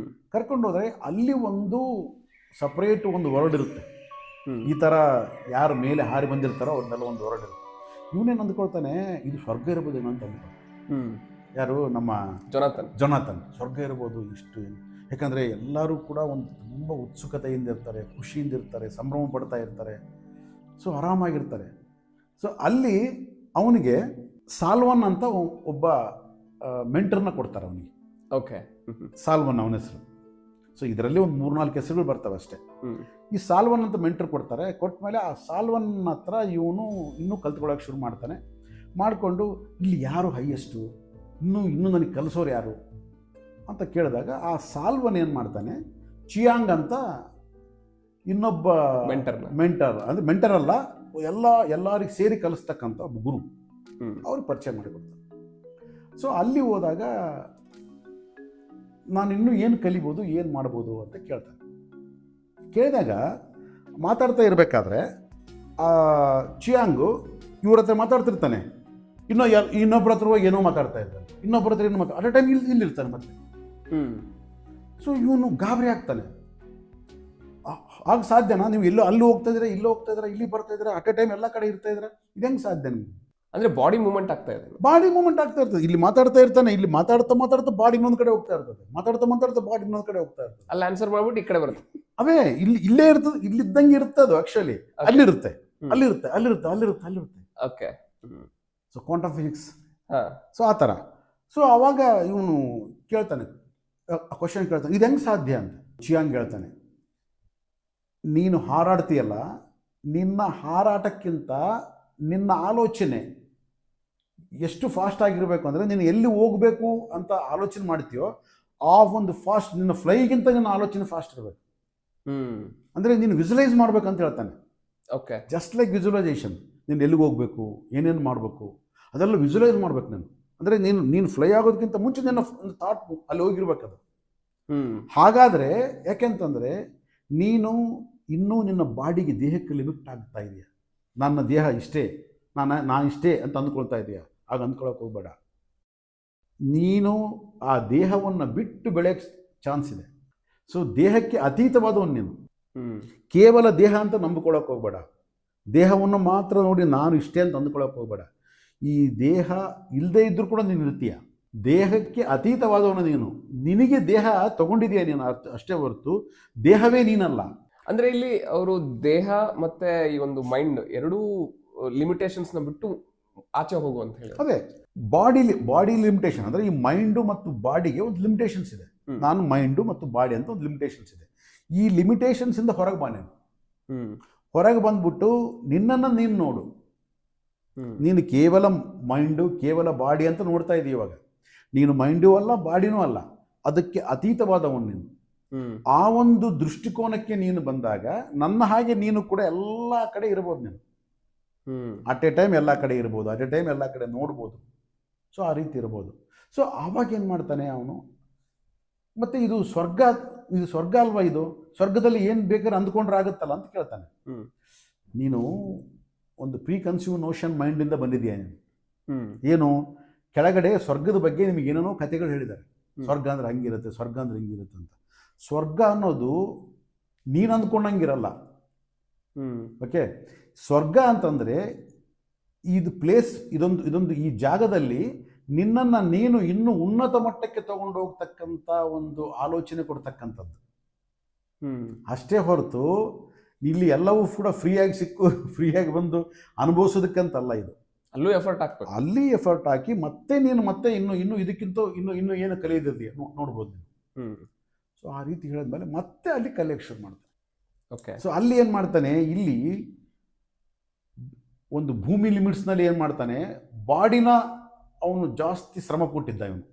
[SPEAKER 1] ಕರ್ಕೊಂಡು ಹೋದರೆ ಅಲ್ಲಿ ಒಂದು ಸಪ್ರೇಟ್ ಒಂದು ವರ್ಲ್ಡ್ ಇರುತ್ತೆ. ಈ ಥರ ಯಾರು ಮೇಲೆ ಹಾರಿ ಬಂದಿರ್ತಾರೋ ಅವ್ರನ್ನೆಲ್ಲ ಒಂದು ವರ್ಲ್ಡ್ ಇರುತ್ತೆ. ಇವನೇನು ಅಂದ್ಕೊಳ್ತಾನೆ, ಇದು ಸ್ವರ್ಗ ಇರ್ಬೋದೇನೋ ಅಂತ ಅಂದ್ಕೊಳ್ತಾನೆ. ಯಾರು, ನಮ್ಮ ಜೊನಾಥನ್ ಸ್ವರ್ಗ ಇರ್ಬೋದು ಇಷ್ಟು. ಯಾಕಂದರೆ ಎಲ್ಲರೂ ಕೂಡ ಒಂದು ತುಂಬ ಉತ್ಸುಕತೆಯಿಂದ ಇರ್ತಾರೆ, ಖುಷಿಯಿಂದ ಇರ್ತಾರೆ, ಸಂಭ್ರಮ ಪಡ್ತಾ ಇರ್ತಾರೆ, ಸೊ ಆರಾಮಾಗಿರ್ತಾರೆ. ಸೊ ಅಲ್ಲಿ ಅವನಿಗೆ ಸಾಲ್ವನ್ ಅಂತ ಒಬ್ಬ ಮೆಂಟರ್ನ ಕೊಡ್ತಾರೆ ಅವನಿಗೆ.
[SPEAKER 2] ಓಕೆ,
[SPEAKER 1] ಸಾಲ್ವನ್ ಅವನ ಹೆಸರು. ಸೊ ಇದರಲ್ಲಿ ಒಂದು 3-4 ಹೆಸರುಗಳು ಬರ್ತವೆ ಅಷ್ಟೇ. ಈ ಸಾಲ್ವನ್ ಅಂತ ಮೆಂಟರ್ ಕೊಡ್ತಾರೆ. ಕೊಟ್ಟ ಮೇಲೆ ಆ ಸಾಲ್ವನ್ ಹತ್ರ ಇವನು ಇನ್ನೂ ಕಲ್ತ್ಕೊಳ್ಳೋಕೆ ಶುರು ಮಾಡ್ತಾನೆ. ಮಾಡಿಕೊಂಡು ಇಲ್ಲಿ ಯಾರು ಹೈಯೆಸ್ಟು, ಇನ್ನೂ ನನಗೆ ಕಲಿಸೋರು ಯಾರು ಅಂತ ಕೇಳಿದಾಗ ಆ ಸಾಲ್ವನ್ ಏನು ಮಾಡ್ತಾನೆ, ಚಿಯಾಂಗ್ ಅಂತ ಇನ್ನೊಬ್ಬ ಮೆಂಟರ್, ಅಂದರೆ ಮೆಂಟರ್ ಅಲ್ಲ, ಎಲ್ಲರಿಗೆ ಸೇರಿ ಕಲಿಸ್ತಕ್ಕಂಥ ಒಬ್ಬ ಗುರು, ಅವ್ರಿಗೆ ಪರಿಚಯ ಮಾಡಿಕೊಡ್ತಾನೆ. ಸೊ ಅಲ್ಲಿ ಹೋದಾಗ ನಾನು ಇನ್ನೂ ಏನು ಕಲಿಬೋದು, ಏನು ಮಾಡ್ಬೋದು ಅಂತ ಕೇಳ್ತಾನೆ. ಕೇಳಿದಾಗ ಮಾತಾಡ್ತಾ ಇರಬೇಕಾದ್ರೆ ಆ ಚಿಯಾಂಗು ಇವ್ರ ಹತ್ರ ಮಾತಾಡ್ತಿರ್ತಾನೆ, ಇನ್ನೊಬ್ಬರ ಹತ್ರ ಹೋಗಿ ಏನೋ ಮಾತಾಡ್ತಾ ಇರ್ತಾನೆ, ಇನ್ನೊಬ್ಬರ ಹತ್ರ ಏನೋ ಅಟ್ ಟೈಮ್ ಇಲ್ಲಿರ್ತಾನೆ ಮತ್ತೆ. ಸೊ ಇವನು ಗಾಬರಿ ಆಗ್ತಾನೆ. ಆಗ ಸಾಧ್ಯನಾ, ನೀವು ಅಲ್ಲಿ ಹೋಗ್ತಾ ಇದ್ರೆ, ಇಲ್ಲಿ ಬರ್ತಾ ಇದ್ರೆ, ಅಟ್ ಎ ಟೈಮ್ ಎಲ್ಲ ಕಡೆ ಇರ್ತಾ ಇದ್ರೆ, ಇದು ಹೆಂಗೆ ಸಾಧ್ಯ ನಿಮ್ಗೆ?
[SPEAKER 2] ಅಂದ್ರೆ ಬಾಡಿ ಮೂವ್ಮೆಂಟ್ ಆಗ್ತಾ
[SPEAKER 1] ಇರ್ತದೆ. ಇಲ್ಲಿ ಮಾತಾಡ್ತಾ ಇರ್ತಾನೆ, ಇಲ್ಲಿ ಮಾತಾಡ್ತಾ ಬಾಡಿ ಇನ್ನೊಂದು ಕಡೆ ಹೋಗ್ತಾ ಇರ್ತದೆ, ಮಾತಾಡ್ತಾ ಬಾಡಿ ಇನ್ನೊಂದು ಕಡೆ ಹೋಗ್ತಾ ಇರ್ತದೆ.
[SPEAKER 2] ಅಲ್ಲಿ ಆನ್ಸರ್ ಮಾಡ್ಬಿಟ್ಟು ಈ ಕಡೆ ಬರುತ್ತೆ.
[SPEAKER 1] ಅವೇ ಇಲ್ಲೇ ಇರ್ತದೆ, ಇಲ್ಲಿದ್ದಂಗೆ ಇರ್ತದೆ ಆಕ್ಚುಲಿ. ಅಲ್ಲಿರುತ್ತೆ.
[SPEAKER 2] Okay.
[SPEAKER 1] So quantum physics. So ಆ ಥರ. ಸೊ ಅವಾಗ ಇವನು ಕೇಳ್ತಾನೆ, ಕ್ವಶನ್ ಕೇಳ್ತಾನೆ, ಇದು ಹೆಂಗೆ ಸಾಧ್ಯ ಅಂತ. ಚಿಯಾಂಗ್ ಹೇಳ್ತಾನೆ, ನೀನು ಹಾರಾಡ್ತೀಯಲ್ಲ, ನಿನ್ನ ಹಾರಾಟಕ್ಕಿಂತ ನಿನ್ನ ಆಲೋಚನೆ ಎಷ್ಟು ಫಾಸ್ಟ್ ಆಗಿರಬೇಕು ಅಂದರೆ, ನೀನು ಎಲ್ಲಿ ಹೋಗಬೇಕು ಅಂತ ಆಲೋಚನೆ ಮಾಡ್ತೀಯೋ ಆ ಒಂದು ಫಾಸ್ಟ್, ನಿನ್ನ ಫ್ಲೈಗಿಂತ ನಿನ್ನ ಆಲೋಚನೆ ಫಾಸ್ಟ್ ಇರಬೇಕು. ಅಂದರೆ ನೀನು ವಿಜುವಲೈಸ್ ಮಾಡ್ಬೇಕಂತ ಹೇಳ್ತಾನೆ.
[SPEAKER 2] ಓಕೆ.
[SPEAKER 1] Just like visualisation. ನೀನು ಎಲ್ಲಿಗೆ ಹೋಗಬೇಕು, ಏನೇನು ಮಾಡಬೇಕು ಅದೆಲ್ಲ ವಿಜುವಲೈಸ್ ಮಾಡ್ಬೇಕು ನೀನು. ಅಂದರೆ ನೀನು ಫ್ಲೈ ಆಗೋದಕ್ಕಿಂತ ಮುಂಚೆ ನಿನ್ನ ಥಾಟ್ ಅಲ್ಲಿ ಹೋಗಿರ್ಬೇಕದು. ಹಾಗಾದರೆ ಯಾಕೆಂತಂದರೆ ನೀನು ಇನ್ನೂ ನಿನ್ನ ಬಾಡಿಗೆ ದೇಹಕ್ಕೆ ಲಿಮಿಟ್ ಆಗ್ತಾ ಇದೆಯಾ. ನನ್ನ ದೇಹ ಇಷ್ಟೇ, ನಾನು ಇಷ್ಟೇ ಅಂತ ಅಂದ್ಕೊಳ್ತಾ ಇದೆಯಾ, ಆಗ ಅಂದ್ಕೊಳಕ್ಕೆ ಹೋಗ್ಬೇಡ. ನೀನು ಆ ದೇಹವನ್ನು ಬಿಟ್ಟು ಬೆಳೆಯೋಕ್ಕೆ ಚಾನ್ಸ್ ಇದೆ. ಸೊ ದೇಹಕ್ಕೆ ಅತೀತವಾದವನು ನೀನು. ಕೇವಲ ದೇಹ ಅಂತ ನಂಬಿಕೊಳ್ಳೋಕೆ ಹೋಗ್ಬೇಡ. ದೇಹವನ್ನು ಮಾತ್ರ ನೋಡಿ ನಾನು ಇಷ್ಟೇ ಅಂತ ಅಂದ್ಕೊಳ್ಳೋಕೆ ಹೋಗ್ಬೇಡ. ಈ ದೇಹ ಇಲ್ಲದೆ ಇದ್ರೂ ಕೂಡ ನೀನು ಇರ್ತೀಯ. ದೇಹಕ್ಕೆ ಅತೀತವಾದವನು ನೀನು. ನಿನಗೆ ದೇಹ ತಗೊಂಡಿದೆಯಾ ನೀನು ಅಷ್ಟೇ ಹೊರತು ದೇಹವೇ ನೀನಲ್ಲ.
[SPEAKER 2] ಅಂದ್ರೆ ಇಲ್ಲಿ ಅವರು ದೇಹ ಮತ್ತೆ ಈ ಒಂದು ಮೈಂಡ್ ಎರಡೂ ಲಿಮಿಟೇಷನ್ಸ್ನ ಬಿಟ್ಟು ಆಚೆ ಹೋಗು ಅಂತ ಹೇಳಿ.
[SPEAKER 1] ಅದೇ ಬಾಡಿ ಲಿಮಿಟೇಷನ್ ಅಂದರೆ ಈ ಮೈಂಡು ಮತ್ತು ಬಾಡಿಗೆ ಒಂದು ಲಿಮಿಟೇಷನ್ಸ್ ಇದೆ. ನಾನು ಮೈಂಡು ಮತ್ತು ಬಾಡಿ ಅಂತ ಒಂದು ಲಿಮಿಟೇಷನ್ಸ್ ಇದೆ. ಈ ಲಿಮಿಟೇಷನ್ಸ್ ಇಂದ ಹೊರಗೆ ಬಾ ನೀನು. ಹೊರಗೆ ಬಂದ್ಬಿಟ್ಟು ನಿನ್ನನ್ನು ನೀನು ನೋಡು. ನೀನು ಕೇವಲ ಮೈಂಡು ಕೇವಲ ಬಾಡಿ ಅಂತ ನೋಡ್ತಾ ಇದೀಯ. ಇವಾಗ ನೀನು ಮೈಂಡೂ ಅಲ್ಲ ಬಾಡಿನೂ ಅಲ್ಲ, ಅದಕ್ಕೆ ಅತೀತವಾದವನು ನೀನು. ಆ ಒಂದು ದೃಷ್ಟಿಕೋನಕ್ಕೆ ನೀನು ಬಂದಾಗ ನನ್ನ ಹಾಗೆ ನೀನು ಕೂಡ ಎಲ್ಲ ಕಡೆ ಇರ್ಬೋದು. ನೀನು ಅಟ್ ಎ ಟೈಮ್ ಎಲ್ಲ ಕಡೆ ಇರ್ಬೋದು, ಅಟ್ ಎ ಟೈಮ್ ಎಲ್ಲ ಕಡೆ ನೋಡ್ಬೋದು. ಸೊ ಆ ರೀತಿ ಇರ್ಬೋದು. ಸೊ ಆವಾಗ ಏನು ಮಾಡ್ತಾನೆ ಅವನು, ಮತ್ತೆ ಇದು ಸ್ವರ್ಗ ಅಲ್ವಾ, ಇದು ಸ್ವರ್ಗದಲ್ಲಿ ಏನು ಬೇಕಾದ್ರೆ ಅಂದ್ಕೊಂಡ್ರೆ ಆಗುತ್ತಲ್ಲ ಅಂತ ಕೇಳ್ತಾನೆ. ನೀನು ಒಂದು ಪ್ರೀ ಕನ್ಸ್ಯೂವ್ ನೋಷನ್ ಮೈಂಡಿಂದ ಬಂದಿದೆಯಾ ನೀನು.
[SPEAKER 2] ಹ್ಮ್
[SPEAKER 1] ಏನು ಕೆಳಗಡೆ ಸ್ವರ್ಗದ ಬಗ್ಗೆ ನಿಮಗೆ ಏನೇನೋ ಕಥೆಗಳು ಹೇಳಿದ್ದಾರೆ. ಸ್ವರ್ಗ ಅಂದ್ರೆ ಹಂಗಿರುತ್ತೆ, ಸ್ವರ್ಗ ಅಂದ್ರೆ ಹಿಂಗಿರುತ್ತೆ ಅಂತ. ಸ್ವರ್ಗ ಅನ್ನೋದು ನೀನು ಅಂದ್ಕೊಂಡಂಗಿರಲ್ಲ. ಓಕೆ, ಸ್ವರ್ಗ ಅಂತಂದರೆ ಇದು ಪ್ಲೇಸ್, ಇದೊಂದು ಈ ಜಾಗದಲ್ಲಿ ನಿನ್ನನ್ನು ನೀನು ಇನ್ನೂ ಉನ್ನತ ಮಟ್ಟಕ್ಕೆ ತಗೊಂಡು ಹೋಗ್ತಕ್ಕಂಥ ಒಂದು ಆಲೋಚನೆ ಕೊಡ್ತಕ್ಕಂಥದ್ದು ಅಷ್ಟೇ ಹೊರತು ಇಲ್ಲಿ ಎಲ್ಲವೂ ಕೂಡ ಫ್ರೀಯಾಗಿ ಬಂದು ಅನುಭವಿಸೋದಕ್ಕಂತಲ್ಲ. ಇದು
[SPEAKER 2] ಅಲ್ಲೂ ಎಫರ್ಟ್ ಹಾಕ್ಬೇಕು,
[SPEAKER 1] ಅಲ್ಲಿ ಎಫರ್ಟ್ ಹಾಕಿ ಮತ್ತೆ ನೀನು ಮತ್ತೆ ಇನ್ನು ಇದಕ್ಕಿಂತ ಇನ್ನು ಏನು ಕಲಿಯೋದಿದೆಯಾ ನೋಡ್ಬೋದು ನೀನು. ಸೊ ಆ ರೀತಿ ಹೇಳಿದ್ಮೇಲೆ ಮತ್ತೆ ಅಲ್ಲಿ ಕಲಿಯಕ್ಕೆ ಶುರು ಮಾಡ್ತಾನೆ.
[SPEAKER 2] ಓಕೆ,
[SPEAKER 1] ಸೊ ಅಲ್ಲಿ ಏನು ಮಾಡ್ತಾನೆ, ಇಲ್ಲಿ ಒಂದು ಭೂಮಿ ಲಿಮಿಟ್ಸ್ನಲ್ಲಿ ಏನು ಮಾಡ್ತಾನೆ, ಬಾಡಿನ ಅವನು ಜಾಸ್ತಿ ಶ್ರಮ ಕೊಟ್ಟಿದ್ದ. ಇವನು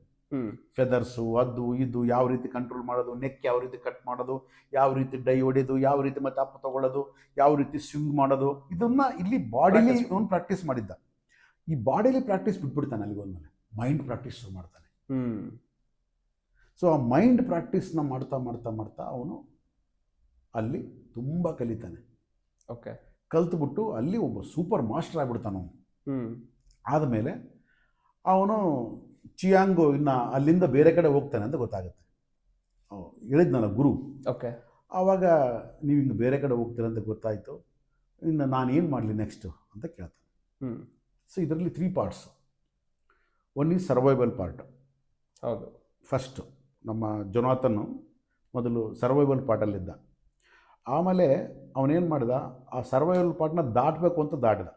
[SPEAKER 1] ಫೆದರ್ಸು ಅದು ಇದು ಯಾವ ರೀತಿ ಕಂಟ್ರೋಲ್ ಮಾಡೋದು, ನೆಕ್ ಯಾವ ರೀತಿ ಕಟ್ ಮಾಡೋದು, ಯಾವ ರೀತಿ ಡೈ ಹೊಡೆಯೋದು, ಯಾವ ರೀತಿ ಮತ್ತೆ ಅಪ್ಪ ತಗೊಳ್ಳೋದು, ಯಾವ ರೀತಿ ಸ್ವಿಂಗ್ ಮಾಡೋದು, ಇದನ್ನ ಇಲ್ಲಿ ಬಾಡಿಲಿ ಅವನು ಪ್ರಾಕ್ಟೀಸ್ ಮಾಡಿದ್ದ. ಈ ಬಾಡಿಲಿ ಪ್ರಾಕ್ಟೀಸ್ ಬಿಟ್ಬಿಡ್ತಾನೆ. ಅಲ್ಲಿಗೆ ಹೋದ್ಮೇಲೆ ಮೈಂಡ್ ಪ್ರಾಕ್ಟೀಸ್ ಶುರು ಮಾಡ್ತಾನೆ. ಸೊ ಆ ಮೈಂಡ್ ಪ್ರಾಕ್ಟೀಸ್ನ ಮಾಡ್ತಾ ಮಾಡ್ತಾ ಮಾಡ್ತಾ ಅವನು ಅಲ್ಲಿ ತುಂಬ ಕಲಿತಾನೆ.
[SPEAKER 2] ಓಕೆ,
[SPEAKER 1] ಕಲ್ತ್ಬಿಟ್ಟು ಅಲ್ಲಿ ಒಬ್ಬ ಸೂಪರ್ ಮಾಸ್ಟರ್ ಆಗ್ಬಿಡ್ತಾನೆ ಅವನು. ಆದಮೇಲೆ ಅವನು ಚಿಯಾಂಗು ಇನ್ನು ಅಲ್ಲಿಂದ ಬೇರೆ ಕಡೆ ಹೋಗ್ತಾನೆ ಅಂತ ಗೊತ್ತಾಗುತ್ತೆ. ಹೇಳಿದ್ನಲ್ಲ ಗುರು.
[SPEAKER 2] ಓಕೆ,
[SPEAKER 1] ಆವಾಗ ನೀವು ಹಿಂಗೆ ಬೇರೆ ಕಡೆ ಹೋಗ್ತೀರ ಅಂತ ಗೊತ್ತಾಯಿತು. ಇನ್ನು ನಾನು ಏನು ಮಾಡಲಿ ನೆಕ್ಸ್ಟು ಅಂತ ಕೇಳ್ತಾನೆ. ಸೊ ಇದರಲ್ಲಿ 3 parts. One is survival part.
[SPEAKER 2] ಹೌದು,
[SPEAKER 1] ಫಸ್ಟು ನಮ್ಮ ಜೊನಾಥನ್ನು ಮೊದಲು ಸರ್ವೈವಲ್ ಪಾರ್ಟಲ್ಲಿದ್ದ. ಆಮೇಲೆ ಅವನೇನು ಮಾಡಿದ, ಆ ಸರ್ವೈವಲ್ ಪಾರ್ಟ್ನ ದಾಟಬೇಕು ಅಂತ ದಾಟಿದ.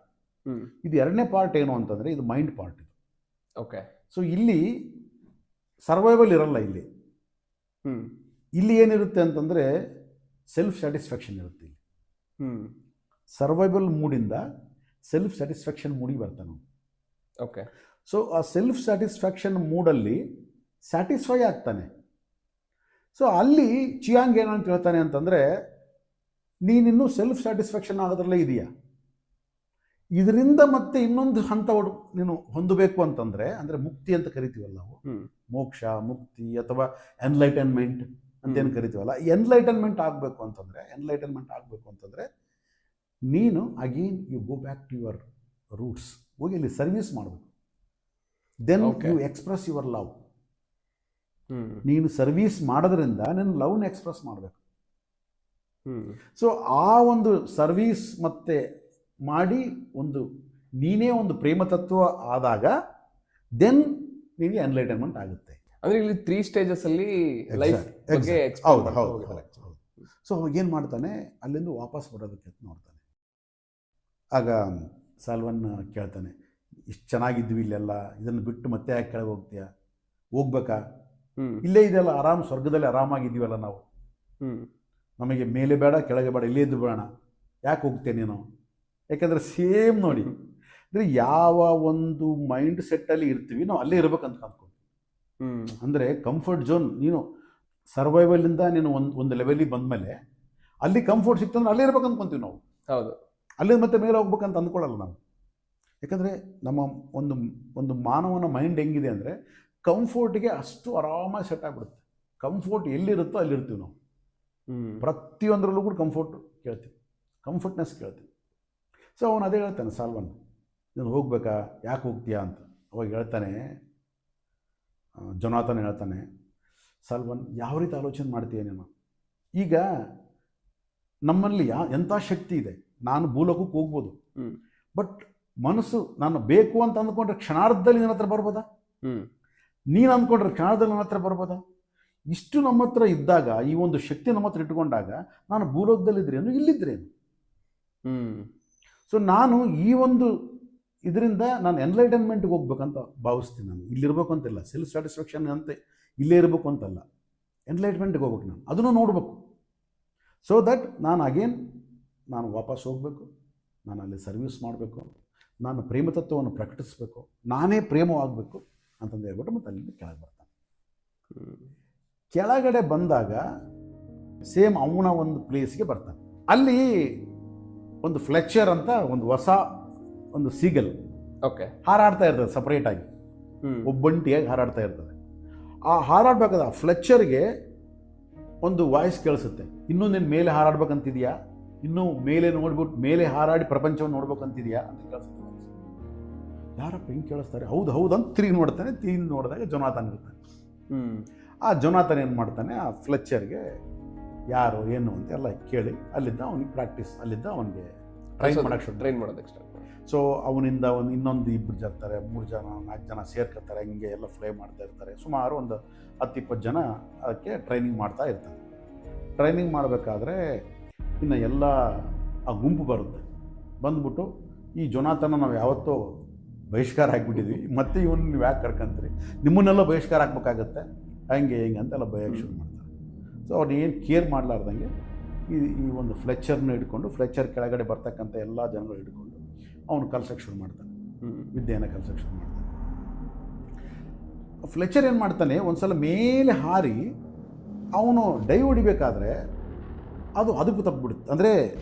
[SPEAKER 1] ಇದು 2ನೇ ಪಾರ್ಟ್ ಏನು ಅಂತಂದರೆ ಇದು ಮೈಂಡ್ ಪಾರ್ಟ್ ಇದು.
[SPEAKER 2] ಓಕೆ,
[SPEAKER 1] ಸೊ ಇಲ್ಲಿ ಸರ್ವೈವಲ್ ಇರಲ್ಲ. ಇಲ್ಲಿ ಏನಿರುತ್ತೆ ಅಂತಂದರೆ ಸೆಲ್ಫ್ ಸ್ಯಾಟಿಸ್ಫ್ಯಾಕ್ಷನ್ ಇರುತ್ತೆ. ಇಲ್ಲಿ ಸರ್ವೈವಲ್ ಮೂಡಿಂದ ಸೆಲ್ಫ್ ಸ್ಯಾಟಿಸ್ಫ್ಯಾಕ್ಷನ್ ಮೂಡಿಗೆ ಬರ್ತಾನೆ.
[SPEAKER 2] ಓಕೆ,
[SPEAKER 1] ಸೊ ಆ ಸೆಲ್ಫ್ ಸ್ಯಾಟಿಸ್ಫ್ಯಾಕ್ಷನ್ ಮೂಡಲ್ಲಿ ಸ್ಯಾಟಿಸ್ಫೈ ಆಗ್ತಾನೆ. ಸೊ ಅಲ್ಲಿ ಚಿಯಾಂಗ್ ಏನಂತ ಹೇಳ್ತಾನೆ ಅಂತಂದರೆ, ನೀನಿನ್ನೂ ಸೆಲ್ಫ್ ಸ್ಯಾಟಿಸ್ಫ್ಯಾಕ್ಷನ್ ಆಗೋದ್ರಲ್ಲೇ ಇದೆಯಾ, ಇದರಿಂದ ಮತ್ತೆ ಇನ್ನೊಂದು ಹಂತ ನೀನು ಹೊಂದಬೇಕು ಅಂತಂದರೆ, ಅಂದರೆ ಮುಕ್ತಿ ಅಂತ ಕರಿತೀವಲ್ಲ ನಾವು, ಮೋಕ್ಷ, ಮುಕ್ತಿ ಅಥವಾ ಎನ್ಲೈಟನ್ಮೆಂಟ್ ಅಂತೇನು ಕರಿತೀವಲ್ಲ, ಎನ್ಲೈಟನ್ಮೆಂಟ್ ಆಗಬೇಕು ಅಂತಂದರೆ ನೀನು again you go back to your roots. ಹೋಗಿ ಅಲ್ಲಿ ಸರ್ವಿಸ್ ಮಾಡಬೇಕು. Then you express your love. ನೀನು ಸರ್ವಿಸ್ ಮಾಡೋದ್ರಿಂದ ನೀನು ಲವ್ನ ಎಕ್ಸ್ಪ್ರೆಸ್ ಮಾಡಬೇಕು. ಸೊ ಆ ಒಂದು ಸರ್ವಿಸ್ ಮತ್ತೆ ಮಾಡಿ ನೀನೇ ಒಂದು ಪ್ರೇಮ ತತ್ವ ಆದಾಗ ದೆನ್ ನಿನಗೆ ಎನ್ಲೈಟನ್ಮೆಂಟ್ ಆಗುತ್ತೆ.
[SPEAKER 2] ಅಂದರೆ ಇಲ್ಲಿ 3 ಸ್ಟೇಜಸ್ ಅಲ್ಲಿ ಲೈಫ್ ಬಗ್ಗೆ
[SPEAKER 1] ಹೌದು. ಸೊ ಏನು ಮಾಡ್ತಾನೆ, ಅಲ್ಲಿಂದ ವಾಪಸ್ ಬರೋದಕ್ಕೆ ನೋಡ್ತಾನೆ. ಆಗ ಸಾಲ್ವನ್ ಕೇಳ್ತಾನೆ, ಇಷ್ಟು ಚೆನ್ನಾಗಿದ್ವಿ ಇಲ್ಲೆಲ್ಲ, ಇದನ್ನು ಬಿಟ್ಟು ಮತ್ತೆ ಯಾಕೆ ಕೆಳಗೆ ಹೋಗ್ತೀಯಾ, ಹೋಗ್ಬೇಕಾ, ಇಲ್ಲೇ ಇದೆಯಲ್ಲ ಆರಾಮ್, ಸ್ವರ್ಗದಲ್ಲಿ ಆರಾಮಾಗಿದ್ದೀವಲ್ಲ ನಾವು, ನಮಗೆ ಮೇಲೆ ಬೇಡ ಕೆಳಗೆ ಬೇಡ, ಇಲ್ಲೇ ಇದ್ದು ಬೇಡ, ಯಾಕೆ ಹೋಗ್ತೇನೆ ನೀನು? ಯಾಕೆಂದರೆ ಸೇಮ್ ನೋಡಿ, ಅಂದರೆ ಯಾವ ಒಂದು ಮೈಂಡ್ ಸೆಟ್ಟಲ್ಲಿ ಇರ್ತೀವಿ ನಾವು ಅಲ್ಲೇ ಇರ್ಬೇಕಂತ ಅಂದ್ಕೊಂಡು. ಅಂದರೆ ಕಂಫರ್ಟ್ ಝೋನ್, ನೀನು ಸರ್ವೈವಲಿಂದ ನೀನು ಒಂದು ಲೆವೆಲಿಗೆ ಬಂದಮೇಲೆ ಅಲ್ಲಿ ಕಂಫರ್ಟ್ ಸಿಕ್ತಂದ್ರೆ ಅಲ್ಲೇ ಇರ್ಬೇಕು ಅಂದ್ಕೊಂತೀವಿ ನಾವು. ಹೌದು, ಅಲ್ಲಿಂದ ಮತ್ತೆ ಮೇಲೆ ಹೋಗ್ಬೇಕಂತ ಅಂದ್ಕೊಳ್ಳಲ್ಲ ನಾವು. ಯಾಕಂದರೆ ನಮ್ಮ ಒಂದು ಮಾನವನ ಮೈಂಡ್ ಹೆಂಗಿದೆ ಅಂದರೆ ಕಂಫರ್ಟ್ಗೆ ಅಷ್ಟು ಆರಾಮಾಗಿ ಸೆಟ್ ಆಗಿಬಿಡುತ್ತೆ. ಕಂಫರ್ಟ್ ಎಲ್ಲಿರುತ್ತೋ ಅಲ್ಲಿರ್ತೀವಿ ನಾವು. ಪ್ರತಿಯೊಂದರಲ್ಲೂ ಕೂಡ ಕಂಫರ್ಟ್ನೆಸ್ ಕೇಳ್ತೀವಿ. ಸೊ ಅವನು ಅದೇ ಹೇಳ್ತಾನೆ, ಸಾಲ್ವನ್, ನೀನು ಹೋಗ್ಬೇಕಾ, ಯಾಕೆ ಹೋಗ್ತೀಯಾ ಅಂತ. ಅವಾಗ ಹೇಳ್ತಾನೆ, ಜೊನಾಥನ್ ಹೇಳ್ತಾನೆ, ಸಾಲ್ವನ್, ಯಾವ ರೀತಿ ಆಲೋಚನೆ ಮಾಡ್ತೀಯ ನೀನು? ಈಗ ನಮ್ಮಲ್ಲಿ ಎಂಥ ಶಕ್ತಿ ಇದೆ, ನಾನು ಭೂಲೋಕಕ್ಕೆ ಹೋಗ್ಬೋದು, ಬಟ್ ಮನಸ್ಸು ನಾನು ಬೇಕು ಅಂತ ಅಂದ್ಕೊಂಡ್ರೆ ಕ್ಷಣಾರ್ಧದಲ್ಲಿ ನನ್ನ ಹತ್ರ ಬರ್ಬೋದಾ? ನೀನು ಅಂದ್ಕೊಂಡ್ರೆ ಕ್ಷಣಾರ್ಧದಲ್ಲಿ ನನ್ನ ಹತ್ರ ಬರ್ಬೋದಾ? ಇಷ್ಟು ನಮ್ಮ ಹತ್ರ ಇದ್ದಾಗ, ಈ ಒಂದು ಶಕ್ತಿ ನಮ್ಮ ಹತ್ರ ಇಟ್ಕೊಂಡಾಗ ನಾನು ಭೂಲೋಕದಲ್ಲಿದ್ರೇನು ಇಲ್ಲಿದ್ರೇನು? ಸೊ ನಾನು ಈ ಒಂದು ಇದರಿಂದ ನಾನು ಎನ್ಲೈಟನ್ಮೆಂಟ್ಗೆ ಹೋಗ್ಬೇಕಂತ ಭಾವಿಸ್ತೀನಿ. ನಾನು ಇಲ್ಲಿರ್ಬೇಕು ಅಂತಿಲ್ಲ, ಸೆಲ್ಫ್ ಸ್ಯಾಟಿಸ್ಫ್ಯಾಕ್ಷನ್ ಅಂತ ಇಲ್ಲೇ ಇರಬೇಕು ಅಂತಲ್ಲ, ಎನ್ಲೈಟ್ಮೆಂಟ್ಗೆ ಹೋಗ್ಬೇಕು. ನಾನು ಅದನ್ನು ನೋಡಬೇಕು. ಸೊ ದಟ್ ನಾನು ವಾಪಸ್ ಹೋಗಬೇಕು, ನಾನು ಅಲ್ಲಿ ಸರ್ವಿಸ್ ಮಾಡಬೇಕು, ನಾನು ಪ್ರೇಮ ತತ್ವವನ್ನು ಪ್ರಕಟಿಸಬೇಕು, ನಾನೇ ಪ್ರೇಮವಾಗಬೇಕು ಅಂತಂದು ಹೇಳ್ಬಿಟ್ಟು ಮತ್ತೆ ಅಲ್ಲಿಂದ ಕೆಳಗೆ ಬರ್ತಾನೆ. ಕೆಳಗಡೆ ಬಂದಾಗ ಸೇಮ್ ಅವನ ಒಂದು ಪ್ಲೇಸ್ಗೆ ಬರ್ತಾನೆ. ಅಲ್ಲಿ ಒಂದು ಫ್ಲೆಚರ್ ಅಂತ ಒಂದು ಹೊಸ ಒಂದು ಸೀಗಲ್ ಹಾರಾಡ್ತಾ ಇರ್ತದೆ, ಸಪ್ರೇಟಾಗಿ ಒಬ್ಬಂಟಿಯಾಗಿ ಹಾರಾಡ್ತಾ ಇರ್ತದೆ. ಆ ಹಾರಾಡ್ಬೇಕಾದ ಆ ಫ್ಲೆಚರ್ಗೆ ಒಂದು ವಾಯ್ಸ್ ಕೇಳಿಸುತ್ತೆ, ಇನ್ನೂ ನೀನು ಮೇಲೆ ಹಾರಾಡ್ಬೇಕಂತಿದೆಯಾ, ಇನ್ನೂ ಮೇಲೆ ನೋಡ್ಬಿಟ್ಟು ಮೇಲೆ ಹಾರಾಡಿ ಪ್ರಪಂಚವನ್ನು ನೋಡ್ಬೇಕಂತಿದೆಯಾ ಅಂತ ಕೇಳಿಸ್ತಾನೆ. ಯಾರಪ್ಪ ಹಿಂಗೆ ಕೇಳಿಸ್ತಾರೆ? ಹೌದು ಹೌದು ಅಂತ ತಿರುಗಿ ನೋಡ್ತಾನೆ. ತಿರುಗಿ ನೋಡಿದಾಗ ಜೊನಾಥನ್ ಇರ್ತಾನೆ. ಆ ಜೊನಾಥನ್ ಏನು ಮಾಡ್ತಾನೆ, ಆ ಫ್ಲೆಚರ್ಗೆ ಯಾರು ಏನು ಅಂತೆಲ್ಲ ಕೇಳಿ ಅಲ್ಲಿದ್ದ ಅವನಿಗೆ ಪ್ರಾಕ್ಟೀಸ್, ಅಲ್ಲಿದ್ದ ಅವನಿಗೆ ಟ್ರೈನ್
[SPEAKER 2] ಮಾಡೋದಕ್ಕೆ ಸ್ಟಾರ್ಟ್.
[SPEAKER 1] ಸೊ ಅವನಿಂದ ಇನ್ನೊಂದು 2 ಜನ ಇರ್ತಾರೆ, 3 ಜನ 4 ಜನ ಸೇರ್ಕೊತಾರೆ, ಹಿಂಗೆ ಎಲ್ಲ ಫ್ಲೈ ಮಾಡ್ತಾ ಇರ್ತಾರೆ. ಸುಮಾರು ಒಂದು 10-20 ಜನ ಅದಕ್ಕೆ ಟ್ರೈನಿಂಗ್ ಮಾಡ್ತಾ ಇರ್ತಾರೆ. ಟ್ರೈನಿಂಗ್ ಮಾಡಬೇಕಾದ್ರೆ ಇನ್ನು ಎಲ್ಲ ಆ ಗುಂಪು ಬರುತ್ತೆ. ಬಂದ್ಬಿಟ್ಟು ಈ ಜೊನಾಥನ್ನ ನಾವು ಯಾವತ್ತೂ ಬಹಿಷ್ಕಾರ ಹಾಕ್ಬಿಟ್ಟಿದ್ವಿ, ಮತ್ತೆ ಇವನು ನೀವು ಯಾಕೆ ಕರ್ಕೊಂತೀರಿ, ನಿಮ್ಮನ್ನೆಲ್ಲ ಬಹಿಷ್ಕಾರ ಹಾಕ್ಬೇಕಾಗತ್ತೆ, ಹಂಗೆ ಹಿಂಗೆ ಅಂತೆಲ್ಲ ಬಯಕ್ಕೆ ಶುರು ಮಾಡ್ತಾರೆ. ಸೊ ಅವ್ರು ಏನು ಕೇರ್ ಮಾಡಲಾರ್ದಂಗೆ ಈ ಒಂದು ಫ್ಲೆಚರ್ನ ಹಿಡ್ಕೊಂಡು, ಫ್ಲೆಚರ್ ಕೆಳಗಡೆ ಬರ್ತಕ್ಕಂಥ ಎಲ್ಲ ಜನಗಳು ಹಿಡ್ಕೊಂಡು ಅವನು ಕಲ್ಸಕ್ಕೆ ಶುರು ಮಾಡ್ತಾನೆ, ವಿದ್ಯೆಯನ್ನು ಕಲ್ಸಕ್ಕೆ ಶುರು ಮಾಡ್ತಾನೆ. ಫ್ಲೆಚರ್ ಏನು ಮಾಡ್ತಾನೆ, ಒಂದು ಸಲ ಮೇಲೆ ಹಾರಿ ಅವನು ಡೈ ಹೊಡಿಬೇಕಾದ್ರೆ ಅದಕ್ಕೂ ತಪ್ಪಿಬಿಡುತ್ತೆ, ಅಂದರೆ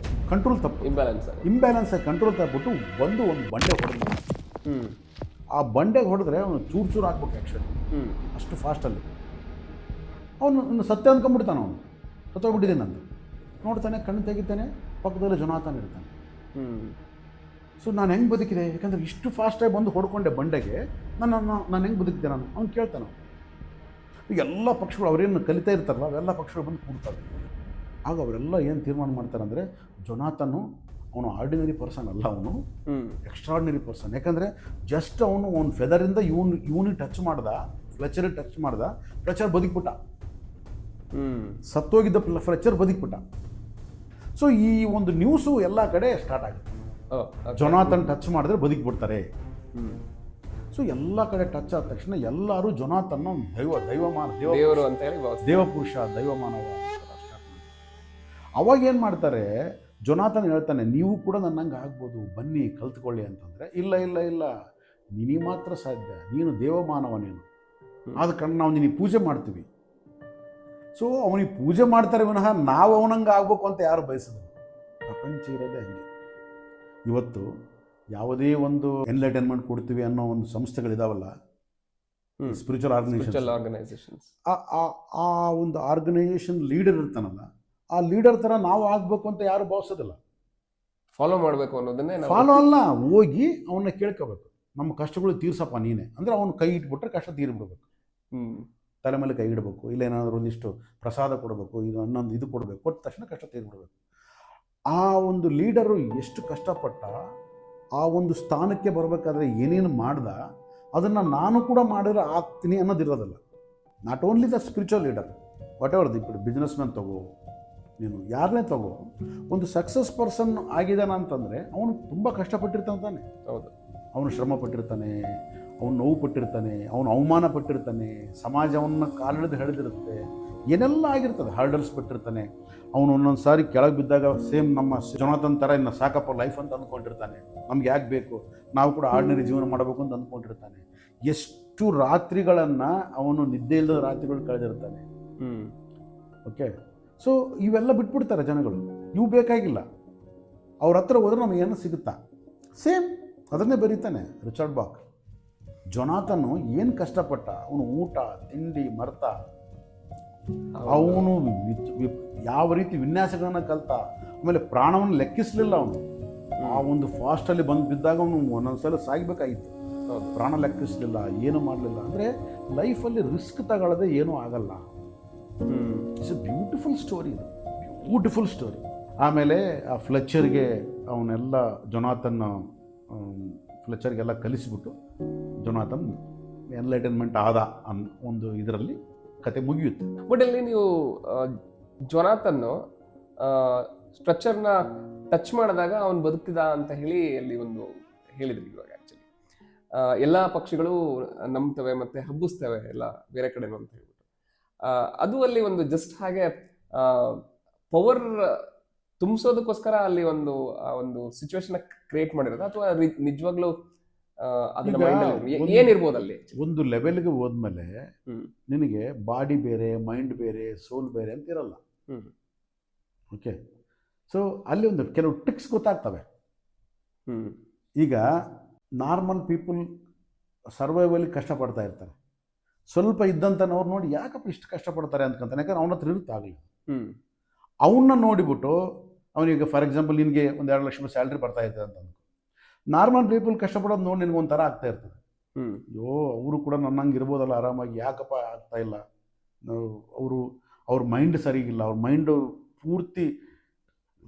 [SPEAKER 1] ಕಂಟ್ರೋಲ್ ತಪ್ಪು, ಇಂಬ್ಯಾಲೆನ್ಸ್ ಆಗಿ ಕಂಟ್ರೋಲ್ ತಪ್ಪಿಬಿಟ್ಟು ಒಂದು ಬಂಡೆ ಹೊಡೆದು, ಆ ಬಂಡೆಗೆ ಹೊಡೆದ್ರೆ ಅವನು ಚೂರು ಹಾಕ್ಬೇಕು ಆ್ಯಕ್ಚುಲಿ, ಅಷ್ಟು ಫಾಸ್ಟಲ್ಲಿ. ಅವನು ಸತ್ಯ ಅಂದ್ಕೊಂಡ್ಬಿಡ್ತಾನೆ, ಅವನು ಸತ್ತೋಗ್ಬಿಟ್ಟಿದೆ ನಂದು ನೋಡ್ತಾನೆ, ಕಣ್ಣು ತೆಗಿತಾನೆ, ಪಕ್ಕದಲ್ಲಿ ಜೊನಾಥನ್ ಇರ್ತಾನೆ. ಸೊ ನಾನು ಹೆಂಗೆ ಬದುಕಿದೆ, ಯಾಕಂದರೆ ಇಷ್ಟು ಫಾಸ್ಟಾಗಿ ಬಂದು ಹೊಡ್ಕೊಂಡೆ ಬಂಡೆಗೆ, ನಾನು ಹೆಂಗೆ ಬದುಕಿದೆ ಅವ್ನು ಕೇಳ್ತಾನೆ. ಈಗ ಎಲ್ಲ ಪಕ್ಷಗಳು ಅವರೇನು ಕಲಿತಾ ಇರ್ತಾರಲ್ಲ, ಅವೆಲ್ಲ ಪಕ್ಷಗಳು ಬಂದು ಕೂಡ್ತಾರೆ. ಆಗ ಅವರೆಲ್ಲ ಏನು ತೀರ್ಮಾನ ಮಾಡ್ತಾರೆ ಅಂದರೆ, ಜೊನಾಥನ್ನು ಅವನು ಆರ್ಡಿನರಿ ಪರ್ಸನ್ ಅಲ್ಲ, ಅವನು ಎಕ್ಸ್ಟ್ರಾರ್ಡಿನರಿ ಪರ್ಸನ್. ಯಾಕಂದರೆ ಜಸ್ಟ್ ಅವನು ಫೆದರಿಂದ ಇವನಿಗೆ ಟಚ್ ಮಾಡ್ದ, ಫ್ಲೆಚರಿಗೆ ಟಚ್ ಮಾಡ್ದ, ಫ್ಲೆಚರ್ ಬದುಕ್ಬಿಟ್ಟ, ಸತ್ತೋಗಿದ್ದ ಫ್ಲೆಚರ್ ಬದುಕ್ಬಿಟ್ಟ. ಸೊ ಈ ಒಂದು ನ್ಯೂಸು ಎಲ್ಲ ಕಡೆ ಸ್ಟಾರ್ಟ್ ಆಗುತ್ತೆ, ಜೊನಾಥನ್ ಟಚ್ ಮಾಡಿದ್ರೆ ಬದುಕಿಬಿಡ್ತಾರೆ. ಸೊ ಎಲ್ಲ ಕಡೆ ಟಚ್ ಆದ ತಕ್ಷಣ ಎಲ್ಲರೂ ಜೊನಾಥನ್ನ ದೇವರು ಅಂತ ಹೇಳಿ, ದೇವಪುರುಷ, ದೈವಮಾನವ. ಅವಾಗ ಏನು ಮಾಡ್ತಾರೆ, ಜೊನಾಥನ್ ಹೇಳ್ತಾನೆ, ನೀವು ಕೂಡ ನನ್ನಂಗೆ ಆಗ್ಬೋದು, ಬನ್ನಿ ಕಲ್ತ್ಕೊಳ್ಳಿ ಅಂತಂದರೆ, ಇಲ್ಲ ನಿನಗೆ ಮಾತ್ರ ಸಾಧ್ಯ, ನೀನು ದೇವಮಾನವ, ನೀನು ಆದ ಕಾರಣ ನಾವು ನಿನಗೆ ಪೂಜೆ ಮಾಡ್ತೀವಿ. ಸೊ ಅವನಿಗೆ ಪೂಜೆ ಮಾಡ್ತಾರೆ ವಿನಃ ನಾವು ಅವನಂಗೆ ಆಗ್ಬೇಕು ಅಂತ ಯಾರು ಬಯಸಿದ್ರು. ಪ್ರಪಂಚ ಇರೋದೇ ಹಂಗೆ. ಇವತ್ತು ಯಾವುದೇ ಒಂದು ಎನ್ಲೈಟನ್ಮೆಂಟ್ ಕೊಡ್ತೀವಿ ಅನ್ನೋ ಒಂದು ಸಂಸ್ಥೆಗಳಿದಾವಲ್ಲ, ಸ್ಪಿರಿಚುವಲ್ ಆರ್ಗನೈಸೇಷನ್ಸ್, ಆ ಒಂದು ಆರ್ಗನೈಸೇಷನ್ ಲೀಡರ್ ಇರ್ತಾನಲ್ಲ, ಆ ಲೀಡರ್ ಥರ ನಾವು ಆಗಬೇಕು ಅಂತ ಯಾರು ಭಾವಿಸೋದಿಲ್ಲ.
[SPEAKER 2] ಫಾಲೋ ಮಾಡಬೇಕು ಅನ್ನೋದನ್ನೇ,
[SPEAKER 1] ಫಾಲೋ ಅಲ್ಲ, ಹೋಗಿ ಅವನ್ನ ಕೇಳ್ಕೋಬೇಕು, ನಮ್ಮ ಕಷ್ಟಗಳು ತೀರ್ಸಪ್ಪ ನೀನೆ ಅಂದರೆ ಅವನು ಕೈ ಇಟ್ಬಿಟ್ರೆ ಕಷ್ಟ ತೀರ್ಬಿಡ್ಬೇಕು. ತಲೆ ಮೇಲೆ ಕೈ ಇಡಬೇಕು, ಇಲ್ಲ ಏನಾದರೂ ಒಂದಿಷ್ಟು ಪ್ರಸಾದ ಕೊಡಬೇಕು, ಇದು ಕೊಡಬೇಕು, ಕೊಟ್ಟ ತಕ್ಷಣ ಕಷ್ಟ ತೀರ್ಬಿಡ್ಬೇಕು. ಆ ಒಂದು ಲೀಡರು ಎಷ್ಟು ಕಷ್ಟಪಟ್ಟ ಆ ಒಂದು ಸ್ಥಾನಕ್ಕೆ ಬರಬೇಕಾದ್ರೆ ಏನೇನು ಮಾಡ್ದ, ಅದನ್ನು ನಾನು ಕೂಡ ಮಾಡಿದ್ರೆ ಆಗ್ತೀನಿ ಅನ್ನೋದಿರೋದಿಲ್ಲ. Not only the spiritual leader, whatever the businessman ತಗೋ, ನೀನು ಯಾರನ್ನೇ ತಗೋ, ಒಂದು ಸಕ್ಸಸ್ ಪರ್ಸನ್ ಆಗಿದ್ದಾನ ಅಂತಂದರೆ ಅವನು ತುಂಬ ಕಷ್ಟಪಟ್ಟಿರ್ತಾನೆ. ಹೌದು, ಅವನು ಶ್ರಮ ಪಟ್ಟಿರ್ತಾನೆ, ಅವನು ನೋವು ಪಟ್ಟಿರ್ತಾನೆ, ಅವನು ಅವಮಾನ ಪಟ್ಟಿರ್ತಾನೆ, ಸಮಾಜ ಅವನ್ನ ಕಾಲಿಡಿದು ಹಿಡಿದಿರುತ್ತೆ, ಏನೆಲ್ಲ ಆಗಿರ್ತದೆ, ಹರ್ಡಲ್ಸ್ ಪಟ್ಟಿರ್ತಾನೆ. ಅವನು ಒಂದೊಂದು ಸಾರಿ ಕೆಳಗೆ ಬಿದ್ದಾಗ ಸೇಮ್ ನಮ್ಮ ಜೊನಾಥನ್ ಥರ ಇನ್ನು ಸಾಕಪ್ಪ ಲೈಫ್ ಅಂತ ಅಂದ್ಕೊಂಡಿರ್ತಾನೆ, ನಮ್ಗೆ ಯಾಕೆ ಬೇಕು, ನಾವು ಕೂಡ ಆರ್ಡಿನರಿ ಜೀವನ ಮಾಡಬೇಕು ಅಂತ ಅಂದ್ಕೊಂಡಿರ್ತಾನೆ. ಎಷ್ಟು ರಾತ್ರಿಗಳನ್ನು ಅವನು ನಿದ್ದೆ ಇಲ್ಲದ ರಾತ್ರಿಗಳು ಕಳೆದಿರ್ತಾನೆ. ಓಕೆ, ಸೊ ಇವೆಲ್ಲ ಬಿಟ್ಬಿಡ್ತಾರೆ ಜನಗಳು, ಇವು ಬೇಕಾಗಿಲ್ಲ, ಅವ್ರ ಹತ್ರ ಹೋದ್ರೆ ನಮಗೇನು ಸಿಗುತ್ತಾ. ಸೇಮ್ ಅದನ್ನೇ ಬರೀತಾನೆ ರಿಚರ್ಡ್ ಬಾಕ್. ಜೊನಾಥನು ಏನು ಕಷ್ಟಪಟ್ಟ, ಅವನು ಊಟ ತಿಂಡಿ ಮರ್ತ, ಅವನು ಯಾವ ರೀತಿ ವಿನ್ಯಾಸಗಳನ್ನು ಕಲ್ತ, ಆಮೇಲೆ ಪ್ರಾಣವನ್ನು ಲೆಕ್ಕಿಸಲಿಲ್ಲ ಅವನು. ಆ ಒಂದು ಫಾಸ್ಟಲ್ಲಿ ಬಂದು ಬಿದ್ದಾಗ ಅವನು ಒಂದೊಂದ್ಸಲ ಸಾಗಬೇಕಾಗಿತ್ತು, ಪ್ರಾಣ ಲೆಕ್ಕಿಸಲಿಲ್ಲ, ಏನು ಮಾಡಲಿಲ್ಲ. ಅಂದರೆ ಲೈಫಲ್ಲಿ ರಿಸ್ಕ್ ತಗೊಳ್ಳದೆ ಏನೂ ಆಗಲ್ಲ. ಇಟ್ಸ್ ಎ ಬ್ಯೂಟಿಫುಲ್ ಸ್ಟೋರಿ, ಇದು ಬ್ಯೂಟಿಫುಲ್ ಸ್ಟೋರಿ. ಆಮೇಲೆ ಆ ಫ್ಲೆಚರ್ಗೆ ಅವನ್ನೆಲ್ಲ ಫ್ಲೆಚರ್ಗೆಲ್ಲ ಕಲಿಸಿಬಿಟ್ಟು ಜೊನಾಥನ್ ಎನ್ಲೈಟನ್ಮೆಂಟ್ ಆದ ಒಂದು ಇದರಲ್ಲಿ ಕತೆ ಮುಗಿಯುತ್ತೆ.
[SPEAKER 2] ಬಟ್ ಅಲ್ಲಿ ನೀವು ಜೊನಾಥನ್ನು ಸ್ಟ್ರಕ್ಚರ್ನ ಟಚ್ ಮಾಡಿದಾಗ ಅವನು ಬದುಕಿದ ಅಂತ ಹೇಳಿ ಅಲ್ಲಿ ಒಂದು ಹೇಳಿದ್ರಿ. ಇವಾಗ ಆ್ಯಕ್ಚುಲಿ ಎಲ್ಲ ಪಕ್ಷಿಗಳು ನಂಬ್ತವೆ ಮತ್ತು ಹಬ್ಬಿಸ್ತವೆ ಎಲ್ಲ ಬೇರೆ ಕಡೆನೂ ಅಂತ ಹೇಳ್ಬಿಟ್ಟು, ಅದು ಅಲ್ಲಿ ಒಂದು ಜಸ್ಟ್ ಹಾಗೆ ಪವರ್ ತುಂಬಿಸೋದಕ್ಕೋಸ್ಕರ ಅಲ್ಲಿ ಒಂದು ಸಿಚುವೇಶನ್ ಕ್ರಿಯೇಟ್ ಮಾಡಿರೋದು, ಅಥವಾ ನಿಜವಾಗ್ಲೂ ಏನಿರ್ಬೋದು ಅಲ್ಲಿ?
[SPEAKER 1] ಒಂದು ಲೆವೆಲ್ಗೆ ಹೋದ್ಮೇಲೆ ನಿನಗೆ ಬಾಡಿ ಬೇರೆ, ಮೈಂಡ್ ಬೇರೆ, ಸೋಲ್ ಬೇರೆ ಅಂತ ಇರಲ್ಲ. ಓಕೆ, ಸೊ ಅಲ್ಲಿ ಒಂದು ಕೆಲವು ಟ್ರಿಕ್ಸ್ ಗೊತ್ತಾಗ್ತವೆ. ಈಗ ನಾರ್ಮಲ್ ಪೀಪಲ್ ಸರ್ವೈವಲ್ಲಿ ಕಷ್ಟಪಡ್ತಾ ಇರ್ತಾರೆ, ಸ್ವಲ್ಪ ಇದ್ದಂತನವ್ರು ನೋಡಿ ಯಾಕಪ್ಪ ಇಷ್ಟು ಕಷ್ಟಪಡ್ತಾರೆ ಅಂದ್ಕೊಂತಾನೆ, ಯಾಕಂದ್ರೆ ಅವನ ಹತ್ರ ಇರುತ್ತಾಗಲಿ. ಅವನ್ನ ನೋಡಿಬಿಟ್ಟು ಅವನಿಗೆ ಫಾರ್ ಎಕ್ಸಾಂಪಲ್ ನಿನಗೆ ಒಂದು 2 ಲಕ್ಷ ರೂಪಾಯಿ ಸ್ಯಾಲ್ರಿ ಬರ್ತಾ ಇದೆ ಅಂತ ಅಂದ್ಕೊ. ನಾರ್ಮಲ್ ಪೀಪಲ್ ಕಷ್ಟಪಡೋದು ನೋಡಿ ನಿನಗೆ ಒಂಥರ ಆಗ್ತಾ ಇರ್ತದೆ. ಅಯ್ಯೋ ಅವರು ಕೂಡ ನನ್ನಂಗೆ ಇರ್ಬೋದಲ್ಲ ಆರಾಮಾಗಿ, ಯಾಕಪ್ಪ ಆಗ್ತಾ ಇಲ್ಲ. ಅವ್ರ ಮೈಂಡ್ ಸರಿಗಿಲ್ಲ, ಅವ್ರ ಮೈಂಡು ಪೂರ್ತಿ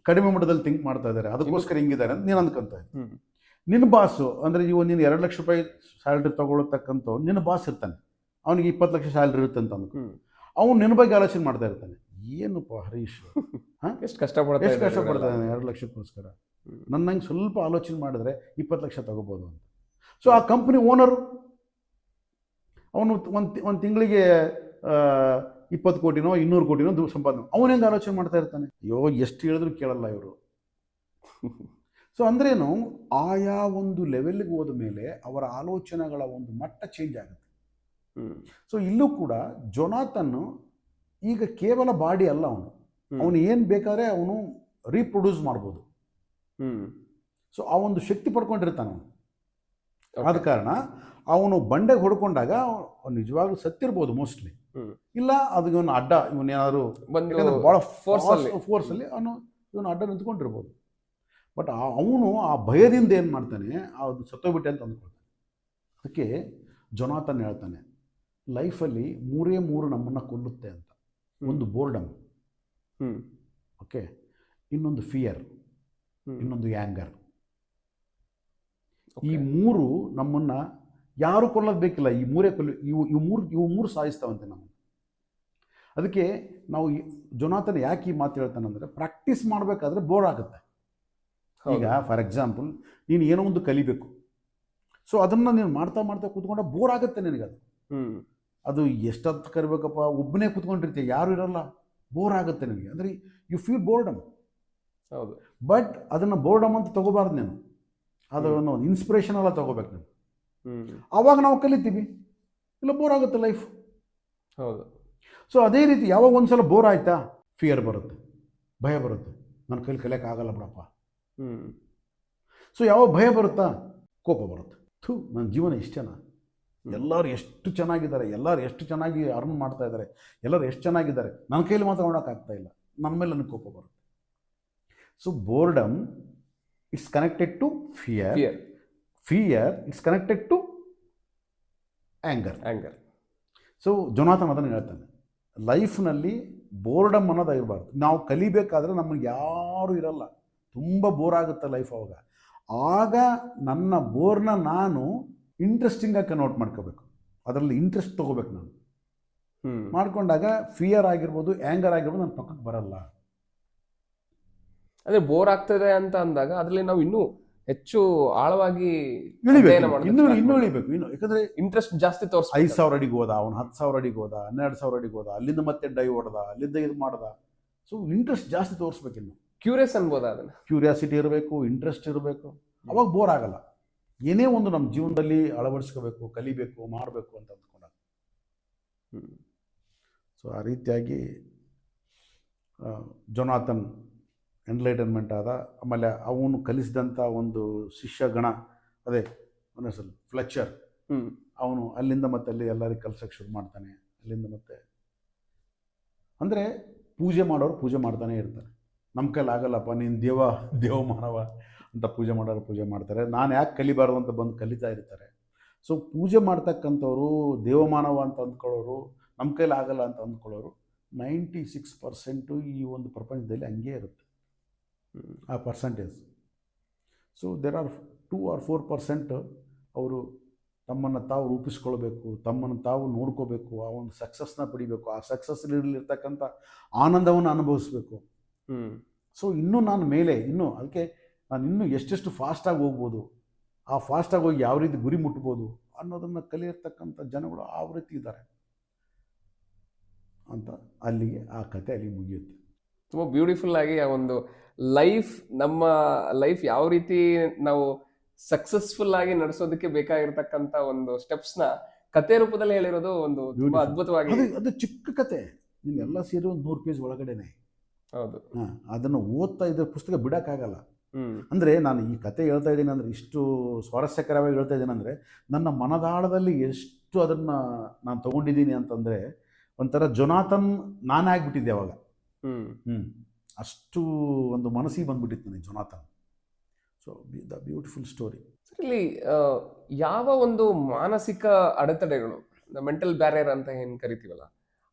[SPEAKER 1] ಕಡಿಮೆ ಮಟ್ಟದಲ್ಲಿ ಥಿಂಕ್ ಮಾಡ್ತಾ ಇದ್ದಾರೆ, ಅದಕ್ಕೋಸ್ಕರ ಹಿಂಗಿದ್ದಾರೆ ಅಂತ ನೀನು ಅಂದ್ಕೊಂತ. ನಿನ್ನ ಬಾಸು ಅಂದರೆ ನೀನು 2 ಲಕ್ಷ ರೂಪಾಯಿ ಸ್ಯಾಲ್ರಿ ತೊಗೊಳತಕ್ಕಂಥ ನಿನ್ನ ಬಾಸ್ ಇರ್ತಾನೆ, ಅವನಿಗೆ 20 ಲಕ್ಷ ಸ್ಯಾಲ್ರಿ ಇರುತ್ತೆ ಅಂತ ಅಂದ್ಕೊ. ಅವ್ನು ನಿನ್ನ ಬಗ್ಗೆ ಆಲೋಚನೆ ಮಾಡ್ತಾ ಇರ್ತಾನೆ, ಏನಪ್ಪ ಹರೀಶ್
[SPEAKER 2] ಎಷ್ಟು ಕಷ್ಟಪಡ್ತಾನೆ
[SPEAKER 1] 2 ಲಕ್ಷಕ್ಕೋಸ್ಕರ, ನನ್ನಂಗೆ ಸ್ವಲ್ಪ ಆಲೋಚನೆ ಮಾಡಿದ್ರೆ 20 ಲಕ್ಷ ತಗೋಬೋದು ಅಂತ. ಸೊ ಆ ಕಂಪ್ನಿ ಓನರು ಅವನು ಒಂದು ತಿಂಗಳಿಗೆ 20 ಕೋಟಿನೋ 200 ಕೋಟಿನೋ ಸಂಪಾದನೆ, ಅವನು ಹೆಂಗೆ ಆಲೋಚನೆ ಮಾಡ್ತಾ ಇರ್ತಾನೆ. ಅಯ್ಯೋ ಎಷ್ಟು ಹೇಳಿದ್ರು ಕೇಳಲ್ಲ ಇವರು. ಸೊ ಅಂದ್ರೇನು, ಆಯಾ ಒಂದು ಲೆವೆಲ್ಗೆ ಹೋದ ಮೇಲೆ ಅವರ ಆಲೋಚನೆಗಳ ಒಂದು ಮಟ್ಟ ಚೇಂಜ್ ಆಗುತ್ತೆ. ಸೊ ಇಲ್ಲೂ ಕೂಡ ಜೊನಾಥನ್ ಈಗ ಕೇವಲ ಬಾಡಿ ಅಲ್ಲ, ಅವನು ಏನು ಬೇಕಾದ್ರೆ ಅವನು ರೀಪ್ರೊಡ್ಯೂಸ್ ಮಾಡ್ಬೋದು. ಸೊ ಆ ಒಂದು ಶಕ್ತಿ ಪಡ್ಕೊಂಡಿರ್ತಾನೆ ಅವನು. ಆದ ಕಾರಣ ಅವನು ಬಂಡೆಗೆ ಹೊಡ್ಕೊಂಡಾಗ ನಿಜವಾಗ್ಲೂ ಸತ್ತಿರ್ಬೋದು ಮೋಸ್ಟ್ಲಿ, ಇಲ್ಲ ಅದು ಇವನು ಅಡ್ಡ, ಇವನೇನಾದ್ರು ಭಾಳ ಫೋರ್ಸಲ್ಲಿ ಇವನು ಅಡ್ಡ ನಿಂತ್ಕೊಂಡಿರ್ಬೋದು. ಬಟ್ ಅವನು ಆ ಭಯದಿಂದ ಏನು ಮಾಡ್ತಾನೆ, ಅದು ಸತ್ತೋಗ್ಬಿಟ್ಟೆ ಅಂತ ಅಂದ್ಕೊಳ್ತಾನೆ. ಅದಕ್ಕೆ ಜೊನಾಥನ್ ಹೇಳ್ತಾನೆ, ಲೈಫಲ್ಲಿ 3 ನಮ್ಮನ್ನು ಕೊಲ್ಲುತ್ತೆ ಅಂತ. ಒಂದು ಬೋರ್ಡಮ್, ಓಕೆ, ಇನ್ನೊಂದು ಫಿಯರ್, ಇನ್ನೊಂದು ಆ್ಯಂಗರ್. ಈ 3 ನಮ್ಮನ್ನು ಯಾರು ಕೊಲ್ಲೋದು ಬೇಕಿಲ್ಲ, ಈ 3 ಇವು ಮೂರು ಸಾಯಿಸ್ತಾವಂತೆ ನಮ್ಮನ್ನು. ಅದಕ್ಕೆ ನಾವು ಜೊನಾಥನ್ ಯಾಕೆ ಈ ಮಾತು ಹೇಳ್ತಾನೆ ಅಂದರೆ, ಪ್ರಾಕ್ಟೀಸ್ ಮಾಡಬೇಕಾದ್ರೆ ಬೋರ್ ಆಗುತ್ತೆ. ಈಗ ಫಾರ್ ಎಕ್ಸಾಂಪಲ್ ನೀನು ಏನೋ ಒಂದು ಕಲಿಬೇಕು, ಸೊ ಅದನ್ನು ನೀನು ಮಾಡ್ತಾ ಕೂತ್ಕೊಂಡ ಬೋರ್ ಆಗುತ್ತೆ ನಿನಗದು. ಅದು ಎಷ್ಟೊತ್ತು ಕರಿಬೇಕಪ್ಪ, ಒಬ್ಬನೇ ಕೂತ್ಕೊಂಡಿರ್ತೀಯ, ಯಾರು ಇರಲ್ಲ, ಬೋರ್ ಆಗುತ್ತೆ ನಿನಗೆ. ಅಂದರೆ ಯು ಫೀಲ್ ಬೋರ್ಡಮ್.
[SPEAKER 2] ಹೌದು.
[SPEAKER 1] ಬಟ್ ಅದನ್ನು ಬೋರ್ಡಮ್ ಅಂತ ತಗೋಬಾರ್ದು ನೀನು, ಅದನ್ನು ಇನ್ಸ್ಪಿರೇಷನ್ ಎಲ್ಲ ತಗೋಬೇಕು ನೀನು. ಆವಾಗ ನಾವು ಕಲಿತೀವಿ, ಇಲ್ಲ ಬೋರ್ ಆಗುತ್ತೆ ಲೈಫ್.
[SPEAKER 2] ಹೌದು.
[SPEAKER 1] ಸೊ ಅದೇ ರೀತಿ ಯಾವಾಗ ಒಂದ್ಸಲ ಬೋರ್ ಆಯ್ತಾ, ಫಿಯರ್ ಬರುತ್ತೆ, ಭಯ ಬರುತ್ತೆ, ನನ್ನ ಕೈಲಿ ಕಲಿಯೋಕ್ಕಾಗಲ್ಲ ಬಿಡಪ್ಪ. ಸೊ ಯಾವಾಗ ಭಯ ಬರುತ್ತಾ, ಕೋಪ ಬರುತ್ತೆ, ನನ್ನ ಜೀವನ ಇಷ್ಟೇನಾ, ಎಲ್ಲರೂ ಎಷ್ಟು ಚೆನ್ನಾಗಿದ್ದಾರೆ, ಎಲ್ಲರೂ ಎಷ್ಟು ಚೆನ್ನಾಗಿ ಅರ್ನ್ ಮಾಡ್ತಾ ಇದ್ದಾರೆ, ಎಲ್ಲರೂ ಎಷ್ಟು ಚೆನ್ನಾಗಿದ್ದಾರೆ, ನನ್ನ ಕೈಲಿ ಮಾತ್ರ ಮಾಡೋಕ್ಕಾಗ್ತಾ ಇಲ್ಲ, ನನ್ನ ಮೇಲೆ ನನಗೆ ಕೋಪ ಬರುತ್ತೆ. So boredom it's connected to fear, fear it's connected to anger. So Jonathan ಅದನ್ನು ಹೇಳ್ತಾನೆ, ಲೈಫ್ನಲ್ಲಿ ಬೋರ್ಡಮ್ ಅನ್ನೋದು ಇರಬಾರ್ದು. ನಾವು ಕಲಿಬೇಕಾದ್ರೆ ನಮಗೆ ಯಾರೂ ಇರಲ್ಲ, ತುಂಬ ಬೋರ್ ಆಗುತ್ತೆ ಲೈಫ್. ಆಗ ನನ್ನ ಬೋರ್ನ ನಾನು ಇಂಟ್ರೆಸ್ಟಿಂಗಾಗಿ ಕನ್ವರ್ಟ್ ಮಾಡ್ಕೋಬೇಕು, ಅದರಲ್ಲಿ ಇಂಟ್ರೆಸ್ಟ್ ತೊಗೋಬೇಕು ನಾನು. ಮಾಡ್ಕೊಂಡಾಗ ಫಿಯರ್ ಆಗಿರ್ಬೋದು, ಆ್ಯಂಗರ್ ಆಗಿರ್ಬೋದು ನನ್ನ ಪಕ್ಕಕ್ಕೆ ಬರಲ್ಲ.
[SPEAKER 2] ಅದೇ ಬೋರ್ ಆಗ್ತದೆ ಅಂತ ಅಂದಾಗ ಅದರಲ್ಲಿ ನಾವು ಇನ್ನೂ ಹೆಚ್ಚು ಆಳವಾಗಿ
[SPEAKER 1] ಇನ್ನೂ ಇಳಿಬೇಕು. ಯಾಕಂದ್ರೆ
[SPEAKER 2] ಇಂಟ್ರೆಸ್ಟ್ ಜಾಸ್ತಿ ತೋರಿಸ್
[SPEAKER 1] 5,000 ಅಡಿಗೆ ಹೋದ, ಅವನು 10,000 ಅಡಿಗೆ ಹೋದ, 12,000 ಅಡಿಗೆ ಹೋದ, ಅಲ್ಲಿಂದ ಮತ್ತೆ ಡೈ ಹೊಡೆದ, ಅಲ್ಲಿಂದ ಇದು ಮಾಡ್ದ. ಸೊ ಇಂಟ್ರೆಸ್ಟ್ ಜಾಸ್ತಿ ತೋರಿಸ್ಬೇಕು. ಇನ್ನು
[SPEAKER 2] ಕ್ಯೂರಿಯಸ್ ಅನ್ಬೋದ, ಅದನ್ನ
[SPEAKER 1] ಕ್ಯೂರಿಯಾಸಿಟಿ ಇರಬೇಕು, ಇಂಟ್ರೆಸ್ಟ್ ಇರಬೇಕು, ಅವಾಗ ಬೋರ್ ಆಗಲ್ಲ. ಏನೇ ಒಂದು ನಮ್ಮ ಜೀವನದಲ್ಲಿ ಅಳವಡಿಸ್ಕೋಬೇಕು, ಕಲಿಬೇಕು, ಮಾಡಬೇಕು ಅಂತ ಅಂದ್ಕೊಂಡಾಗ. ಸೊ ಆ ರೀತಿಯಾಗಿ ಜೊನಾಥನ್ ಎನ್ಲೈಟನ್ಮೆಂಟ್ ಆದ. ಆಮೇಲೆ ಅವನು ಕಲಿಸಿದಂಥ ಒಂದು ಶಿಷ್ಯಗಣ, ಅದೇ ಅವನ ಹೆಸರು ಫ್ಲೆಚರ್, ಅವನು ಅಲ್ಲಿಂದ ಮತ್ತೆ ಅಲ್ಲಿ ಎಲ್ಲರಿಗೂ ಕಲ್ಸಕ್ಕೆ ಶುರು ಮಾಡ್ತಾನೆ. ಅಲ್ಲಿಂದ ಮತ್ತೆ ಅಂದರೆ ಪೂಜೆ ಮಾಡೋರು ಪೂಜೆ ಮಾಡ್ತಾನೆ ಇರ್ತಾರೆ. ನಮ್ಮ ಕೈಲಿ ಆಗಲ್ಲಪ್ಪ, ನೀನು ದೇವ ಮಾನವ ಅಂತ ಪೂಜೆ ಮಾಡೋರು ಪೂಜೆ ಮಾಡ್ತಾರೆ, ನಾನು ಯಾಕೆ ಕಲಿಬಾರ್ದು ಅಂತ ಬಂದು ಕಲಿತಾ ಇರ್ತಾರೆ. ಸೊ ಪೂಜೆ ಮಾಡ್ತಕ್ಕಂಥವ್ರು, ದೇವಮಾನವ ಅಂತ ಅಂದ್ಕೊಳ್ಳೋರು, ನಮ್ಮ ಕೈಲಿ ಆಗಲ್ಲ ಅಂತ ಅಂದ್ಕೊಳ್ಳೋರು 96% ಈ ಒಂದು ಪ್ರಪಂಚದಲ್ಲಿ ಹಂಗೇ ಇರುತ್ತೆ ಆ percentage. So there are 2 or 4% ಅವರು ತಮ್ಮನ್ನು ತಾವು ರೂಪಿಸ್ಕೊಳ್ಬೇಕು, ತಮ್ಮನ್ನು ತಾವು ನೋಡ್ಕೋಬೇಕು, ಆ ಒಂದು ಸಕ್ಸಸ್ನ ಪಡಿಬೇಕು, ಆ ಸಕ್ಸಸ್ನಲ್ಲಿರ್ತಕ್ಕಂಥ ಆನಂದವನ್ನು ಅನುಭವಿಸ್ಬೇಕು. ಸೊ ಇನ್ನೂ ನಾನು ಮೇಲೆ, ಅದಕ್ಕೆ ನಾನು ಇನ್ನೂ ಎಷ್ಟೆಷ್ಟು ಫಾಸ್ಟಾಗಿ ಹೋಗ್ಬೋದು, ಆ ಫಾಸ್ಟಾಗಿ ಹೋಗಿ ಯಾವ ರೀತಿ ಗುರಿ ಮುಟ್ಬೋದು ಅನ್ನೋದನ್ನು ಕಲಿಯತಕ್ಕಂಥ ಜನಗಳು ಆ ರೀತಿ ಇದ್ದಾರೆ ಅಂತ ಅಲ್ಲಿಗೆ ಆ ಕತೆ ಅಲ್ಲಿ ಮುಗಿಯುತ್ತೆ.
[SPEAKER 2] ತುಂಬ ಬ್ಯೂಟಿಫುಲ್ ಆಗಿ ಆ ಒಂದು ಲೈಫ್, ನಮ್ಮ ಲೈಫ್ ಯಾವ ರೀತಿ ನಾವು ಸಕ್ಸಸ್ಫುಲ್ ಆಗಿ ನಡೆಸೋದಕ್ಕೆ ಬೇಕಾಗಿರ್ತಕ್ಕಂಥ ಒಂದು ಸ್ಟೆಪ್ಸ್ನ ಕತೆ ರೂಪದಲ್ಲಿ ಹೇಳಿರೋದು ಒಂದು ತುಂಬಾ ಅದ್ಭುತವಾಗಿ.
[SPEAKER 1] ಅದು ಚಿಕ್ಕ ಕತೆ, ನಿಮ್ಗೆಲ್ಲ ಸೇರಿ ಒಂದು 100 ಪೇಜ್ ಒಳಗಡೆನೆ.
[SPEAKER 2] ಹೌದು.
[SPEAKER 1] ಅದನ್ನು ಓದ್ತಾ ಇದ್ರೆ ಪುಸ್ತಕ ಬಿಡೋಕ್ಕಾಗಲ್ಲ. ಅಂದರೆ ನಾನು ಈ ಕತೆ ಹೇಳ್ತಾ ಇದ್ದೀನಿ ಅಂದರೆ, ಇಷ್ಟು ಸ್ವಾರಸ್ಯಕರವಾಗಿ ಹೇಳ್ತಾ ಇದ್ದೀನಿ ಅಂದರೆ, ನನ್ನ ಮನದಾಳದಲ್ಲಿ ಎಷ್ಟು ಅದನ್ನು ನಾನು ತೊಗೊಂಡಿದ್ದೀನಿ ಅಂತಂದರೆ, ಒಂಥರ ಜೊನಾಥನ್ ನಾನೇ ಆಗಿಬಿಟ್ಟಿದ್ದೆ ಅವಾಗ. ಅಷ್ಟು ಒಂದು ಮನಸ್ಸಿಗೆ ಬಂದ್ಬಿಟ್ಟಿತ್ತು ನನಗೆ Jonathan. So the beautiful story.
[SPEAKER 2] ಇಲ್ಲಿ ಯಾವ ಒಂದು ಮಾನಸಿಕ ಅಡೆತಡೆಗಳು, ಮೆಂಟಲ್ ಬ್ಯಾರಿಯರ್ ಅಂತ ಏನು ಕರಿತೀವಲ್ಲ,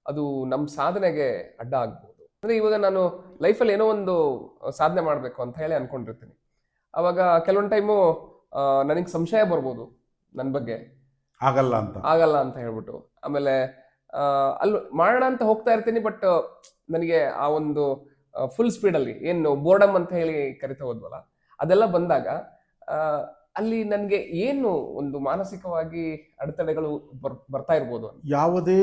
[SPEAKER 2] ಅದು ನಮ್ಮ ಸಾಧನೆಗೆ ಅಡ್ಡ ಆಗ್ಬೋದು? ಅಂದರೆ ಇವಾಗ ನಾನು ಲೈಫಲ್ಲಿ ಏನೋ ಒಂದು ಸಾಧನೆ ಮಾಡಬೇಕು ಅಂತ ಹೇಳಿ ಅನ್ಕೊಂಡಿರ್ತೀನಿ. ಅವಾಗ ಕೆಲವೊಂದು ಟೈಮು ನನಗೆ ಸಂಶಯ ಬರ್ಬೋದು ನನ್ನ ಬಗ್ಗೆ, ಆಗಲ್ಲ ಅಂತ ಹೇಳ್ಬಿಟ್ಟು. ಆಮೇಲೆ ಅಲ್ಲಿ ಮಾಡೋಣ ಅಂತ ಹೋಗ್ತಾ ಇರ್ತೀನಿ, ಬಟ್ ನನಗೆ ಆ ಒಂದು ಫುಲ್ ಸ್ಪೀಡಲ್ಲಿ ಏನು ಬೋರ್ಡಮ್ ಅಂತ ಹೇಳಿ ಕರಿತಾ ಹೋದ್ವಲ್ಲ, ಅದೆಲ್ಲ ಬಂದಾಗ ಅಲ್ಲಿ ನನಗೆ ಏನು ಒಂದು ಮಾನಸಿಕವಾಗಿ ಅಡೆತಡೆಗಳು ಬರ್ತಾ ಇರ್ಬೋದು?
[SPEAKER 1] ಯಾವುದೇ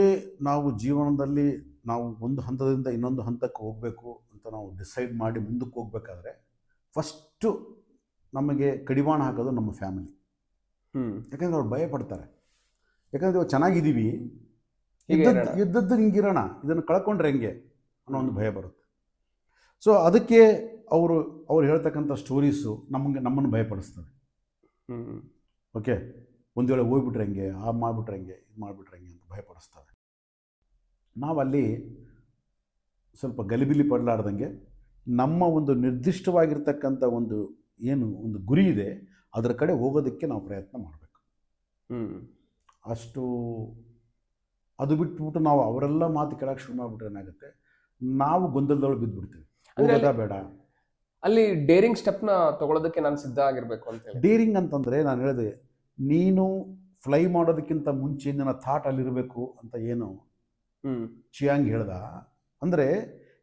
[SPEAKER 1] ನಾವು ಜೀವನದಲ್ಲಿ ನಾವು ಒಂದು ಹಂತದಿಂದ ಇನ್ನೊಂದು ಹಂತಕ್ಕೆ ಹೋಗಬೇಕು ಅಂತ ನಾವು ಡಿಸೈಡ್ ಮಾಡಿ ಮುಂದಕ್ಕೆ ಹೋಗ್ಬೇಕಾದ್ರೆ ಫಸ್ಟು ನಮಗೆ ಕಡಿವಾಣ ಹಾಕೋದು ನಮ್ಮ ಫ್ಯಾಮಿಲಿ. ಯಾಕಂದ್ರೆ ಅವ್ರು ಭಯ ಪಡ್ತಾರೆ. ಯಾಕಂದರೆ ಇವಾಗ ಚೆನ್ನಾಗಿದ್ದೀವಿ, ಇದ್ದದ್ದು ಹಿಂಗಿರೋಣ, ಇದನ್ನು ಕಳ್ಕೊಂಡ್ರೆ ಹೆಂಗೆ ಅನ್ನೋ ಒಂದು ಭಯ ಬರುತ್ತೆ. ಸೊ ಅದಕ್ಕೆ ಅವ್ರು ಹೇಳ್ತಕ್ಕಂಥ ಸ್ಟೋರೀಸು ನಮ್ಮನ್ನು ಭಯಪಡಿಸ್ತವೆ. ಓಕೆ, ಒಂದು ವೇಳೆ ಹೋಗ್ಬಿಟ್ರೆ ಹೆಂಗೆ, ಮಾಡಿಬಿಟ್ರೆ ಹೆಂಗೆ, ಇದು ಮಾಡಿಬಿಟ್ರೆ ಹೆಂಗೆ ಅಂತ ಭಯಪಡಿಸ್ತವೆ. ನಾವಲ್ಲಿ ಸ್ವಲ್ಪ ಗಲಿಬಿಲಿ ಪಡಲಾರ್ದಂಗೆ ನಮ್ಮ ಒಂದು ನಿರ್ದಿಷ್ಟವಾಗಿರ್ತಕ್ಕಂಥ ಒಂದು ಗುರಿ ಇದೆ, ಅದರ ಕಡೆ ಹೋಗೋದಕ್ಕೆ ನಾವು ಪ್ರಯತ್ನ ಮಾಡಬೇಕು. ಅಷ್ಟು ಅದು ಬಿಟ್ಬಿಟ್ಟು ನಾವು ಅವರೆಲ್ಲ ಮಾತು ಕೇಳಕ್ಕೆ ಶುರು ಮಾಡಿಬಿಟ್ರೆ ಏನಾಗುತ್ತೆ, ನಾವು ಗೊಂದಲದೊಳಗೆ ಬಿದ್ದುಬಿಡ್ತೀವಿ. ಹೋಗೋದಾ ಬೇಡ.
[SPEAKER 2] ಅಲ್ಲಿ ಡೇರಿಂಗ್ ಸ್ಟೆಪ್ನ ತಗೊಳ್ಳೋದಕ್ಕೆ ನಾನು ಸಿದ್ಧ ಆಗಿರಬೇಕು ಅಂತ ಹೇಳಿ.
[SPEAKER 1] ಡೇರಿಂಗ್ ಅಂತಂದರೆ ನಾನು ಹೇಳಿದೆ, ನೀನು ಫ್ಲೈ ಮಾಡೋದಕ್ಕಿಂತ ಮುಂಚೆ ನನ್ನ ಥಾಟ್ ಅಲ್ಲಿರಬೇಕು ಅಂತ ಏನು ಚಿಯಾಂಗ್ ಹೇಳ್ದ. ಅಂದರೆ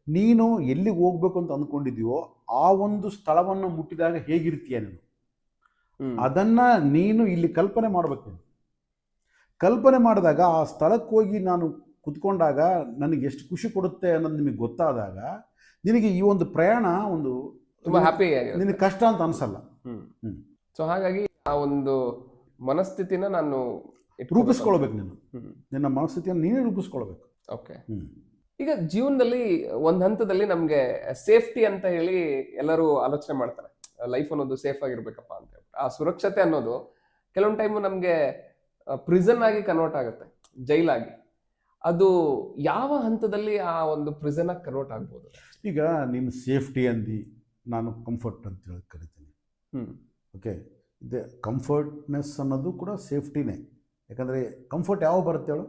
[SPEAKER 1] ನೀನು ಎಲ್ಲಿಗೆ ಹೋಗ್ಬೇಕು ಅಂತ ಅಂದ್ಕೊಂಡಿದ್ದೀವೋ ಆ ಒಂದು ಸ್ಥಳವನ್ನು ಮುಟ್ಟಿದಾಗ ಹೇಗಿರ್ತೀಯ ನೀನು, ಅದನ್ನು ನೀನು ಇಲ್ಲಿ ಕಲ್ಪನೆ ಮಾಡಬೇಕು. ಕಲ್ಪನೆ ಮಾಡಿದಾಗ ಆ ಸ್ಥಳಕ್ಕೆ ಹೋಗಿ ನಾನು ಕುತ್ಕೊಂಡಾಗ ನನಗೆ ಎಷ್ಟು ಖುಷಿ ಕೊಡುತ್ತೆ ಅನ್ನೋದು ನಿಮಗೆ ಗೊತ್ತಾದಾಗ ನಿನಗೆ ಈ ಒಂದು ಪ್ರಯಾಣ ಒಂದು
[SPEAKER 2] ತುಂಬಾ ಹ್ಯಾಪಿ,
[SPEAKER 1] ನಿನಗೆ ಕಷ್ಟ ಅಂತ ಅನ್ಸಲ್ಲ.
[SPEAKER 2] ಸೊ ಹಾಗಾಗಿ ಆ ಒಂದು ಮನಸ್ಥಿತಿನ ನಾನು
[SPEAKER 1] ರೂಪಿಸ್ಕೊಳ್ಬೇಕು. ನಿನ್ನ ಮನಸ್ಥಿತಿಯನ್ನು ನೀನೇ ರೂಪಿಸ್ಕೊಳ್ಬೇಕು.
[SPEAKER 2] ಓಕೆ. ಈಗ ಜೀವನದಲ್ಲಿ ಒಂದು ಹಂತದಲ್ಲಿ ನಮಗೆ ಸೇಫ್ಟಿ ಅಂತ ಹೇಳಿ ಎಲ್ಲರೂ ಆಲೋಚನೆ ಮಾಡ್ತಾರೆ. ಲೈಫ್ ಅನ್ನೋದು ಸೇಫ್ ಆಗಿರ್ಬೇಕಪ್ಪ ಅಂತ ಹೇಳಿ. ಆ ಸುರಕ್ಷತೆ ಅನ್ನೋದು ಕೆಲವೊಂದು ಟೈಮು ನಮಗೆ ಪ್ರಿಸನ್ ಆಗಿ ಕನ್ವರ್ಟ್ ಆಗುತ್ತೆ, ಜೈಲಾಗಿ. ಅದು ಯಾವ ಹಂತದಲ್ಲಿ ಆ ಒಂದು ಪ್ರಿಸನ್ ಆಗಿ ಕನ್ವರ್ಟ್ ಆಗ್ಬೋದು?
[SPEAKER 1] ಈಗ ನೀನು ಸೇಫ್ಟಿ ಅಂದು ನಾನು ಕಂಫರ್ಟ್ ಅಂತ ಹೇಳಿ ಕರಿತೀನಿ. ಓಕೆ, ಇದೆ ಕಂಫರ್ಟ್ನೆಸ್ ಅನ್ನೋದು ಕೂಡ ಸೇಫ್ಟಿನೇ. ಯಾಕಂದರೆ ಕಂಫರ್ಟ್ ಯಾವ ಬರುತ್ತೆ ಹೇಳು,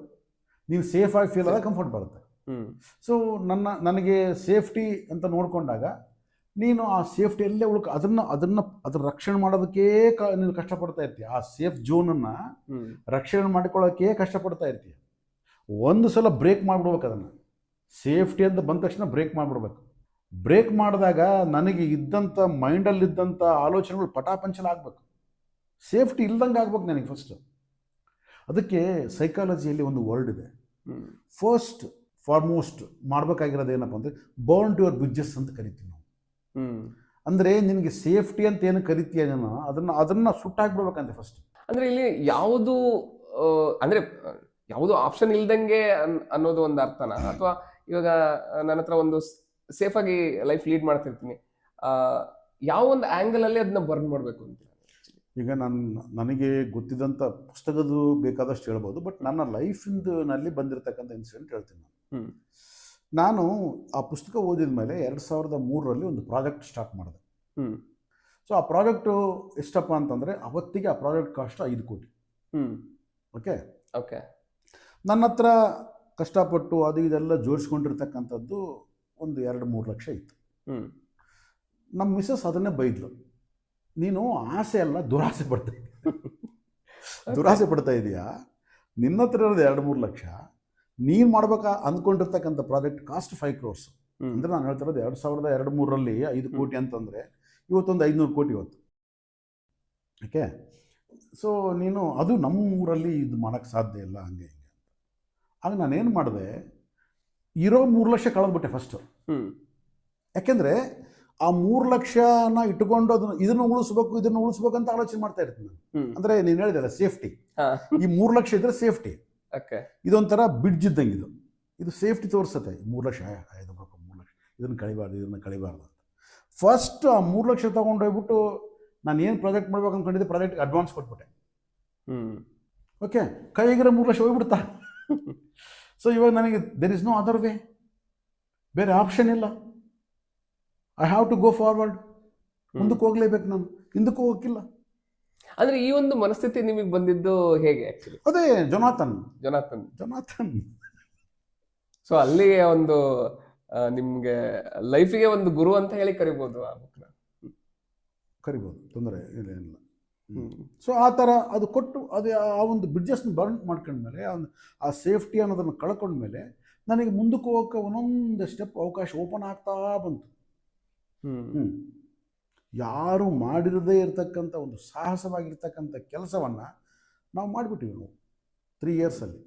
[SPEAKER 1] ನೀವು ಸೇಫಾಗಿ ಫೀಲ್ ಆದಾಗ ಕಂಫರ್ಟ್ ಬರುತ್ತೆ. ಸೊ ನನಗೆ ಸೇಫ್ಟಿ ಅಂತ ನೋಡಿಕೊಂಡಾಗ ನೀನು ಆ ಸೇಫ್ಟಿಯಲ್ಲೇ ಅದನ್ನ ರಕ್ಷಣೆ ಮಾಡೋದಕ್ಕೇ ನೀನು ಕಷ್ಟಪಡ್ತಾ ಇರ್ತೀಯ. ಆ ಸೇಫ್ ಝೋನನ್ನು ರಕ್ಷಣೆ ಮಾಡಿಕೊಳ್ಳೋಕೆ ಕಷ್ಟಪಡ್ತಾ ಇರ್ತೀಯ. ಒಂದು ಸಲ ಬ್ರೇಕ್ ಮಾಡಿಬಿಡ್ಬೇಕು. ಅದನ್ನು ಸೇಫ್ಟಿ ಅಂತ ಬಂದ ತಕ್ಷಣ ಬ್ರೇಕ್ ಮಾಡಿಬಿಡ್ಬೇಕು. ಬ್ರೇಕ್ ಮಾಡಿದಾಗ ನನಗೆ ಇದ್ದಂಥ ಮೈಂಡಲ್ಲಿದ್ದಂಥ ಆಲೋಚನೆಗಳು ಪಟಾಪಂಚಲ ಆಗಬೇಕು. ಸೇಫ್ಟಿ ಇಲ್ದಂಗೆ ಆಗ್ಬೇಕು ನನಗೆ ಫಸ್ಟು. ಅದಕ್ಕೆ ಸೈಕಾಲಜಿಯಲ್ಲಿ ಒಂದು ವರ್ಡ್ ಇದೆ, ಫಸ್ಟ್ ಫಾರ್ಮೋಸ್ಟ್ ಮಾಡಬೇಕಾಗಿರೋದು ಏನಪ್ಪ ಅಂದರೆ ಬರ್ನ್ ಟು ಯುವರ್ ಬ್ರಿಡ್ಜಸ್ ಅಂತ ಕರಿತೀವಿ ನಾವು. ಅಂದರೆ ನಿನಗೆ ಸೇಫ್ಟಿ ಅಂತ ಏನು ಕರಿತೀಯ ನಾನು ಅದನ್ನು ಸುಟ್ಟಾಕ್ಬಿಡ್ಬೇಕಂತೆ ಫಸ್ಟ್.
[SPEAKER 2] ಅಂದರೆ ಇಲ್ಲಿ ಯಾವುದು ಅಂದರೆ ಯಾವುದು ಆಪ್ಷನ್ ಇಲ್ದಂಗೆ ಅನ್ನೋದು ಒಂದು ಅರ್ಥನ, ಅಥವಾ ಇವಾಗ ನನ್ನ ಹತ್ರ ಒಂದು ಸೇಫಾಗಿ ಲೈಫ್ ಲೀಡ್ ಮಾಡ್ತಿರ್ತೀನಿ, ಯಾವ ಒಂದು ಆ್ಯಂಗಲಲ್ಲಿ ಅದನ್ನ ಬರ್ನ್ ಮಾಡಬೇಕು ಅಂತ?
[SPEAKER 1] ಈಗ ನನಗೆ ಗೊತ್ತಿದ್ದಂಥ ಪುಸ್ತಕದ್ದು ಬೇಕಾದಷ್ಟು ಹೇಳ್ಬೋದು, ಬಟ್ ನನ್ನ ಲೈಫಿನಲ್ಲಿ ಬಂದಿರತಕ್ಕಂಥ ಇನ್ಸಿಡೆಂಟ್ ಹೇಳ್ತೀನಿ ನಾನು. ಆ ಪುಸ್ತಕ ಓದಿದ ಮೇಲೆ 2003ರಲ್ಲಿ ಒಂದು ಪ್ರಾಜೆಕ್ಟ್ ಸ್ಟಾರ್ಟ್ ಮಾಡಿದೆ. ಸೊ ಆ ಪ್ರಾಜೆಕ್ಟು ಎಷ್ಟಪ್ಪ ಅಂತಂದರೆ, ಅವತ್ತಿಗೆ ಆ ಪ್ರಾಜೆಕ್ಟ್ ಕಾಸ್ಟ್ 5 ಕೋಟಿ. ಓಕೆ, ನನ್ನ ಹತ್ರ ಕಷ್ಟಪಟ್ಟು ಅದು ಇದೆಲ್ಲ ಜೋಡಿಸ್ಕೊಂಡಿರ್ತಕ್ಕಂಥದ್ದು ಒಂದು 2-3 ಲಕ್ಷ ಇತ್ತು. ನಮ್ಮ ಮಿಸ್ಸಸ್ ಅದನ್ನೇ ಬೈದ್ಲು, ನೀನು ಆಸೆ ಅಲ್ಲ ದುರಾಸೆ ಪಡ್ತಾ ಇದೀಯಾ, ನಿನ್ನ ಹತ್ರ ಇರೋದು 2-3 ಲಕ್ಷ, ನೀನು ಮಾಡ್ಬೇಕಾ ಅಂದ್ಕೊಂಡಿರ್ತಕ್ಕಂಥ ಪ್ರಾಜೆಕ್ಟ್ ಕಾಸ್ಟ್ 5 crores. ಅಂದರೆ ನಾನು ಹೇಳ್ತಿರೋದು 2002-3ರಲ್ಲಿ 5 ಕೋಟಿ ಅಂತಂದರೆ ಇವತ್ತೊಂದು 500 ಕೋಟಿ ಇವತ್ತು. ಓಕೆ, ಸೊ ನೀನು ಅದು ನಮ್ಮ ಊರಲ್ಲಿ ಇದು ಮಾಡೋಕ್ಕೆ ಸಾಧ್ಯ ಇಲ್ಲ, ಹಂಗೆ ಹಿಂಗೆ ಅಂತ. ಆಗ ನಾನೇನು ಮಾಡಿದೆ, ಇರೋ 3 ಲಕ್ಷ ಕಳೆದ್ಬಿಟ್ಟೆ ಫಸ್ಟು. ಯಾಕೆಂದರೆ ಆ 3 ಲಕ್ಷನ ಇಟ್ಕೊಂಡು ಇದನ್ನು ಉಳಿಸ್ಬೇಕು ಅಂತ ಆಲೋಚನೆ ಮಾಡ್ತಾ ಇರ್ತೀನಿ ನಾನು. ಅಂದರೆ ನೀನು ಹೇಳಿದೆಲ್ಲ ಸೇಫ್ಟಿ, ಈ 3 ಲಕ್ಷ ಇದ್ರೆ ಸೇಫ್ಟಿ. ಇದೊಂಥರ ಬ್ರಿಡ್ಜ್ ಇದ್ದಂಗೆ. ಇದು ಸೇಫ್ಟಿ ತೋರಿಸುತ್ತೆ. 3 ಲಕ್ಷ 3 ಲಕ್ಷ ಇದನ್ನು ಕಳಿಬಾರ್ದು ಅಂತ ಫಸ್ಟ್ ಆ 3 ಲಕ್ಷ ತೊಗೊಂಡೋಗ್ಬಿಟ್ಟು ನಾನು ಏನು ಪ್ರಾಜೆಕ್ಟ್ ಮಾಡ್ಬೇಕು ಅಂದ್ಕೊಂಡಿದ್ದೆ ಪ್ರಾಜೆಕ್ಟ್ಗೆ ಅಡ್ವಾನ್ಸ್ ಕೊಟ್ಬಿಟ್ಟೆ. ಓಕೆ, ಕೈಗಿರೋ 3 ಲಕ್ಷ ಹೋಗ್ಬಿಡ್ತಾ. ಸೊ ಇವಾಗ ನನಗೆ there is no other way, ಬೇರೆ ಆಪ್ಷನ್ ಇಲ್ಲ. I have to go forward. ಮುಂದಕ್ಕೆ ಹೋಗ್ಲೇಬೇಕು ನಾನು, ಹಿಂದಕ್ಕೆ ಹೋಗೋಕ್ಕಿಲ್ಲ.
[SPEAKER 2] ಅಂದ್ರೆ ಈ ಒಂದು ಮನಸ್ಥಿತಿ ನಿಮಗೆ ಬಂದಿದ್ದು ಹೇಗೆ ಆಕ್ಚುಲಿ?
[SPEAKER 1] ಅದೇ ಜೊನಾಥನ್.
[SPEAKER 2] ಸೊ ಅಲ್ಲಿಗೆ ಒಂದು ನಿಮ್ಗೆ ಲೈಫಿಗೆ ಒಂದು ಗುರು ಅಂತ ಹೇಳಿ ಕರಿಬಹುದು ಆ ಬುಕ್ನ.
[SPEAKER 1] ಕರಿಬೋದು, ತೊಂದರೆ ಏನಿಲ್ಲ. ಸೊ ಆ ಥರ ಅದು ಕೊಟ್ಟು ಅದೇ ಆ ಒಂದು ಬ್ರಿಡ್ಜಸ್ನ ಬರ್ನ್ ಮಾಡ್ಕೊಂಡ್ಮೇಲೆ ಆ ಸೇಫ್ಟಿ ಅನ್ನೋದನ್ನು ಕಳ್ಕೊಂಡ್ಮೇಲೆ ನನಗೆ ಮುಂದಕ್ಕೆ ಹೋಗೋಕೆ ಒಂದೊಂದು ಸ್ಟೆಪ್ ಅವಕಾಶ ಓಪನ್ ಆಗ್ತಾ ಬಂತು. ಯಾರು ಮಾಡಿರದೇ ಇರತಕ್ಕಂಥ ಒಂದು ಸಾಹಸವಾಗಿರ್ತಕ್ಕಂಥ ಕೆಲಸವನ್ನು ನಾವು ಮಾಡಿಬಿಟ್ಟಿವಿ ನಾವು 3 ಇಯರ್ಸಲ್ಲಿ.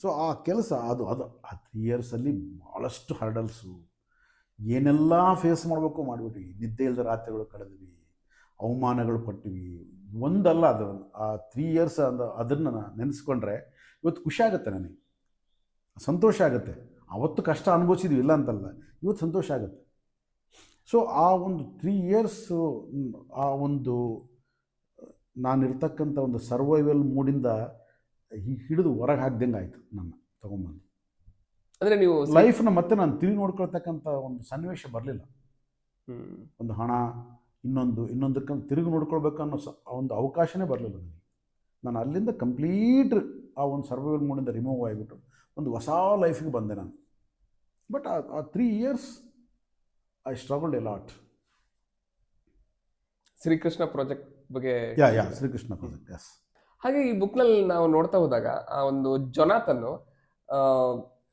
[SPEAKER 1] ಸೊ ಆ ಕೆಲಸ ಅದು ಆ 3 ಇಯರ್ಸಲ್ಲಿ ಭಾಳಷ್ಟು ಹರ್ಡಲ್ಸು, ಏನೆಲ್ಲ ಫೇಸ್ ಮಾಡಬೇಕು ಮಾಡಿಬಿಟ್ವಿ. ನಿದ್ದೆ ಇಲ್ಲದ ರಾತ್ರಿಗಳು ಕಳೆದ್ವಿ, ಅವಮಾನಗಳು ಪಟ್ಟಿವಿ. ಒಂದಲ್ಲ, ಅದು ಆ 3 ಇಯರ್ಸ್ ಅದನ್ನು ನೆನೆಸ್ಕೊಂಡ್ರೆ ಇವತ್ತು ಖುಷಿ ಆಗುತ್ತೆ, ನನಗೆ ಸಂತೋಷ ಆಗುತ್ತೆ. ಅವತ್ತು ಕಷ್ಟ ಅನುಭವಿಸಿದ್ವಿ, ಇಲ್ಲ ಅಂತಲ್ಲ, ಇವತ್ತು ಸಂತೋಷ ಆಗುತ್ತೆ. ಸೊ ಆ ಒಂದು 3 ಇಯರ್ಸು ಆ ಒಂದು ನಾನಿರ್ತಕ್ಕಂಥ ಒಂದು ಸರ್ವೈವಲ್ ಮೂಡಿಂದ ಹಿಡಿದು ಹೊರಗೆ ಹಾಕ್ದಂಗೆ ಆಯಿತು ನನ್ನ ತೊಗೊಂಬಂದು.
[SPEAKER 2] ಅಂದರೆ ನೀವು
[SPEAKER 1] ಲೈಫ್ನ ಮತ್ತೆ ನಾನು ತಿರುಗಿ ನೋಡ್ಕೊಳ್ತಕ್ಕಂಥ ಒಂದು ಸನ್ನಿವೇಶ ಬರಲಿಲ್ಲ. ಒಂದು ಹಣ ಇನ್ನೊಂದಕ್ಕೆ ತಿರುಗಿ ನೋಡ್ಕೊಳ್ಬೇಕು ಅನ್ನೋ ಒಂದು ಅವಕಾಶನೇ ಬರಲಿಲ್ಲ ನನಗೆ. ನಾನು ಅಲ್ಲಿಂದ ಕಂಪ್ಲೀಟ್ ಆ ಒಂದು ಸರ್ವೈವಲ್ ಮೂಡಿಂದ ರಿಮೂವ್ ಆಗಿಬಿಟ್ಟು ಒಂದು ಹೊಸ ಲೈಫಿಗೆ ಬಂದೆ ನಾನು. ಬಟ್ ಆ 3 years I struggled a lot.
[SPEAKER 2] Srikrishna project ಬಗ್ಗೆ.
[SPEAKER 1] Srikrishna project, yes.
[SPEAKER 2] ಹಾಗೆ ಈ ಬುಕ್ನಲ್ಲಿ ನಾವು ನೋಡ್ತಾ ಹೋದಾಗ ಆ ಒಂದು ಜೊನಾಥನ್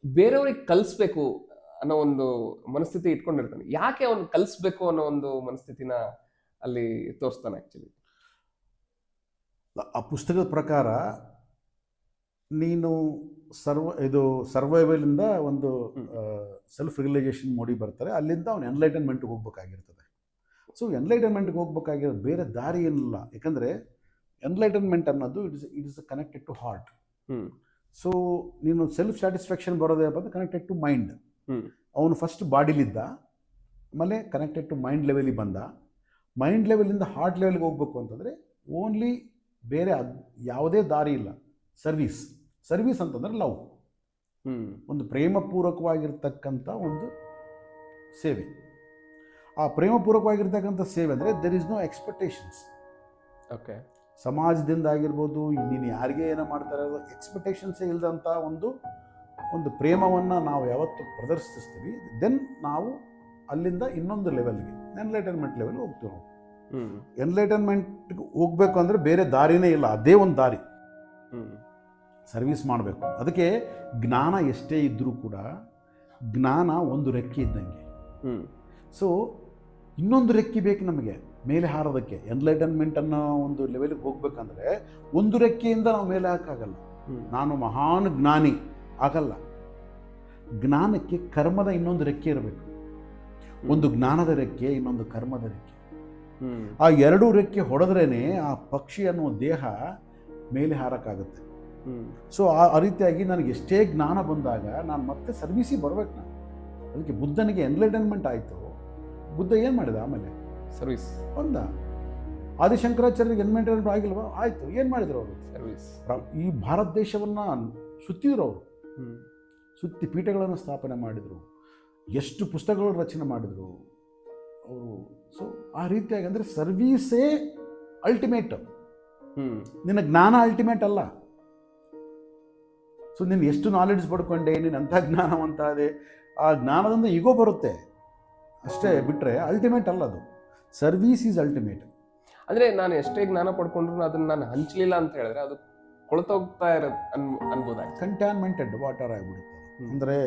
[SPEAKER 2] ಬೇರೆಯವ್ರಿಗೆ ಕಲಿಸ್ಬೇಕು ಅನ್ನೋ ಒಂದು ಮನಸ್ಥಿತಿ ಇಟ್ಕೊಂಡಿರ್ತಾನೆ. ಯಾಕೆ ಅವನು ಕಲಿಸ್ಬೇಕು ಅನ್ನೋ ಒಂದು ಮನಸ್ಥಿತಿನ ಅಲ್ಲಿ ತೋರಿಸ್ತಾನೆ ಆಕ್ಚುಲಿ.
[SPEAKER 1] ಆ ಪುಸ್ತಕದ ಪ್ರಕಾರ ನೀನು ಸರ್ವೈವಲಿಂದ ಒಂದು ಸೆಲ್ಫ್ ರಿಯಲೈಸೇಷನ್ ಮೋಡಿ ಬರ್ತಾರೆ, ಅಲ್ಲಿಂದ ಅವನು ಎನ್ಲೈಟನ್ಮೆಂಟ್ಗೆ ಹೋಗ್ಬೇಕಾಗಿರ್ತದೆ. ಸೊ ಎನ್ಲೈಟನ್ಮೆಂಟ್ಗೆ ಹೋಗ್ಬೇಕಾಗಿರೋದು ಬೇರೆ ದಾರಿ ಏನಿಲ್ಲ. ಯಾಕಂದರೆ ಎನ್ಲೈಟನ್ಮೆಂಟ್ ಅನ್ನೋದು it is connected to heart. So ನೀನು ಸೆಲ್ಫ್ ಸ್ಯಾಟಿಸ್ಫ್ಯಾಕ್ಷನ್ ಬರೋದೇನಪ್ಪ ಅಂದರೆ ಕನೆಕ್ಟೆಡ್ ಟು ಮೈಂಡ್. ಅವನು ಫಸ್ಟ್ ಬಾಡಿಲಿದ್ದ, ಆಮೇಲೆ ಕನೆಕ್ಟೆಡ್ ಟು ಮೈಂಡ್ ಲೆವೆಲಿಗೆ ಬಂದ. ಮೈಂಡ್ ಲೆವೆಲಿಂದ ಹಾರ್ಟ್ ಲೆವೆಲ್ಗೆ ಹೋಗ್ಬೇಕು ಅಂತಂದರೆ ಓನ್ಲಿ ಬೇರೆ ಯಾವುದೇ ದಾರಿ ಇಲ್ಲ. ಸರ್ವೀಸ್ ಅಂತಂದರೆ ಲವ್, ಒಂದು ಪ್ರೇಮಪೂರ್ವಕವಾಗಿರ್ತಕ್ಕಂಥ ಒಂದು ಸೇವೆ. ಆ ಪ್ರೇಮಪೂರ್ವಕವಾಗಿರ್ತಕ್ಕಂಥ ಸೇವೆ ಅಂದರೆ there is no expectations.
[SPEAKER 2] Okay,
[SPEAKER 1] ಸಮಾಜದಿಂದ ಆಗಿರ್ಬೋದು, ನೀನು ಯಾರಿಗೆ ಏನೋ ಮಾಡ್ತಾ ಇರೋದು ಎಕ್ಸ್ಪೆಕ್ಟೇಷನ್ಸೇ ಇಲ್ಲದಂಥ ಒಂದು ಪ್ರೇಮವನ್ನು ನಾವು ಯಾವತ್ತು ಪ್ರದರ್ಶಿಸ್ತೀವಿ, ದೆನ್ ನಾವು ಅಲ್ಲಿಂದ ಇನ್ನೊಂದು ಲೆವೆಲ್ಗೆ ಎನ್ಲೈಟನ್ಮೆಂಟ್ ಲೆವೆಲ್ಗೆ ಹೋಗ್ತೀವಿ ನಾವು. ಎನ್ಲೈಟನ್ಮೆಂಟ್ಗೆ ಹೋಗ್ಬೇಕು ಅಂದರೆ ಬೇರೆ ದಾರಿನೇ ಇಲ್ಲ, ಅದೇ ಒಂದು ದಾರಿ. ಸರ್ವೀಸ್ ಮಾಡಬೇಕು. ಅದಕ್ಕೆ ಜ್ಞಾನ ಎಷ್ಟೇ ಇದ್ದರೂ ಕೂಡ ಜ್ಞಾನ ಒಂದು ರೆಕ್ಕೆ ಇದ್ದಂಗೆ. ಸೊ ಇನ್ನೊಂದು ರೆಕ್ಕೆ ಬೇಕು ನಮಗೆ ಮೇಲೆ ಹಾರೋದಕ್ಕೆ. ಎನ್ಲೈಟನ್ಮೆಂಟ್ ಅನ್ನೋ ಒಂದು ಲೆವೆಲ್ಗೆ ಹೋಗ್ಬೇಕಂದ್ರೆ ಒಂದು ರೆಕ್ಕೆಯಿಂದ ನಾವು ಮೇಲೆ ಹಾಕಾಗಲ್ಲ. ನಾನು ಮಹಾನ್ ಜ್ಞಾನಿ ಆಗಲ್ಲ. ಜ್ಞಾನಕ್ಕೆ ಕರ್ಮದ ಇನ್ನೊಂದು ರೆಕ್ಕೆ ಇರಬೇಕು. ಒಂದು ಜ್ಞಾನದ ರೆಕ್ಕೆ, ಇನ್ನೊಂದು ಕರ್ಮದ ರೆಕ್ಕೆ. ಆ ಎರಡೂ ರೆಕ್ಕೆ ಹೊಡೆದ್ರೇ ಆ ಪಕ್ಷಿ ಅನ್ನೋ ದೇಹ ಮೇಲೆ ಹಾರಕ್ಕಾಗುತ್ತೆ. ಸೊ ಆ ರೀತಿಯಾಗಿ ನನಗೆ ಎಷ್ಟೇ ಜ್ಞಾನ ಬಂದಾಗ ನಾನು ಮತ್ತೆ ಸರ್ವೀಸಿಗೆ ಬರ್ಬೇಕು ನಾನು. ಅದಕ್ಕೆ ಬುದ್ಧನಿಗೆ ಎನ್ಲೈಟನ್ಮೆಂಟ್ ಆಯಿತು. ಬುದ್ಧ ಏನು ಮಾಡಿದ ಆಮೇಲೆ?
[SPEAKER 2] ಸರ್ವಿಸ್
[SPEAKER 1] ಬಂದ. ಆದಿಶಂಕರಾಚಾರ್ಯರಿಗೆ ಎನ್ಲೈಟನ್ಮೆಂಟ್ ಆಗಿಲ್ವಾ? ಆಯಿತು. ಏನು ಮಾಡಿದ್ರು ಅವರು?
[SPEAKER 2] ಸರ್ವಿಸ್.
[SPEAKER 1] ಈ ಭಾರತ ದೇಶವನ್ನು ಸುತ್ತಿದ್ರು ಅವರು. ಸುತ್ತಿ ಪೀಠಗಳನ್ನು ಸ್ಥಾಪನೆ ಮಾಡಿದರು, ಎಷ್ಟು ಪುಸ್ತಕಗಳು ರಚನೆ ಮಾಡಿದರು ಅವರು. ಸೊ ಆ ರೀತಿಯಾಗಿ ಅಂದರೆ ಸರ್ವೀಸೇ ಅಲ್ಟಿಮೇಟ್. ನಿನ್ನ ಜ್ಞಾನ ಅಲ್ಟಿಮೇಟ್ ಅಲ್ಲ. ಸೊ ನೀನು ಎಷ್ಟು ನಾಲೆಡ್ಜ್ ಪಡ್ಕೊಂಡೆ, ನೀನು ಅಂಥ ಜ್ಞಾನವಂತ ಅದೇ, ಆ ಜ್ಞಾನದಿಂದ ಈಗೋ ಬರುತ್ತೆ ಅಷ್ಟೇ, ಬಿಟ್ಟರೆ ಅಲ್ಟಿಮೇಟ್ ಅಲ್ಲ ಅದು. Service is ultimate.
[SPEAKER 2] ಅಂದರೆ ನಾನು ಎಷ್ಟೇ ಜ್ಞಾನ ಪಡ್ಕೊಂಡ್ರು ಅದನ್ನು ನಾನು ಹಂಚಲಿಲ್ಲ ಅಂತ ಹೇಳಿದ್ರೆ ಅದು ಕೊಳ್ತೋಗ್ತಾ ಇರೋದು ಅನ್ಬೋದಾಗಿ.
[SPEAKER 1] ಕಂಟ್ಯಾಮಿನೇಟೆಡ್ ವಾಟರ್ ಆಗಿಬಿಡುತ್ತೆ. ಅಂದರೆ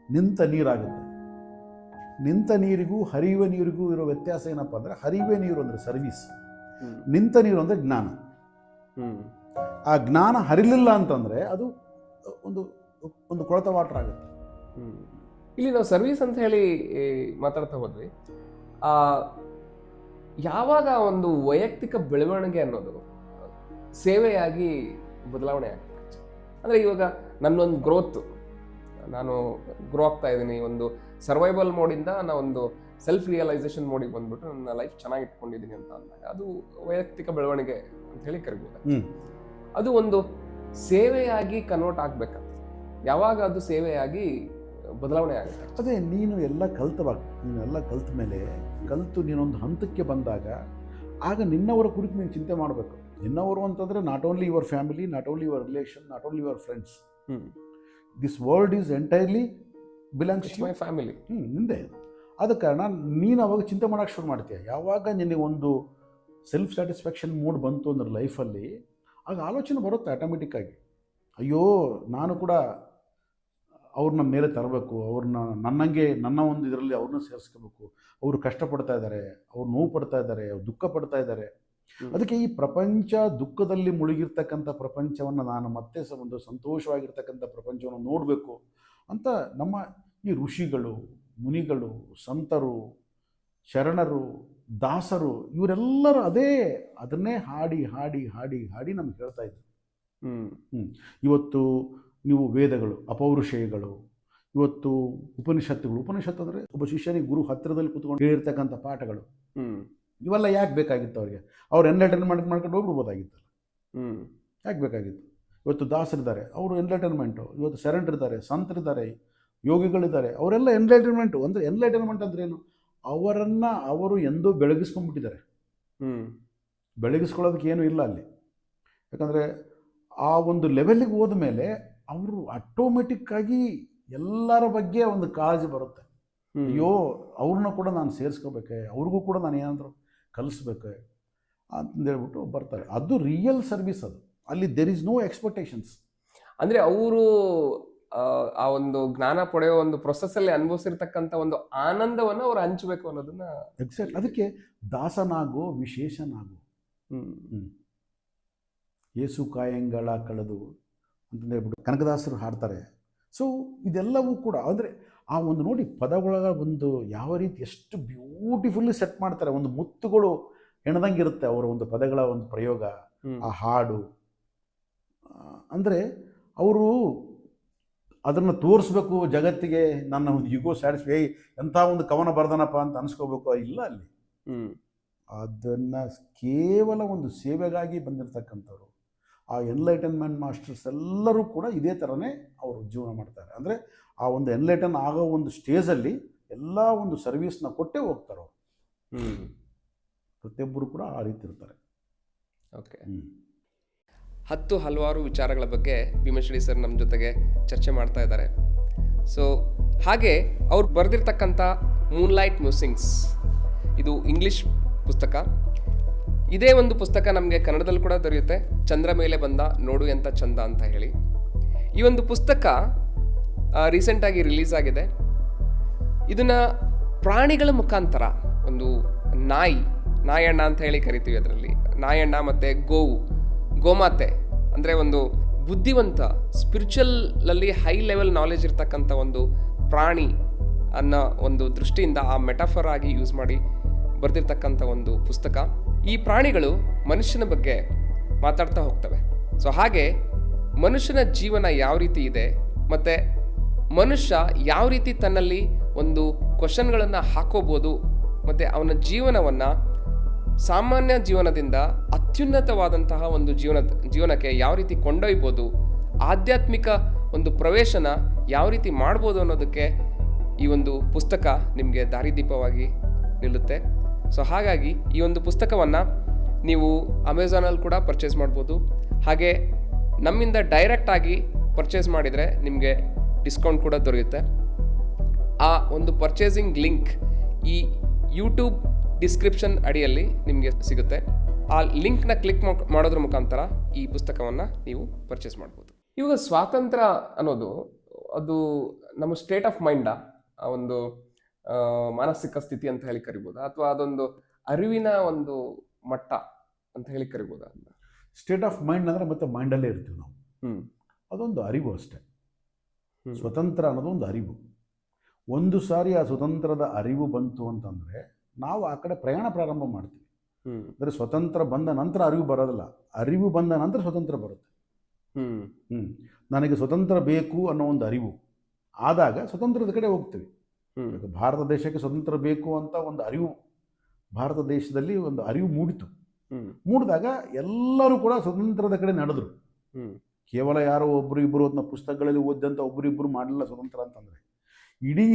[SPEAKER 1] ನಿಂತ ನೀರಾಗುತ್ತೆ. ನಿಂತ ನೀರಿಗೂ ಹರಿಯುವ ನೀರಿಗೂ ಇರೋ ವ್ಯತ್ಯಾಸ ಏನಪ್ಪ ಅಂದರೆ, ಹರಿಯುವ ನೀರು ಅಂದರೆ ಸರ್ವೀಸ್, ನಿಂತ ನೀರು ಅಂದರೆ ಜ್ಞಾನ. ಆ ಜ್ಞಾನ ಹರಿಲಿಲ್ಲ ಅಂತಂದರೆ ಅದು ಒಂದು ಕೊಳತ ವಾಟರ್ ಆಗುತ್ತೆ.
[SPEAKER 2] ಇಲ್ಲಿ ನಾವು ಸರ್ವೀಸ್ ಅಂತ ಹೇಳಿ ಮಾತಾಡ್ತಾ ಹೋದ್ವಿ. ಯಾವಾಗ ಒಂದು ವೈಯಕ್ತಿಕ ಬೆಳವಣಿಗೆ ಅನ್ನೋದು ಸೇವೆಯಾಗಿ ಬದಲಾವಣೆ ಆಗ್ತದೆ. ಅಂದರೆ ಇವಾಗ ನನ್ನೊಂದು ಗ್ರೋತ್, ನಾನು ಗ್ರೋ ಆಗ್ತಾ ಇದ್ದೀನಿ, ಒಂದು ಸರ್ವೈವಲ್ ಮೋಡಿಂದ ನಾನು ಒಂದು ಸೆಲ್ಫ್ ರಿಯಲೈಸೇಷನ್ ಮೋಡಿಗೆ ಬಂದ್ಬಿಟ್ಟು ನನ್ನ ಲೈಫ್ ಚೆನ್ನಾಗಿ ಇಟ್ಕೊಂಡಿದ್ದೀನಿ ಅಂತ ಅಂದಾಗ ಅದು ವೈಯಕ್ತಿಕ ಬೆಳವಣಿಗೆ ಅಂತ ಹೇಳಿ ಕರಿಬೋದು. ಅದು ಒಂದು ಸೇವೆಯಾಗಿ ಕನ್ವರ್ಟ್ ಆಗ್ಬೇಕಂತ. ಯಾವಾಗ ಅದು ಸೇವೆಯಾಗಿ ಬದಲಾವಣೆ ಆಗುತ್ತೆ.
[SPEAKER 1] ಅದೇ ನೀನು ಎಲ್ಲ ನೀನೆಲ್ಲ ಕಲ್ತ ಮೇಲೆ ನೀನೊಂದು ಹಂತಕ್ಕೆ ಬಂದಾಗ ಆಗ ನಿನ್ನವರ ಕುರಿತು ನೀನು ಚಿಂತೆ ಮಾಡಬೇಕು. ನಿನ್ನವರು ಅಂತಂದರೆ not only your family, not only your relation, not only your friends. This world is entirely belongs to
[SPEAKER 2] my family.
[SPEAKER 1] ನಿಂದೆ. ಆದ ಕಾರಣ ನೀನು ಅವಾಗ ಚಿಂತೆ ಮಾಡೋಕ್ಕೆ ಶುರು ಮಾಡ್ತೀಯ. ಯಾವಾಗ ನಿನಗೆ ಒಂದು ಸೆಲ್ಫ್ ಸ್ಯಾಟಿಸ್ಫ್ಯಾಕ್ಷನ್ ಮೂಡ್ ಬಂತು ಅಂದ್ರೆ ಲೈಫಲ್ಲಿ, ಆಗ ಆಲೋಚನೆ ಬರುತ್ತೆ ಆಟೋಮೆಟಿಕ್ಕಾಗಿ. ಅಯ್ಯೋ ನಾನು ಕೂಡ ಅವ್ರನ್ನ ಮೇಲೆ ತರಬೇಕು, ಅವ್ರನ್ನ ನನ್ನ ಒಂದು ಇದರಲ್ಲಿ ಅವ್ರನ್ನ ಸೇರಿಸ್ಕೋಬೇಕು. ಅವರು ಕಷ್ಟಪಡ್ತಾ ಇದ್ದಾರೆ, ಅವ್ರು ನೋವು ಪಡ್ತಾ ಇದ್ದಾರೆ, ಅವ್ರು ದುಃಖ ಪಡ್ತಾ ಇದ್ದಾರೆ. ಅದಕ್ಕೆ ಈ ಪ್ರಪಂಚ ದುಃಖದಲ್ಲಿ ಮುಳುಗಿರ್ತಕ್ಕಂಥ ಪ್ರಪಂಚವನ್ನು ನಾನು ಮತ್ತೆ ಒಂದು ಸಂತೋಷವಾಗಿರ್ತಕ್ಕಂಥ ಪ್ರಪಂಚವನ್ನು ನೋಡಬೇಕು ಅಂತ ನಮ್ಮ ಈ ಋಷಿಗಳು, ಮುನಿಗಳು, ಸಂತರು, ಶರಣರು, ದಾಸರು ಇವರೆಲ್ಲರೂ ಅದನ್ನೇ ಹಾಡಿ ಹಾಡಿ ಹಾಡಿ ಹಾಡಿ ನಮ್ಗೆ ಹೇಳ್ತಾ ಇದ್ರು. ಇವತ್ತು ನೀವು ವೇದಗಳು, ಅಪೌರುಷೇಯಗಳು, ಇವತ್ತು ಉಪನಿಷತ್ತುಗಳು. ಉಪನಿಷತ್ತು ಅಂದರೆ ಒಬ್ಬ ಶಿಷ್ಯನಿಗೆ ಗುರು ಹತ್ತಿರದಲ್ಲಿ ಕೂತ್ಕೊಂಡು ಹೇಳಿರ್ತಕ್ಕಂಥ ಪಾಠಗಳು. ಇವೆಲ್ಲ ಯಾಕೆ ಬೇಕಾಗಿತ್ತು ಅವ್ರಿಗೆ? ಅವ್ರು ಎಂಟರ್ಟೈನ್ಮೆಂಟ್ ಮಾಡ್ಕೊಂಡು ಹೋಗ್ಬಿಡ್ಬೋದಾಗಿತ್ತಲ್ಲ. ಯಾಕೆ ಬೇಕಾಗಿತ್ತು? ಇವತ್ತು ದಾಸರಿದ್ದಾರೆ, ಅವರು ಎಂಟರ್ಟೈನ್ಮೆಂಟು. ಇವತ್ತು ಶರಣರಿದ್ದಾರೆ, ಸಂತರಿದ್ದಾರೆ, ಯೋಗಿಗಳಿದ್ದಾರೆ, ಅವರೆಲ್ಲ ಎಂಟರ್ಟೈನ್ಮೆಂಟು. ಅಂದರೆ ಎಂಟರ್ಟೈನ್ಮೆಂಟ್ ಅಂದ್ರೆ ಏನು? ಅವರು ಎಂದೋ ಬೆಳಗಿಸ್ಕೊಂಡ್ಬಿಟ್ಟಿದ್ದಾರೆ. ಬೆಳಗಿಸ್ಕೊಳ್ಳೋದಕ್ಕೆ ಏನೂ ಇಲ್ಲ ಅಲ್ಲಿ. ಯಾಕಂದರೆ ಆ ಒಂದು ಲೆವೆಲ್ಗೆ ಹೋದ ಮೇಲೆ ಅವರು ಆಟೋಮೆಟಿಕ್ಕಾಗಿ ಎಲ್ಲರ ಬಗ್ಗೆ ಒಂದು ಕಾಳಜಿ ಬರುತ್ತೆ. ಅಯ್ಯೋ ಅವ್ರನ್ನ ಕೂಡ ನಾನು ಸೇರಿಸ್ಕೋಬೇಕೆ, ಅವ್ರಿಗೂ ಕೂಡ ನಾನು ಏನಾದರೂ ಕಲಿಸ್ಬೇಕೆ ಅಂತಂದೇಳ್ಬಿಟ್ಟು ಬರ್ತಾರೆ. ಅದು ರಿಯಲ್ ಸರ್ವಿಸ್. ಅದು ಅಲ್ಲಿ ದೇರ್ ಇಸ್ ನೋ ಎಕ್ಸ್ಪೆಕ್ಟೇಷನ್ಸ್.
[SPEAKER 2] ಅಂದರೆ ಅವರು ಆ ಒಂದು ಜ್ಞಾನ ಪಡೆಯೋ ಒಂದು ಪ್ರೊಸೆಸ್ಸಲ್ಲಿ ಅನುಭವಿಸಿರ್ತಕ್ಕಂಥ ಒಂದು ಆನಂದವನ್ನು ಅವ್ರು ಹಂಚಬೇಕು ಅನ್ನೋದನ್ನ.
[SPEAKER 1] ಎಕ್ಸಾಕ್ಟ್. ಅದಕ್ಕೆ ದಾಸನಾಗೋ ವಿಶೇಷನಾಗು, ಏಸು ಕಾಯಂಗಳ ಕಳೆದು ಅಂತಂದೇಳ್ಬಿಟ್ಟು ಕನಕದಾಸರು ಹಾಡ್ತಾರೆ. ಸೊ ಇದೆಲ್ಲವೂ ಕೂಡ ಅಂದರೆ ಆ ಒಂದು ನೋಡಿ ಪದಗಳ ಒಂದು ಯಾವ ರೀತಿ ಎಷ್ಟು ಬ್ಯೂಟಿಫುಲ್ಲಿ ಸೆಟ್ ಮಾಡ್ತಾರೆ. ಒಂದು ಮುತ್ತುಗಳು ಹೆಣದಂಗಿರುತ್ತೆ ಅವರ ಒಂದು ಪದಗಳ ಒಂದು ಪ್ರಯೋಗ, ಆ ಹಾಡು. ಅಂದರೆ ಅವರು ಅದನ್ನು ತೋರಿಸ್ಬೇಕು ಜಗತ್ತಿಗೆ, ನನ್ನ ಒಂದು ಯುಗೋ ಸ್ಯಾಟಿಸ್ಫೈ, ಎಂಥ ಒಂದು ಕವನ ಬರ್ದನಪ್ಪ ಅಂತ ಅನಿಸ್ಕೋಬೇಕು. ಇಲ್ಲ ಅಲ್ಲಿ. ಅದನ್ನು ಕೇವಲ ಒಂದು ಸೇವೆಗಾಗಿ ಬಂದಿರತಕ್ಕಂಥವ್ರು ಆ ಎನ್ಲೈಟನ್ಮೆಂಟ್ ಮಾಸ್ಟರ್ಸ್ ಎಲ್ಲರೂ ಕೂಡ ಇದೇ ಥರನೇ ಅವರು ಜೀವನ ಮಾಡ್ತಾರೆ. ಅಂದರೆ ಆ ಒಂದು ಎನ್ಲೈಟನ್ ಆಗೋ ಒಂದು ಸ್ಟೇಜಲ್ಲಿ ಎಲ್ಲ ಒಂದು ಸರ್ವಿಸ್ನ ಕೊಟ್ಟೇ ಹೋಗ್ತಾರೆ ಅವರು. ಪ್ರತಿಯೊಬ್ಬರು ಕೂಡ ಆ ರೀತಿ ಇರ್ತಾರೆ.
[SPEAKER 2] ಓಕೆ. 10 ಹಲವಾರು ವಿಚಾರಗಳ ಬಗ್ಗೆ ಭೀಮಶ್ರೀ ಸರ್ ನಮ್ಮ ಜೊತೆಗೆ ಚರ್ಚೆ ಮಾಡ್ತಾ ಇದ್ದಾರೆ. ಸೊ ಹಾಗೆ ಅವ್ರು ಬರೆದಿರ್ತಕ್ಕಂಥ ಮೂನ್ಲೈಟ್ ಮ್ಯೂಸಿಂಗ್ಸ್, ಇದು ಇಂಗ್ಲಿಷ್ ಪುಸ್ತಕ. ಇದೇ ಒಂದು ಪುಸ್ತಕ ನಮಗೆ ಕನ್ನಡದಲ್ಲಿ ಕೂಡ ದೊರೆಯುತ್ತೆ, ಚಂದ್ರ ಮೇಲೆ ಬಂದ ನೋಡು ಎಂಥ ಚಂದ ಅಂತ ಹೇಳಿ. ಈ ಒಂದು ಪುಸ್ತಕ ರೀಸೆಂಟಾಗಿ ರಿಲೀಸ್ ಆಗಿದೆ. ಇದನ್ನು ಪ್ರಾಣಿಗಳ ಮುಖಾಂತರ, ಒಂದು ನಾಯಣ್ಣ ಅಂತ ಹೇಳಿ ಕರಿತೀವಿ, ಅದರಲ್ಲಿ ನಾಯಣ್ಣ ಮತ್ತು ಗೋಮಾತೆ ಅಂದರೆ ಒಂದು ಬುದ್ಧಿವಂತ, ಸ್ಪಿರಿಚುವಲಲ್ಲಿ ಹೈ ಲೆವೆಲ್ ನಾಲೆಜ್ ಇರ್ತಕ್ಕಂಥ ಒಂದು ಪ್ರಾಣಿ ಅನ್ನೋ ಒಂದು ದೃಷ್ಟಿಯಿಂದ ಆ ಮೆಟಾಫರ್ ಆಗಿ ಯೂಸ್ ಮಾಡಿ ಬರೆದಿರ್ತಕ್ಕಂಥ ಒಂದು ಪುಸ್ತಕ. ಈ ಪ್ರಾಣಿಗಳು ಮನುಷ್ಯನ ಬಗ್ಗೆ ಮಾತಾಡ್ತಾ ಹೋಗ್ತವೆ. ಸೊ ಹಾಗೆ ಮನುಷ್ಯನ ಜೀವನ ಯಾವ ರೀತಿ ಇದೆ, ಮತ್ತು ಮನುಷ್ಯ ಯಾವ ರೀತಿ ತನ್ನಲ್ಲಿ ಒಂದು ಕ್ವಶನ್ಗಳನ್ನು ಹಾಕೋಬೋದು, ಮತ್ತು ಅವನ ಜೀವನವನ್ನು ಸಾಮಾನ್ಯ ಜೀವನದಿಂದ ಅತ್ಯುನ್ನತವಾದಂತಹ ಒಂದು ಜೀವನಕ್ಕೆ ಯಾವ ರೀತಿ ಕೊಂಡೊಯ್ಬೋದು, ಆಧ್ಯಾತ್ಮಿಕ ಒಂದು ಪ್ರವೇಶನ ಯಾವ ರೀತಿ ಮಾಡ್ಬೋದು ಅನ್ನೋದಕ್ಕೆ ಈ ಒಂದು ಪುಸ್ತಕ ನಿಮಗೆ ದಾರಿದೀಪವಾಗಿ ನಿಲ್ಲುತ್ತೆ. ಸೊ ಹಾಗಾಗಿ ಈ ಒಂದು ಪುಸ್ತಕವನ್ನು ನೀವು ಅಮೆಝಾನಲ್ಲಿ ಕೂಡ ಪರ್ಚೇಸ್ ಮಾಡ್ಬೋದು. ಹಾಗೆ ನಮ್ಮಿಂದ ಡೈರೆಕ್ಟಾಗಿ ಪರ್ಚೇಸ್ ಮಾಡಿದರೆ ನಿಮಗೆ ಡಿಸ್ಕೌಂಟ್ ಕೂಡ ದೊರೆಯುತ್ತೆ. ಆ ಒಂದು ಪರ್ಚೇಸಿಂಗ್ ಲಿಂಕ್ ಈ ಯೂಟ್ಯೂಬ್ ಡಿಸ್ಕ್ರಿಪ್ಷನ್ ಅಡಿಯಲ್ಲಿ ನಿಮಗೆ ಸಿಗುತ್ತೆ. ಆ ಲಿಂಕ್ನ ಕ್ಲಿಕ್ ಮಾಡೋದ್ರ ಮುಖಾಂತರ ಈ ಪುಸ್ತಕವನ್ನು ನೀವು ಪರ್ಚೇಸ್ ಮಾಡ್ಬೋದು. ಇವಾಗ ಸ್ವಾತಂತ್ರ್ಯ ಅನ್ನೋದು ಅದು ನಮ್ಮ ಸ್ಟೇಟ್ ಆಫ್ ಮೈಂಡ, ಒಂದು ಮಾನಸಿಕ ಸ್ಥಿತಿ ಅಂತ ಹೇಳಿ ಕರಿಬೋದಾ, ಅಥವಾ ಅದೊಂದು ಅರಿವಿನ ಒಂದು ಮಟ್ಟ ಅಂತ ಹೇಳಿ ಕರಿಬೋದಾ?
[SPEAKER 1] ಸ್ಟೇಟ್ ಆಫ್ ಮೈಂಡ್ ಅಂದರೆ ಮತ್ತೆ ಮೈಂಡಲ್ಲೇ ಇರ್ತೀವಿ ನಾವು. ಅದೊಂದು ಅರಿವು ಅಷ್ಟೇ. ಸ್ವತಂತ್ರ ಅನ್ನೋದು ಒಂದು ಅರಿವು. ಒಂದು ಸಾರಿ ಆ ಸ್ವತಂತ್ರದ ಅರಿವು ಬಂತು ಅಂತಂದರೆ ನಾವು ಆ ಕಡೆ ಪ್ರಯಾಣ ಪ್ರಾರಂಭ ಮಾಡ್ತೀವಿ. ಅಂದರೆ ಸ್ವತಂತ್ರ ಬಂದ ನಂತರ ಅರಿವು ಬರೋದಿಲ್ಲ, ಅರಿವು ಬಂದ ನಂತರ ಸ್ವತಂತ್ರ ಬರುತ್ತೆ. ನನಗೆ ಸ್ವತಂತ್ರ ಬೇಕು ಅನ್ನೋ ಒಂದು ಅರಿವು ಆದಾಗ ಸ್ವತಂತ್ರದ ಕಡೆ ಹೋಗ್ತೀವಿ. ಭಾರತ ದೇಶಕ್ಕೆ ಸ್ವತಂತ್ರ ಬೇಕು ಅಂತ ಒಂದು ಅರಿವು ಭಾರತ ದೇಶದಲ್ಲಿ ಒಂದು ಅರಿವು ಮೂಡಿದಾಗ ಎಲ್ಲರೂ ಕೂಡ ಸ್ವತಂತ್ರದ ಕಡೆ ನಡೆದ್ರು. ಕೇವಲ ಯಾರೋ ಒಬ್ಬರು ಇಬ್ಬರು ಅದನ್ನ ಪುಸ್ತಕಗಳಲ್ಲಿ ಓದಿದಂಥ ಒಬ್ಬರಿಬ್ಬರು ಮಾಡಲಿಲ್ಲ ಸ್ವತಂತ್ರ ಅಂತಂದರೆ. ಇಡೀ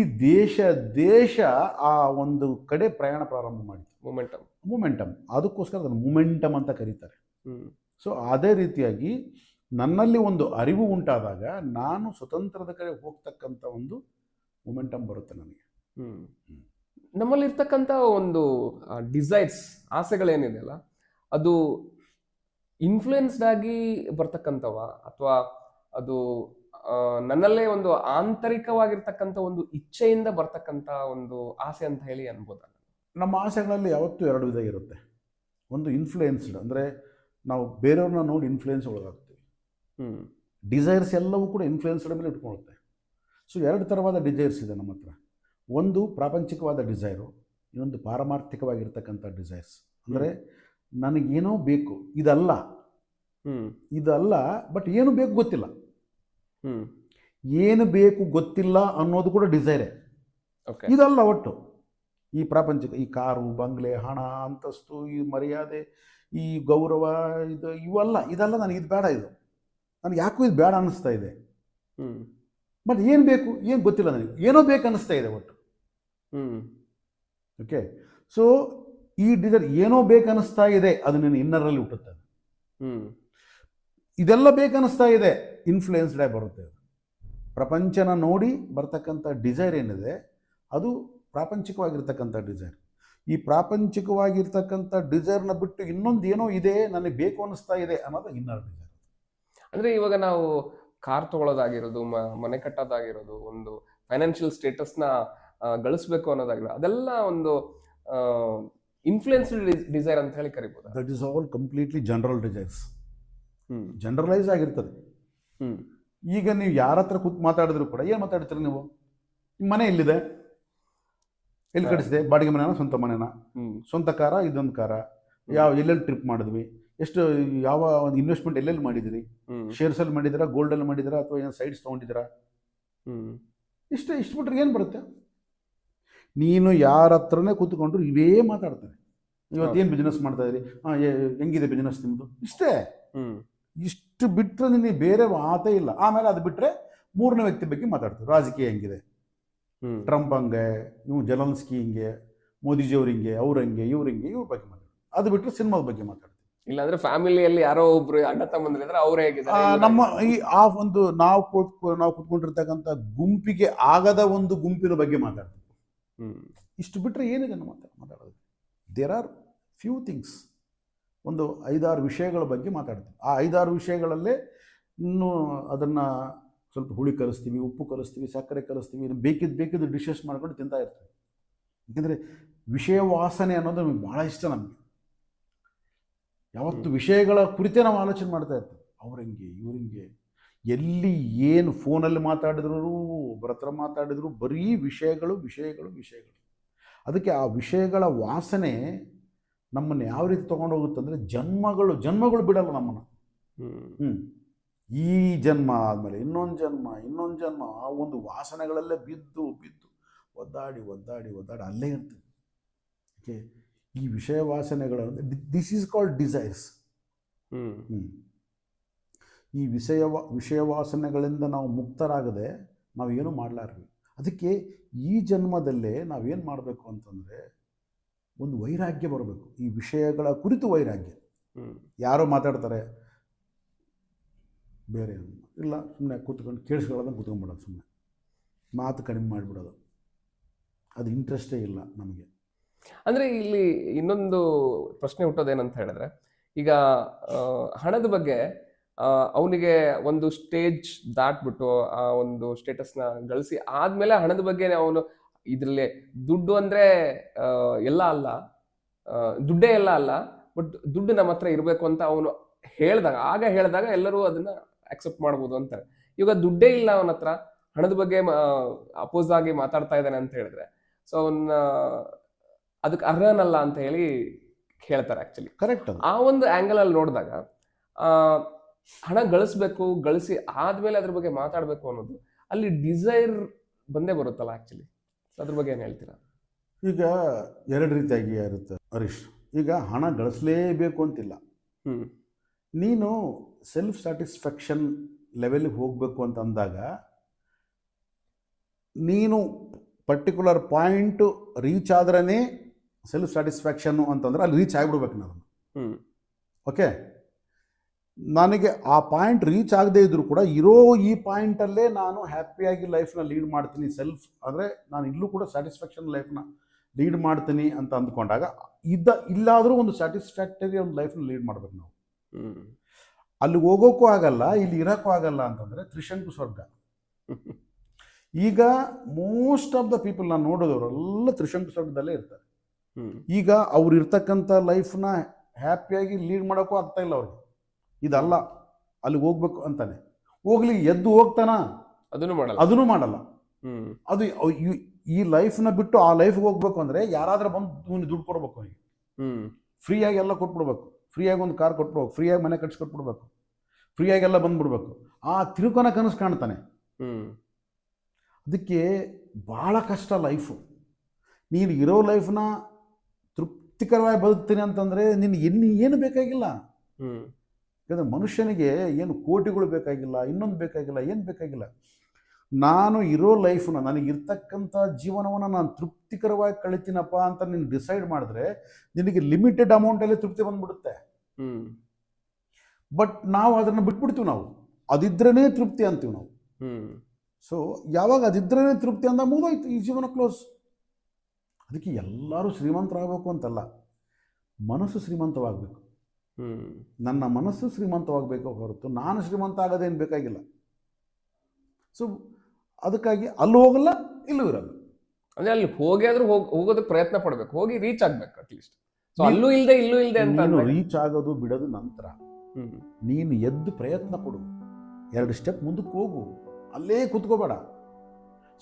[SPEAKER 1] ದೇಶ ಆ ಒಂದು ಕಡೆ ಪ್ರಯಾಣ ಪ್ರಾರಂಭ ಮಾಡಿತು. ಮೊಮೆಂಟಮ್ ಅದಕ್ಕೋಸ್ಕರ ಅದನ್ನು ಮೊಮೆಂಟಮ್ ಅಂತ ಕರೀತಾರೆ. ಸೊ ಅದೇ ರೀತಿಯಾಗಿ ನನ್ನಲ್ಲಿ ಒಂದು ಅರಿವು ಉಂಟಾದಾಗ ನಾನು ಸ್ವತಂತ್ರದ ಕಡೆ ಹೋಗ್ತಕ್ಕಂಥ ಒಂದು ಮೊಮೆಂಟಮ್ ಬರುತ್ತೆ ನನಗೆ.
[SPEAKER 2] ನಮ್ಮಲ್ಲಿ ಇರ್ತಕ್ಕಂಥ ಒಂದು ಡಿಸೈರ್ಸ್, ಆಸೆಗಳೇನಿದೆಯಲ್ಲ, ಅದು ಇನ್ಫ್ಲೂಯೆನ್ಸ್ಡ್ ಆಗಿ ಬರ್ತಕ್ಕಂಥವ ಅಥವಾ ಅದು ನನ್ನಲ್ಲೇ ಒಂದು ಆಂತರಿಕವಾಗಿರ್ತಕ್ಕಂಥ ಒಂದು ಇಚ್ಛೆಯಿಂದ ಬರ್ತಕ್ಕಂಥ ಒಂದು ಆಸೆ ಅಂತ ಹೇಳಿ ಅನ್ಬೋದ?
[SPEAKER 1] ನಮ್ಮ ಆಸೆಗಳಲ್ಲಿ ಯಾವತ್ತೂ ಎರಡು ವಿಧ ಇರುತ್ತೆ. ಒಂದು ಇನ್ಫ್ಲೂಯೆನ್ಸ್ಡ್, ಅಂದರೆ ನಾವು ಬೇರೆಯವ್ರನ್ನ ನೋಡಿ ಇನ್ಫ್ಲೂಯೆನ್ಸ್ ಒಳಗಾಗ್ತೀವಿ. ಡಿಸೈರ್ಸ್ ಎಲ್ಲವೂ ಕೂಡ ಇನ್ಫ್ಲೂಯೆನ್ಸ್ಡ್ ಮೇಲೆ ಇಟ್ಕೊಳ್ಳುತ್ತೆ. ಸೊ ಎರಡು ಥರವಾದ ಡಿಸೈರ್ಸ್ ಇದೆ ನಮ್ಮ ಹತ್ರ. ಒಂದು ಪ್ರಾಪಂಚಿಕವಾದ ಡಿಸೈರು, ಇನ್ನೊಂದು ಪಾರಮಾರ್ಥಿಕವಾಗಿರ್ತಕ್ಕಂಥ ಡಿಸೈರ್ಸ್. ಅಂದರೆ ನನಗೇನೋ ಬೇಕು, ಇದಲ್ಲ ಬಟ್ ಏನು ಬೇಕು ಗೊತ್ತಿಲ್ಲ. ಏನು ಬೇಕು ಗೊತ್ತಿಲ್ಲ ಅನ್ನೋದು ಕೂಡ ಡಿಸೈರೇ. ಇದಲ್ಲ ಒಟ್ಟು ಈ ಪ್ರಾಪಂಚಿಕ, ಈ ಕಾರು, ಬಂಗ್ಲೆ, ಹಣ, ಅಂತಸ್ತು, ಈ ಮರ್ಯಾದೆ, ಈ ಗೌರವ, ಇದಲ್ಲ ನನಗೆ ಇದು ಬೇಡ, ಇದು ನನಗೆ ಯಾಕೋ ಇದು ಬೇಡ ಅನ್ನಿಸ್ತಾ ಇದೆ. ಬಟ್ ಏನು ಬೇಕು ಏನು ಗೊತ್ತಿಲ್ಲ, ನನಗೆ ಏನೋ ಬೇಕು ಅನ್ನಿಸ್ತಾ ಇದೆ ಒಟ್ಟು. ಓಕೆ, ಸೊ ಈ ಡಿಸೈರ್ ಏನೋ ಬೇಕು ಅನ್ನಿಸ್ತಾ ಇದೆ, ಅದು ನಿನ್ನ ಇನ್ನರಲ್ಲಿ ಹುಟ್ಟುತ್ತೆ. ಇದೆಲ್ಲ ಬೇಕನ್ನಿಸ್ತಾ ಇದೆ, ಇನ್ಫ್ಲೂಯೆನ್ಸ್ಡ್ ಆಗಿ ಬರುತ್ತೆ. ಅದು ಪ್ರಪಂಚನ ನೋಡಿ ಬರ್ತಕ್ಕಂಥ ಡಿಸೈರ್ ಏನಿದೆ ಅದು ಪ್ರಾಪಂಚಿಕವಾಗಿರ್ತಕ್ಕಂಥ ಡಿಸೈರ್. ಈ ಪ್ರಾಪಂಚಿಕವಾಗಿರ್ತಕ್ಕಂಥ ಡಿಸೈರ್ನ ಬಿಟ್ಟು ಇನ್ನೊಂದು ಏನೋ ಇದೆ, ನನಗೆ ಬೇಕು ಅನ್ನಿಸ್ತಾ ಇದೆ ಅನ್ನೋದು ಇನ್ನರ್ ಡಿಸೈರ್.
[SPEAKER 2] ಅಂದರೆ ಇವಾಗ ನಾವು ಕಾರ್ ತೊಗೊಳೋದಾಗಿರೋದು, ಮನೆ ಕಟ್ಟೋದಾಗಿರೋದು, ಒಂದು ಫೈನಾನ್ಷಿಯಲ್ ಸ್ಟೇಟಸ್ನ ಗಳಿಸ್ಬೇಕು ಅನ್ನೋದಾಗಿರೋದು, ಅದೆಲ್ಲ ಒಂದು ಇನ್ಫ್ಲೂಯೆನ್ಸ್ಡ್ ಡಿಸೈರ್ ಅಂತ ಹೇಳಿ ಕರಿಬೋದು.
[SPEAKER 1] That is all completely general desires. Generalise ಆಗಿರ್ತದೆ. ಈಗ ನೀವು ಯಾರ ಹತ್ರ ಕೂತ್ ಮಾತಾಡಿದ್ರು ಕೂಡ ಏನು ಮಾತಾಡ್ತೀರಿ ನೀವು? ನಿಮ್ಮ ಮನೆ ಎಲ್ಲಿದೆ, ಎಲ್ಲಿ ಕಟ್ಟಿಸಿದೆ, ಬಾಡಿಗೆ ಮನೆನಾ ಸ್ವಂತ ಮನೆನಾ, ಸ್ವಂತ ಕಾರ, ಇದೊಂದು ಕಾರ, ಎಲ್ಲೆಲ್ಲಿ ಟ್ರಿಪ್ ಮಾಡಿದ್ವಿ, ಎಷ್ಟು ಯಾವ ಒಂದು ಇನ್ವೆಸ್ಟ್ಮೆಂಟ್ ಎಲ್ಲೆಲ್ಲಿ ಮಾಡಿದಿರಿ, ಶೇರ್ಸಲ್ಲಿ ಮಾಡಿದಿರಾ, ಗೋಲ್ಡಲ್ಲಿ ಮಾಡಿದಿರಾ, ಅಥವಾ ಏನು ಸೈಡ್ಸ್ ತೊಗೊಂಡಿದ್ದೀರಾ, ಇಷ್ಟು ಬಿಟ್ರೆ ಏನು ಬರುತ್ತೆ? ನೀನು ಯಾರ ಹತ್ರನೇ ಕೂತ್ಕೊಂಡ್ರು ಇವೇ ಮಾತಾಡ್ತಾರೆ. ಇವತ್ತೇನು ಬಿಸ್ನೆಸ್ ಮಾಡ್ತಾ ಇದ್ದೀರಿ, ಹೆಂಗಿದೆ ಬಿಸ್ನೆಸ್ ನಿಮ್ಮದು, ಇಷ್ಟೇ. ಇಷ್ಟು ಬಿಟ್ಟರೆ ನಿನಗೆ ಬೇರೆ ಮಾತೇ ಇಲ್ಲ. ಆಮೇಲೆ ಅದು ಬಿಟ್ಟರೆ ಮೂರನೇ ವ್ಯಕ್ತಿ ಬಗ್ಗೆ ಮಾತಾಡ್ತಾರೆ. ರಾಜಕೀಯ ಹೆಂಗಿದೆ, ಟ್ರಂಪ್ ಹಂಗೆ, ಇವು ಜೆಲೆನ್ಸ್ಕಿ ಹಿಂಗೆ, ಮೋದಿಜಿಯವ್ರು ಹಿಂಗೆ, ಅವ್ರು ಹಂಗೆ, ಇವ್ರ ಬಗ್ಗೆ ಮಾತಾಡ್ತಾರೆ. ಅದು ಬಿಟ್ಟರೆ ಸಿನಿಮಾದ ಬಗ್ಗೆ ಮಾತಾಡ್ತಾರೆ.
[SPEAKER 2] ಇಲ್ಲಾಂದ್ರೆ ಫ್ಯಾಮಿಲಿಯಲ್ಲಿ ಯಾರೋ ಒಬ್ರು ಅಣ್ಣ ತಮ್ಮಂದಿದ್ರೆ ಅವ್ರು ಹೇಗಿದ್ದಾರೆ,
[SPEAKER 1] ನಮ್ಮ ಈ ಆ ಒಂದು ನಾವು ಕೂತ್ಕೊಂಡಿರ್ತಕ್ಕಂಥ ಗುಂಪಿಗೆ ಆಗದ ಒಂದು ಗುಂಪಿನ ಬಗ್ಗೆ ಮಾತಾಡ್ತೀವಿ. ಇಷ್ಟು ಬಿಟ್ಟರೆ ಏನಿದೆ ನಮ್ಮ ಮಾತಾಡೋದು? There are few things. ಒಂದು 5-6 ವಿಷಯಗಳ ಬಗ್ಗೆ ಮಾತಾಡ್ತೀವಿ. ಆ 5-6 ವಿಷಯಗಳಲ್ಲೇ ಇನ್ನೂ ಅದನ್ನು ಸ್ವಲ್ಪ ಹುಳಿ ಕಲಿಸ್ತೀವಿ, ಉಪ್ಪು ಕಲಿಸ್ತೀವಿ, ಸಕ್ಕರೆ ಕಲಿಸ್ತೀವಿ, ಬೇಕಿದ್ದು ಡಿಶಸ್ ಮಾಡ್ಕೊಂಡು ತಿಂತಾ ಇರ್ತೀವಿ. ಯಾಕೆಂದರೆ ವಿಷಯ ವಾಸನೆ ಅನ್ನೋದು ನಮಗೆ ಭಾಳ ಇಷ್ಟ. ನಮಗೆ ಯಾವತ್ತು ವಿಷಯಗಳ ಕುರಿತೇ ನಾವು ಆಲೋಚನೆ ಮಾಡ್ತಾ ಇರ್ತೀವಿ. ಅವ್ರಂಗೆ ಇವ್ರಿಂಗೆ, ಎಲ್ಲಿ ಏನು ಫೋನಲ್ಲಿ ಮಾತಾಡಿದ್ರು, ಒಬ್ಬರ ಹತ್ರ ಮಾತಾಡಿದ್ರು, ಬರೀ ವಿಷಯಗಳು. ಅದಕ್ಕೆ ಆ ವಿಷಯಗಳ ವಾಸನೆ ನಮ್ಮನ್ನು ಯಾವ ರೀತಿ ತೊಗೊಂಡು ಹೋಗುತ್ತಂದರೆ ಜನ್ಮಗಳು ಬಿಡಲ್ಲ ನಮ್ಮನ್ನು. ಈ ಜನ್ಮ ಆದಮೇಲೆ ಇನ್ನೊಂದು ಜನ್ಮ ಆ ಒಂದು ವಾಸನೆಗಳಲ್ಲೇ ಬಿದ್ದು ಒದ್ದಾಡಿ ಅಲ್ಲೇ ಇರ್ತೀವಿ. ಓಕೆ, ಈ ವಿಷಯ ವಾಸನೆಗಳು, ದಿಸ್ ಈಸ್ ಕಾಲ್ಡ್ ಡಿಸೈರ್ಸ್. ಈ ವಿಷಯ ವಾಸನೆಗಳಿಂದ ನಾವು ಮುಕ್ತರಾಗದೆ ನಾವು ಏನು ಮಾಡಲಾರ್ವಿ. ಅದಕ್ಕೆ ಈ ಜನ್ಮದಲ್ಲೇ ನಾವೇನು ಮಾಡಬೇಕು ಅಂತಂದರೆ ಒಂದು ವೈರಾಗ್ಯ ಬರಬೇಕು. ಈ ವಿಷಯಗಳ ಕುರಿತು ವೈರಾಗ್ಯ. ಯಾರೋ ಮಾತಾಡ್ತಾರೆ, ಬೇರೆ ಇಲ್ಲ, ಸುಮ್ಮನೆ ಕೂತ್ಕೊಂಡು ಕೇಳಿಸ್ಕೊಳ್ಳೋದನ್ನು ಕೂತ್ಕೊಂಡ್ಬಿಡೋದು, ಸುಮ್ಮನೆ ಮಾತು ಕಡಿಮೆ ಮಾಡಿಬಿಡೋದು, ಅದು ಇಂಟ್ರೆಸ್ಟೇ ಇಲ್ಲ ನಮಗೆ.
[SPEAKER 2] ಅಂದರೆ ಇಲ್ಲಿ ಇನ್ನೊಂದು ಪ್ರಶ್ನೆ ಹುಟ್ಟೋದೇನಂತ ಹೇಳಿದ್ರೆ, ಈಗ ಹಣದ ಬಗ್ಗೆ ಅವನಿಗೆ ಒಂದು ಸ್ಟೇಜ್ ದಾಟ್ಬಿಟ್ಟು ಆ ಒಂದು ಸ್ಟೇಟಸ್ನ ಗಳಿಸಿ ಆದಮೇಲೆ ಹಣದ ಬಗ್ಗೆ ಅವನು ಇದರಲ್ಲಿ ದುಡ್ಡು ಅಂದರೆ ದುಡ್ಡೇ ಎಲ್ಲ ಅಲ್ಲ, ಬಟ್ ದುಡ್ಡು ನಮ್ಮ ಹತ್ರ ಇರಬೇಕು ಅಂತ ಅವನು ಹೇಳಿದಾಗ ಎಲ್ಲರೂ ಅದನ್ನ ಅಕ್ಸೆಪ್ಟ್ ಮಾಡ್ಬೋದು ಅಂತ. ಇವಾಗ ದುಡ್ಡೇ ಇಲ್ಲ ಅವನ ಹತ್ರ, ಹಣದ ಬಗ್ಗೆ ಅಪೋಸ್ ಆಗಿ ಮಾತಾಡ್ತಾ ಇದ್ದಾನೆ ಅಂತ ಹೇಳಿದ್ರೆ, ಸೊ ಅವನ್ನ ಅದಕ್ಕೆ ಅರ್ಹನಲ್ಲ ಅಂತ ಹೇಳಿ ಹೇಳ್ತಾರೆ. Actually correct. ಆ ಒಂದು ಆಂಗಲ್ ಅಲ್ಲಿ ನೋಡಿದಾಗ ಹಣ ಗಳಿಸಿ ಆದ್ಮೇಲೆ ಅದ್ರ ಬಗ್ಗೆ ಮಾತಾಡ್ಬೇಕು ಅನ್ನೋದು ಅಲ್ಲಿ ಡಿಸೈರ್ ಬಂದೇ ಬರುತ್ತಲ್ಲ ಆಕ್ಚುಲಿ. ಅದ್ರ ಬಗ್ಗೆ ಏನು ಹೇಳ್ತೀರಾ?
[SPEAKER 1] ಈಗ ಎರಡು ರೀತಿಯಾಗಿ ಇರುತ್ತೆ ಹರೀಶ್. ಈಗ ಹಣ ಗಳಿಸಲೇಬೇಕು ಅಂತಿಲ್ಲ. ನೀನು ಸೆಲ್ಫ್ ಸ್ಯಾಟಿಸ್ಫ್ಯಾಕ್ಷನ್ ಲೆವೆಲ್ಗೆ ಹೋಗಬೇಕು ಅಂತ ಅಂದಾಗ ನೀನು ಪರ್ಟಿಕ್ಯುಲರ್ ಪಾಯಿಂಟ್ ರೀಚ್ ಆದ್ರೇ ಸೆಲ್ಫ್ ಸ್ಯಾಟಿಸ್ಫ್ಯಾಕ್ಷನ್ನು ಅಂತಂದ್ರೆ ಅಲ್ಲಿ ರೀಚ್ ಆಗಿಬಿಡ್ಬೇಕು ನಾನು. ಓಕೆ, ನನಗೆ ಆ ಪಾಯಿಂಟ್ ರೀಚ್ ಆಗದೇ ಇದ್ರೂ ಕೂಡ ಇರೋ ಈ ಪಾಯಿಂಟಲ್ಲೇ ನಾನು ಹ್ಯಾಪಿಯಾಗಿ ಲೈಫ್ನ ಲೀಡ್ ಮಾಡ್ತೀನಿ, ಸೆಲ್ಫ್ ಅಂದರೆ ನಾನು ಇಲ್ಲೂ ಕೂಡ ಸ್ಯಾಟಿಸ್ಫ್ಯಾಕ್ಷನ್ ಲೈಫ್ನ ಲೀಡ್ ಮಾಡ್ತೀನಿ ಅಂತ ಅಂದ್ಕೊಂಡಾಗ ಇಲ್ಲಾದರೂ ಒಂದು ಸ್ಯಾಟಿಸ್ಫ್ಯಾಕ್ಟರಿ ಒಂದು ಲೈಫ್ನ ಲೀಡ್ ಮಾಡ್ಬೇಕು ನಾವು. ಅಲ್ಲಿಗೆ ಹೋಗೋಕ್ಕೂ ಆಗಲ್ಲ, ಇಲ್ಲಿ ಇರೋಕ್ಕೂ ಆಗಲ್ಲ ಅಂತಂದರೆ ತ್ರಿಶಂಕು ಸ್ವರ್ಗ. ಈಗ ಮೋಸ್ಟ್ ಆಫ್ ದ ಪೀಪಲ್ ನಾನು ನೋಡೋದವರೆಲ್ಲ ತ್ರಿಶಂಕು ಸ್ವರ್ಗದಲ್ಲೇ ಇರ್ತಾರೆ. ಈಗ ಅವ್ರು ಇರ್ತಕ್ಕಂಥ ಲೈಫ್ನ ಹ್ಯಾಪಿಯಾಗಿ ಲೀಡ್ ಮಾಡೋಕ್ಕೂ ಆಗ್ತಾ ಇಲ್ಲ ಅವ್ರಿಗೆ. ಇದಲ್ಲ, ಅಲ್ಲಿಗೆ ಹೋಗ್ಬೇಕು ಅಂತಾನೆ ಹೋಗ್ಲಿ, ಎದ್ದು ಹೋಗ್ತಾನ ಅದನ್ನು ಮಾಡಲ್ಲ. ಅದು ಈ ಲೈಫ್ನ ಬಿಟ್ಟು ಆ ಲೈಫ್ಗೆ ಹೋಗ್ಬೇಕು ಅಂದರೆ ಯಾರಾದ್ರೂ ಬಂದು ದುಡ್ಡು ಕೊಡ್ಬೇಕು ಅವನಿಗೆ, ಫ್ರೀಯಾಗಿ ಎಲ್ಲ ಕೊಟ್ಬಿಡ್ಬೇಕು, ಫ್ರೀಯಾಗಿ ಒಂದು ಕಾರ್ ಕೊಟ್ಬಿಡ್ಬೇಕು, ಫ್ರೀಯಾಗಿ ಮನೆ ಕಟ್ಸ್ಕೊಟ್ಬಿಡ್ಬೇಕು, ಫ್ರೀಯಾಗಿ ಎಲ್ಲ ಬಂದ್ಬಿಡ್ಬೇಕು. ಆ ತಿರುಕೋನ ಕನಸು ಕಾಣ್ತಾನೆ. ಅದಕ್ಕೆ ಭಾಳ ಕಷ್ಟ ಲೈಫು. ನೀನು ಇರೋ ಲೈಫ್ನ ತೃಪ್ತಿಕರವಾಗಿ ಬದುಕ್ತೀನಿ ಅಂತಂದರೆ ನಿನ್ನ ಏನು ಬೇಕಾಗಿಲ್ಲ. ಯಾಕಂದರೆ ಮನುಷ್ಯನಿಗೆ ಏನು ಕೋಟಿಗಳು ಬೇಕಾಗಿಲ್ಲ, ಇನ್ನೊಂದು ಬೇಕಾಗಿಲ್ಲ, ಏನು ಬೇಕಾಗಿಲ್ಲ. ನಾನು ಇರೋ ಲೈಫ್ನ, ನನಗಿರ್ತಕ್ಕಂಥ ಜೀವನವನ್ನು ನಾನು ತೃಪ್ತಿಕರವಾಗಿ ಕಳಿತೀನಪ್ಪ ಅಂತ ನೀನು ಡಿಸೈಡ್ ಮಾಡಿದ್ರೆ ನಿನಗೆ ಲಿಮಿಟೆಡ್ ಅಮೌಂಟಲ್ಲಿ ತೃಪ್ತಿ ಬಂದ್ಬಿಡುತ್ತೆ. ಬಟ್ ನಾವು ಅದನ್ನು ಬಿಟ್ಬಿಡ್ತೀವಿ, ನಾವು ಅದಿದ್ರೇ ತೃಪ್ತಿ ಅಂತೀವಿ ನಾವು. ಸೊ ಯಾವಾಗ ಅದಿದ್ರೇ ತೃಪ್ತಿ ಅಂದ ಮುಗಿದೋಯ್ತು, ಈ ಜೀವನ ಕ್ಲೋಸ್. ಅದಕ್ಕೆ ಎಲ್ಲರೂ ಶ್ರೀಮಂತರಾಗಬೇಕು ಅಂತಲ್ಲ, ಮನಸ್ಸು ಶ್ರೀಮಂತವಾಗಬೇಕು. ನನ್ನ ಮನಸ್ಸು ಶ್ರೀಮಂತವಾಗಬೇಕು ಹೊರತು ನಾನು ಶ್ರೀಮಂತ ಆಗೋದೇನು ಬೇಕಾಗಿಲ್ಲ. ಸೊ ಅದಕ್ಕಾಗಿ ಅಲ್ಲಿ ಹೋಗಲ್ಲ, ಇಲ್ಲೂ ಇರಲ್ಲ.
[SPEAKER 2] ಅಂದ್ರೆ ಅಲ್ಲಿ ಹೋಗಿ ಆದ್ರೂ ಹೋಗೋದಕ್ಕೆ ಪ್ರಯತ್ನ ಪಡ್ಬೇಕು, ಹೋಗಿ ರೀಚ್ ಆಗ್ಬೇಕು ಅಟ್ಲೀಸ್ಟ್. ಸೊ ಅಲ್ಲೂ ಇಲ್ಲದೆ ಅಂತ
[SPEAKER 1] ರೀಚ್ ಆಗೋದು ಬಿಡೋದು ನಂತರ. ನೀನು ಎದ್ದು ಪ್ರಯತ್ನ ಪಡು, 2 ಸ್ಟೆಪ್ ಮುಂದಕ್ಕೆ ಹೋಗು, ಅಲ್ಲೇ ಕೂತ್ಕೋಬೇಡ.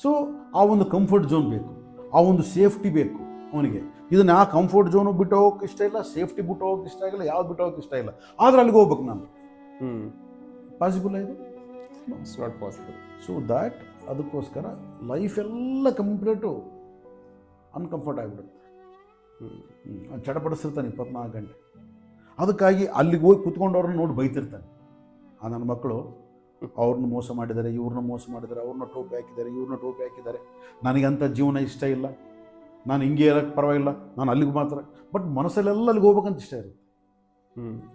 [SPEAKER 1] ಸೊ ಆ ಒಂದು ಕಂಫರ್ಟ್ ಝೋನ್ ಬೇಕು, ಆ ಒಂದು ಸೇಫ್ಟಿ ಬೇಕು ಅವನಿಗೆ. ಇದನ್ನ ಆ ಕಂಫರ್ಟ್ ಝೋನು ಬಿಟ್ಟು ಹೋಗೋಕೆ ಇಷ್ಟ ಇಲ್ಲ, ಸೇಫ್ಟಿ ಬಿಟ್ಟು ಹೋಗೋಕೆ ಇಷ್ಟ ಆಗಿಲ್ಲ, ಯಾವ್ದು ಬಿಟ್ಟು ಹೋಗೋಕೆ ಇಷ್ಟ ಇಲ್ಲ. ಆದ್ರೆ ಅಲ್ಲಿಗೆ ಹೋಗ್ಬೇಕು ನಾನು. ಪಾಸಿಬಲ್ ಇದು?
[SPEAKER 2] It's not possible.
[SPEAKER 1] So that ಅದಕ್ಕೋಸ್ಕರ ಲೈಫ್ ಎಲ್ಲ ಕಂಪ್ಲೀಟು ಅನ್ಕಂಫರ್ಟ್ ಆಗಿಬಿಡುತ್ತೆ. ಚಡಪಡಿಸಿರ್ತಾನೆ 24 ಗಂಟೆ. ಅದಕ್ಕಾಗಿ ಅಲ್ಲಿಗೆ ಹೋಗಿ ಕೂತ್ಕೊಂಡವ್ರನ್ನ ನೋಡಿ ಬೈತಿರ್ತಾನೆ. ನನ್ನ ಮಕ್ಕಳು ಅವ್ರನ್ನ ಮೋಸ ಮಾಡಿದ್ದಾರೆ, ಇವ್ರನ್ನ ಮೋಸ ಮಾಡಿದ್ದಾರೆ, ಅವ್ರನ್ನ ಟೋಪಿ ಹಾಕಿದ್ದಾರೆ, ಇವ್ರನ್ನ ಟೋಪಿ ಹಾಕಿದ್ದಾರೆ, ನನಗಂಥ ಜೀವನ ಇಷ್ಟ ಇಲ್ಲ, ನಾನು ಹಿಂಗೆ ಇರೋಕ್ಕೆ ಪರವಾಗಿಲ್ಲ, ನಾನು ಅಲ್ಲಿಗೆ ಮಾತ್ರ. ಬಟ್ ಮನಸ್ಸಲ್ಲೆಲ್ಲ ಅಲ್ಲಿಗೆ ಹೋಗ್ಬೇಕಂತ ಇಷ್ಟ ಇರುತ್ತೆ.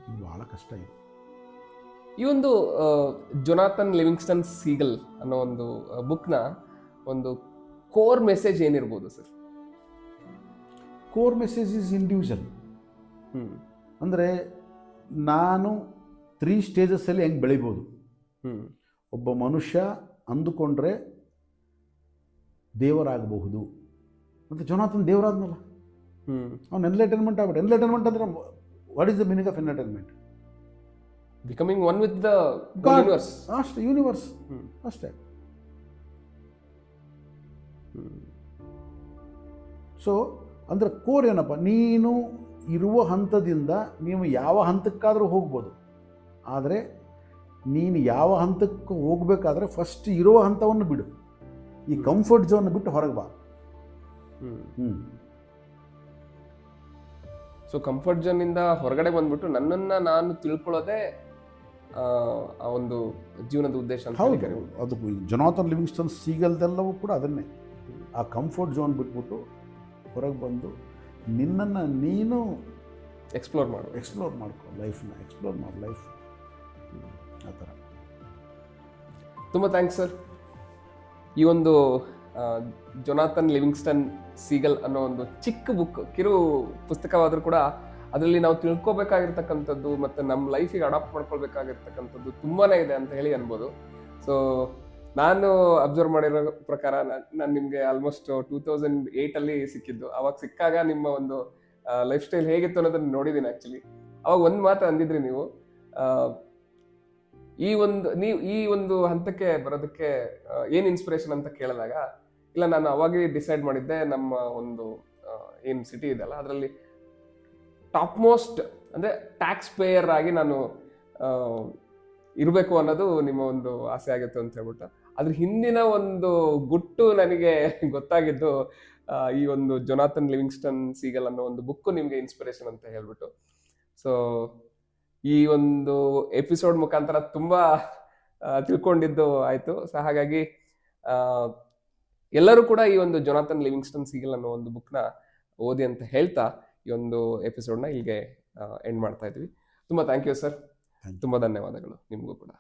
[SPEAKER 1] ಇದು ಭಾಳ ಕಷ್ಟ ಇದೆ.
[SPEAKER 2] ಈ ಒಂದು ಜೊನಾಥನ್ ಲಿವಿಂಗ್ಸ್ಟನ್ ಸೀಗಲ್ ಅನ್ನೋ ಒಂದು ಬುಕ್ನ ಒಂದು ಕೋರ್ ಮೆಸೇಜ್ ಏನಿರ್ಬೋದು ಸರ್?
[SPEAKER 1] Core message is individual. ಅಂದರೆ ನಾನು 3 ಸ್ಟೇಜಸ್ಸಲ್ಲಿ ಹೆಂಗೆ ಬೆಳಿಬೋದು. ಒಬ್ಬ ಮನುಷ್ಯ ಅಂದುಕೊಂಡ್ರೆ ದೇವರಾಗಬಹುದು. ಮತ್ತು ಜೊನಾಥನ್ ದೇವರಾದ್ನಲ್ಲ, ಅವ್ನು ಎನ್ಲೈಟನ್ಮೆಂಟ್ ಆಗ್ಬಿಟ್ಟು. ಎನ್ಲೈಟನ್ಮೆಂಟ್ ಅಂದರೆ what is the meaning of enlightenment?
[SPEAKER 2] Becoming one with the universe.
[SPEAKER 1] ಅಷ್ಟೇ, ಯೂನಿವರ್ಸ್ ಅಷ್ಟೇ. ಸೊ ಅಂದರೆ ಕೋರ್ ಏನಪ್ಪ, ನೀನು ಇರುವ ಹಂತದಿಂದ ನೀವು ಯಾವ ಹಂತಕ್ಕಾದರೂ ಹೋಗ್ಬೋದು. ಆದರೆ ನೀನು ಯಾವ ಹಂತಕ್ಕೆ ಹೋಗ್ಬೇಕಾದ್ರೆ ಫಸ್ಟ್ ಇರುವ ಹಂತವನ್ನು ಬಿಡು, ಈ ಕಂಫರ್ಟ್ ಝೋನ್ ಬಿಟ್ಟು ಹೊರಗೆ ಬಾ.
[SPEAKER 2] ಸೊ ಕಂಫರ್ಟ್ ಝೋನಿಂದ ಹೊರಗಡೆ ಬಂದ್ಬಿಟ್ಟು ನನ್ನನ್ನು ನಾನು ತಿಳ್ಕೊಳ್ಳೋದೇ ಆ ಒಂದು ಜೀವನದ ಉದ್ದೇಶ ಅಂತ.
[SPEAKER 1] ಹೌದು, ಅದು ಜೊನಾಥನ್ ಲಿವಿಂಗ್ಸ್ಟನ್ ಸೀಗಲ್ದೆಲ್ಲವೂ ಕೂಡ ಅದನ್ನೇ. ಆ ಕಂಫರ್ಟ್ ಝೋನ್ ಬಿಟ್ಬಿಟ್ಟು ಹೊರಗೆ ಬಂದು ನಿನ್ನನ್ನು ನೀನು
[SPEAKER 2] ಎಕ್ಸ್ಪ್ಲೋರ್
[SPEAKER 1] ಮಾಡ್ಕೊ, ಲೈಫ್ನ ಎಕ್ಸ್ಪ್ಲೋರ್ ಮಾಡು, ಲೈಫ್ ಆ ಥರ.
[SPEAKER 2] ತುಂಬ ಥ್ಯಾಂಕ್ಸ್ ಸರ್. ಈ ಒಂದು ಜೊನಾಥನ್ ಲಿವಿಂಗ್ಸ್ಟನ್ ಸೀಗಲ್ ಅನ್ನೋ ಒಂದು ಚಿಕ್ಕ ಬುಕ್, ಕಿರು ಪುಸ್ತಕವಾದರೂ ಕೂಡ ಅದರಲ್ಲಿ ನಾವು ತಿಳ್ಕೊಬೇಕಾಗಿರ್ತಕ್ಕಂಥದ್ದು ಮತ್ತು ನಮ್ಮ ಲೈಫಿಗೆ ಅಡಾಪ್ಟ್ ಮಾಡ್ಕೊಳ್ಬೇಕಾಗಿರ್ತಕ್ಕಂಥದ್ದು ತುಂಬಾ ಇದೆ ಅಂತ ಹೇಳಿ ಅನ್ಬೋದು. ಸೊ ನಾನು ಅಬ್ಸರ್ವ್ ಮಾಡಿರೋ ಪ್ರಕಾರ ನಾನು ನಿಮಗೆ ಆಲ್ಮೋಸ್ಟ್ 2008 ಸಿಕ್ಕಿದ್ದು. ಅವಾಗ ಸಿಕ್ಕಾಗ ನಿಮ್ಮ ಒಂದು ಲೈಫ್ ಸ್ಟೈಲ್ ಹೇಗಿತ್ತು ಅನ್ನೋದನ್ನು ನೋಡಿದ್ದೀನಿ ಆ್ಯಕ್ಚುಲಿ. ಅವಾಗ ಒಂದು ಮಾತು ಅಂದಿದ್ರಿ ನೀವು, ಈ ಒಂದು ಹಂತಕ್ಕೆ ಬರೋದಕ್ಕೆ ಏನು ಇನ್ಸ್ಪಿರೇಷನ್ ಅಂತ ಕೇಳಿದಾಗ, ಇಲ್ಲ ನಾನು ಅವಾಗೇ ಡಿಸೈಡ್ ಮಾಡಿದ್ದೆ, ನಮ್ಮ ಒಂದು ಏನು ಸಿಟಿ ಇದೆಯಲ್ಲ ಅದರಲ್ಲಿ ಟಾಪ್ ಮೋಸ್ಟ್ ಅಂದರೆ ಟ್ಯಾಕ್ಸ್ ಪೇಯರ್ ಆಗಿ ನಾನು ಇರಬೇಕು ಅನ್ನೋದು ನಿಮ್ಮ ಒಂದು ಆಸೆ ಆಗಿತ್ತು ಅಂತ ಹೇಳ್ಬಿಟ್ಟು, ಅದ್ರ ಹಿಂದಿನ ಒಂದು ಗುಟ್ಟು ನನಗೆ ಗೊತ್ತಾಗಿದ್ದು ಈ ಒಂದು ಜೊನಾಥನ್ ಲಿವಿಂಗ್ಸ್ಟನ್ ಸೀಗಲ್ ಅನ್ನೋ ಒಂದು ಬುಕ್ಕು ನಿಮಗೆ ಇನ್ಸ್ಪಿರೇಷನ್ ಅಂತ ಹೇಳ್ಬಿಟ್ಟು. ಸೊ ಈ ಒಂದು ಎಪಿಸೋಡ್ ಮುಖಾಂತರ ತುಂಬ ತಿಳ್ಕೊಂಡಿದ್ದು ಆಯಿತು. ಸೊ ಹಾಗಾಗಿ ಎಲ್ಲರೂ ಕೂಡ ಈ ಒಂದು ಜೊನಾಥನ್ ಲಿವಿಂಗ್ಸ್ಟನ್ ಸೀಗಲ್ ಅನ್ನೋ ಒಂದು ಬುಕ್ನ ಓದಿ ಅಂತ ಹೇಳ್ತಾ ಈ ಒಂದು ಎಪಿಸೋಡ್ನ ಇಲ್ಲಿಗೆ ಎಂಡ್ ಮಾಡ್ತಾ ಇದ್ವಿ. ತುಂಬ ಥ್ಯಾಂಕ್ ಯು ಸರ್. ತುಂಬ ಧನ್ಯವಾದಗಳು ನಿಮಗೂ ಕೂಡ.